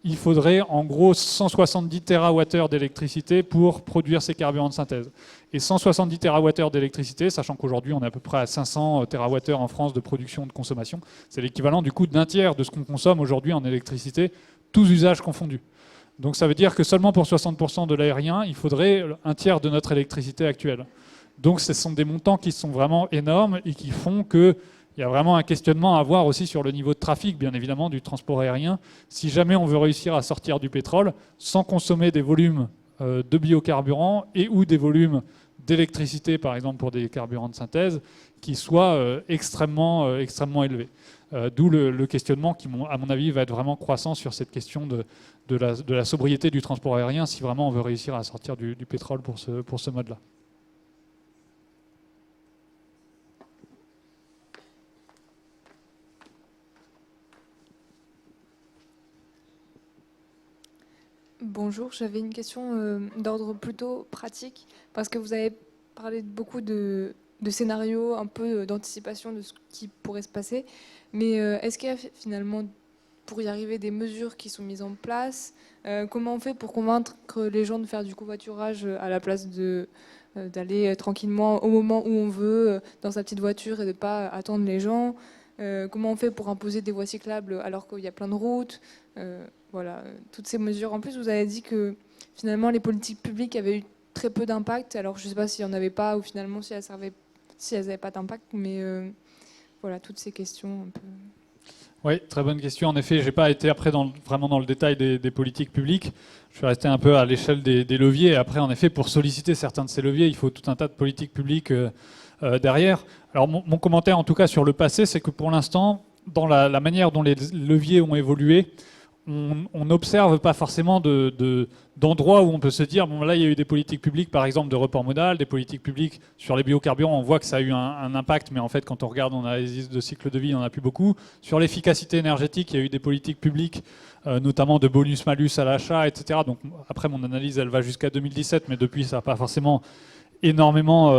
B: il faudrait en gros 170 TWh d'électricité pour produire ces carburants de synthèse. Et 170 TWh d'électricité, sachant qu'aujourd'hui on est à peu près à 500 TWh en France de production de consommation, c'est l'équivalent du coup d'un tiers de ce qu'on consomme aujourd'hui en électricité, tous usages confondus. Donc ça veut dire que seulement pour 60% de l'aérien, il faudrait un tiers de notre électricité actuelle. Donc ce sont des montants qui sont vraiment énormes et qui font que il y a vraiment un questionnement à avoir aussi sur le niveau de trafic, bien évidemment, du transport aérien. Si jamais on veut réussir à sortir du pétrole sans consommer des volumes de biocarburants et ou des volumes d'électricité, par exemple pour des carburants de synthèse, qui soient extrêmement élevés. D'où le questionnement qui, à mon avis, va être vraiment croissant sur cette question de la sobriété du transport aérien si vraiment on veut réussir à sortir du pétrole pour ce mode-là.
G: Bonjour, j'avais une question d'ordre plutôt pratique, parce que vous avez parlé de beaucoup de scénarios, un peu d'anticipation de ce qui pourrait se passer, mais est-ce qu'il y a finalement, pour y arriver, des mesures qui sont mises en place? Comment on fait pour convaincre les gens de faire du covoiturage à la place d'aller tranquillement au moment où on veut, dans sa petite voiture, et de ne pas attendre les gens? Comment on fait pour imposer des voies cyclables alors qu'il y a plein de routes? Voilà, toutes ces mesures. En plus, vous avez dit que finalement les politiques publiques avaient eu très peu d'impact. Alors je ne sais pas s'il n'y en avait pas ou finalement si elles n'avaient pas d'impact, mais voilà, toutes ces questions un peu.
B: Oui, très bonne question. En effet, je n'ai pas été après vraiment dans le détail des politiques publiques. Je suis resté un peu à l'échelle des leviers. Et après, en effet, pour solliciter certains de ces leviers, il faut tout un tas de politiques publiques derrière. Alors mon commentaire, en tout cas, sur le passé, c'est que pour l'instant, dans la manière dont les leviers ont évolué, on n'observe pas forcément d'endroits où on peut se dire, bon là il y a eu des politiques publiques par exemple de report modal, des politiques publiques sur les biocarburants, on voit que ça a eu un impact, mais en fait quand on regarde on analyse de cycle de vie, il n'y en a plus beaucoup. Sur l'efficacité énergétique, il y a eu des politiques publiques, notamment de bonus-malus à l'achat, etc. Donc après mon analyse elle va jusqu'à 2017, mais depuis ça n'a pas forcément énormément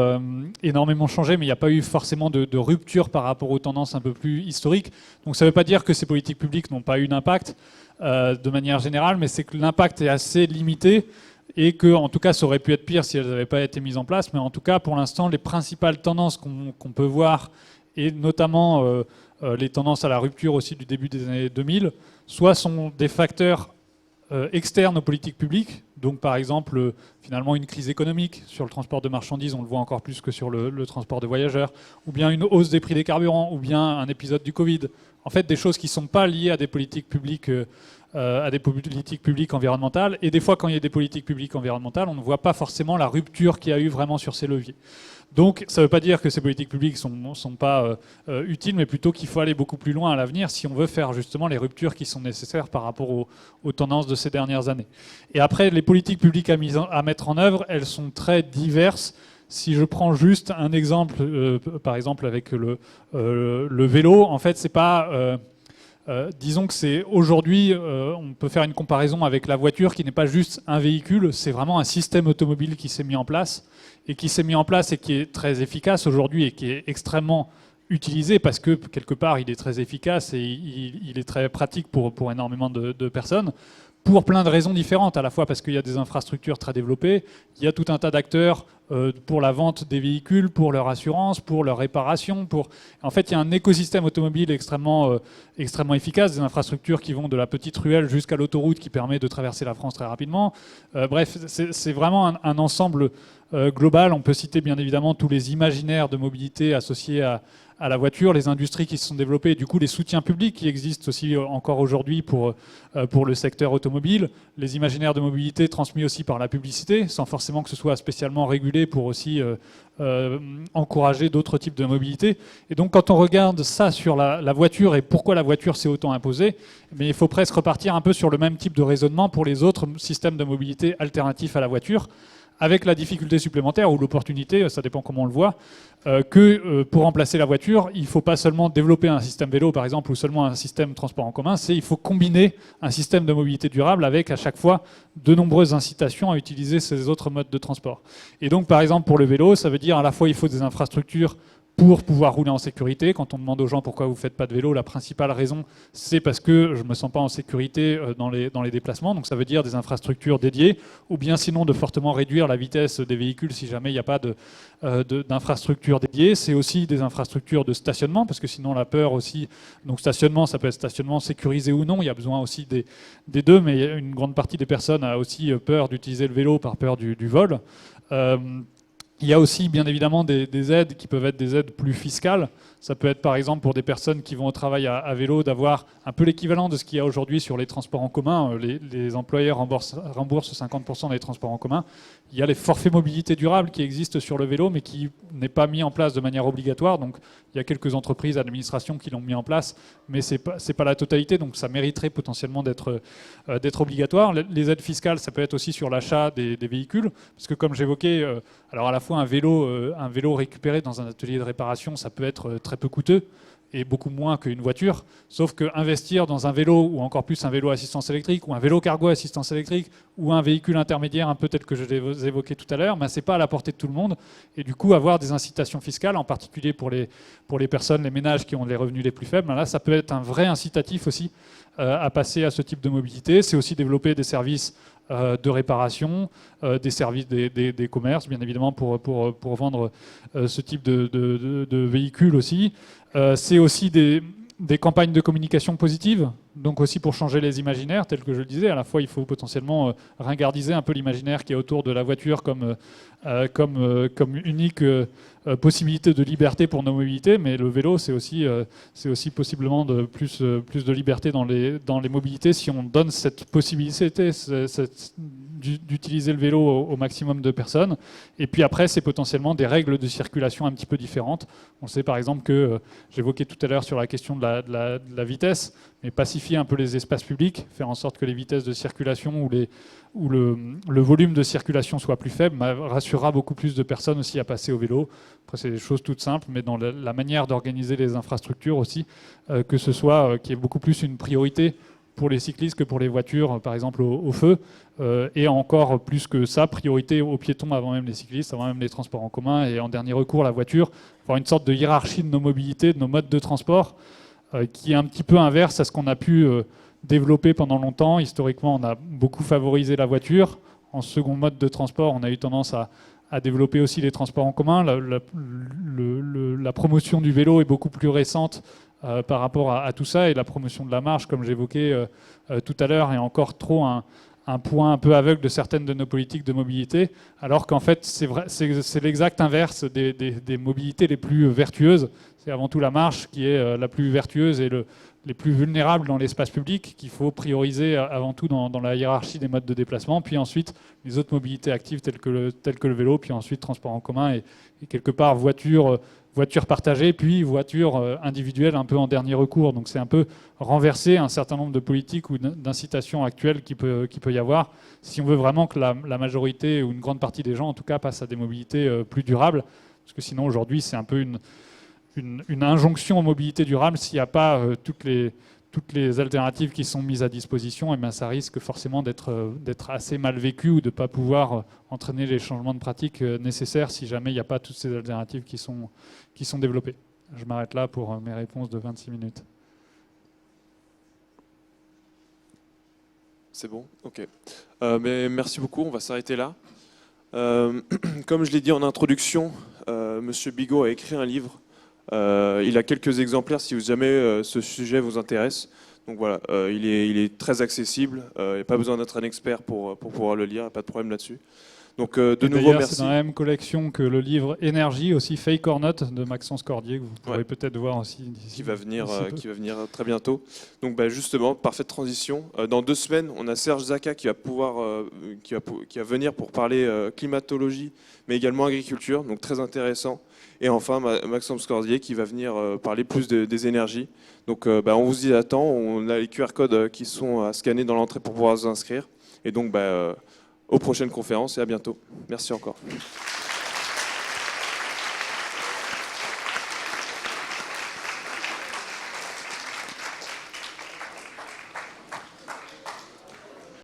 B: changé, mais il n'y a pas eu forcément de rupture par rapport aux tendances un peu plus historiques. Donc ça ne veut pas dire que ces politiques publiques n'ont pas eu d'impact de manière générale, mais c'est que l'impact est assez limité et que, en tout cas, ça aurait pu être pire si elles n'avaient pas été mises en place. Mais en tout cas, pour l'instant, les principales tendances qu'on peut voir, et notamment les tendances à la rupture aussi du début des années 2000, soit sont des facteurs externes aux politiques publiques, donc par exemple finalement une crise économique sur le transport de marchandises, on le voit encore plus que sur le transport de voyageurs, ou bien une hausse des prix des carburants, ou bien un épisode du Covid. En fait, des choses qui ne sont pas liées à des politiques publiques environnementales. Et des fois, quand il y a des politiques publiques environnementales, on ne voit pas forcément la rupture qu'il y a eu vraiment sur ces leviers. Donc ça ne veut pas dire que ces politiques publiques ne sont pas utiles, mais plutôt qu'il faut aller beaucoup plus loin à l'avenir si on veut faire justement les ruptures qui sont nécessaires par rapport aux tendances de ces dernières années. Et après, les politiques publiques à mettre en œuvre, elles sont très diverses. Si je prends juste un exemple, par exemple avec le vélo, en fait, c'est pas... disons que c'est aujourd'hui, on peut faire une comparaison avec la voiture qui n'est pas juste un véhicule, c'est vraiment un système automobile qui s'est mis en place et qui est très efficace aujourd'hui et qui est extrêmement utilisé parce que quelque part il est très efficace et il est très pratique pour énormément de personnes. Pour plein de raisons différentes, à la fois parce qu'il y a des infrastructures très développées, il y a tout un tas d'acteurs pour la vente des véhicules, pour leur assurance, pour leur réparation. En fait, il y a un écosystème automobile extrêmement efficace, des infrastructures qui vont de la petite ruelle jusqu'à l'autoroute qui permet de traverser la France très rapidement. Bref, c'est vraiment un ensemble global. On peut citer bien évidemment tous les imaginaires de mobilité associés à la voiture, les industries qui se sont développées, et du coup les soutiens publics qui existent aussi encore aujourd'hui pour le secteur automobile, les imaginaires de mobilité transmis aussi par la publicité, sans forcément que ce soit spécialement régulé pour aussi encourager d'autres types de mobilité. Et donc quand on regarde ça sur la voiture et pourquoi la voiture s'est autant imposée, mais il faut presque repartir un peu sur le même type de raisonnement pour les autres systèmes de mobilité alternatifs à la voiture, avec la difficulté supplémentaire ou l'opportunité, ça dépend comment on le voit, que pour remplacer la voiture, il ne faut pas seulement développer un système vélo par exemple ou seulement un système transport en commun, il faut combiner un système de mobilité durable avec à chaque fois de nombreuses incitations à utiliser ces autres modes de transport. Et donc par exemple pour le vélo, ça veut dire à la fois il faut des infrastructures pour pouvoir rouler en sécurité. Quand on demande aux gens pourquoi vous ne faites pas de vélo, la principale raison, c'est parce que je ne me sens pas en sécurité dans les déplacements. Donc ça veut dire des infrastructures dédiées, ou bien sinon de fortement réduire la vitesse des véhicules si jamais il n'y a pas d'infrastructures dédiées. C'est aussi des infrastructures de stationnement, parce que sinon la peur aussi... Donc stationnement, ça peut être stationnement sécurisé ou non. Il y a besoin aussi des deux, mais une grande partie des personnes a aussi peur d'utiliser le vélo par peur du vol. Il y a aussi bien évidemment des aides qui peuvent être des aides plus fiscales. Ça peut être par exemple pour des personnes qui vont au travail à vélo d'avoir un peu l'équivalent de ce qu'il y a aujourd'hui sur les transports en commun. Les employeurs remboursent 50% des transports en commun. Il y a les forfaits mobilité durable qui existent sur le vélo mais qui n'est pas mis en place de manière obligatoire. Donc il y a quelques entreprises, administrations qui l'ont mis en place, mais c'est pas la totalité, donc ça mériterait potentiellement d'être obligatoire. Les aides fiscales, ça peut être aussi sur l'achat des véhicules, parce que comme j'évoquais, alors à la fois un vélo récupéré dans un atelier de réparation, ça peut être très peu coûteux et beaucoup moins qu'une voiture, sauf qu'investir dans un vélo, ou encore plus un vélo assistance électrique, ou un vélo cargo assistance électrique, ou un véhicule intermédiaire, un peu tel que je l'ai évoqué tout à l'heure, ce n'est pas à la portée de tout le monde, et du coup avoir des incitations fiscales, en particulier pour les personnes, les ménages qui ont les revenus les plus faibles, là ça peut être un vrai incitatif aussi à passer à ce type de mobilité. C'est aussi développer des services de réparation, des services des commerces, bien évidemment, pour vendre ce type de véhicules aussi. C'est aussi des campagnes de communication positive, donc aussi pour changer les imaginaires, tel que je le disais. À la fois, il faut potentiellement ringardiser un peu l'imaginaire qui est autour de la voiture comme unique possibilité de liberté pour nos mobilités, mais le vélo, c'est aussi possiblement plus de liberté dans les mobilités si on donne cette possibilité d'utiliser le vélo au maximum de personnes. Et puis après, c'est potentiellement des règles de circulation un petit peu différentes. On sait par exemple que, j'évoquais tout à l'heure sur la question de la vitesse, mais pas si densifier un peu les espaces publics, faire en sorte que les vitesses de circulation ou le volume de circulation soit plus faible, rassurera beaucoup plus de personnes aussi à passer au vélo. Après, c'est des choses toutes simples, mais dans la manière d'organiser les infrastructures aussi, que ce soit qu'il y ait beaucoup plus une priorité pour les cyclistes que pour les voitures, par exemple au feu, et encore plus que ça, priorité aux piétons avant même les cyclistes, avant même les transports en commun, et en dernier recours la voiture, avoir une sorte de hiérarchie de nos mobilités, de nos modes de transport, qui est un petit peu inverse à ce qu'on a pu développer pendant longtemps. Historiquement, on a beaucoup favorisé la voiture. En second mode de transport, on a eu tendance à développer aussi les transports en commun. La promotion du vélo est beaucoup plus récente par rapport à tout ça, et la promotion de la marche, comme j'évoquais tout à l'heure, est encore trop un point un peu aveugle de certaines de nos politiques de mobilité, alors qu'en fait c'est l'exact inverse des mobilités les plus vertueuses. C'est avant tout la marche qui est la plus vertueuse et les plus vulnérables dans l'espace public, qu'il faut prioriser avant tout dans la hiérarchie des modes de déplacement, puis ensuite les autres mobilités actives telles que le vélo, puis ensuite transport en commun et quelque part voiture partagée, puis voiture individuelle un peu en dernier recours. Donc c'est un peu renverser un certain nombre de politiques ou d'incitations actuelles qui peut y avoir, si on veut vraiment que la majorité ou une grande partie des gens en tout cas passent à des mobilités plus durables, parce que sinon aujourd'hui c'est un peu une injonction aux mobilités durables. S'il n'y a pas toutes les alternatives qui sont mises à disposition, et bien ça risque forcément d'être assez mal vécu ou de ne pas pouvoir entraîner les changements de pratique nécessaires si jamais il n'y a pas toutes ces alternatives qui sont développées. Je m'arrête là pour mes réponses de 26 minutes.
A: C'est bon? Ok. Mais merci beaucoup, on va s'arrêter là. Comme je l'ai dit en introduction, Monsieur Bigot a écrit un livre. Il a quelques exemplaires si jamais ce sujet vous intéresse. Donc voilà, il est très accessible. Il n'y a pas besoin d'être un expert pour pouvoir le lire, pas de problème là-dessus. Donc de nouveau, merci.
B: C'est dans la même collection que le livre Énergie, aussi Fake or Not, de Maxence Cordier, que vous pourrez peut-être voir aussi d'ici.
A: Qui va venir très bientôt. Donc justement, parfaite transition. Dans 2 semaines, on a Serge Zaka qui va venir pour parler climatologie, mais également agriculture, donc très intéressant. Et enfin, Maxence Cordier qui va venir parler plus des énergies. Donc on vous y attend. On a les QR codes qui sont à scanner dans l'entrée pour pouvoir vous inscrire. Et donc aux prochaines conférences et à bientôt. Merci encore.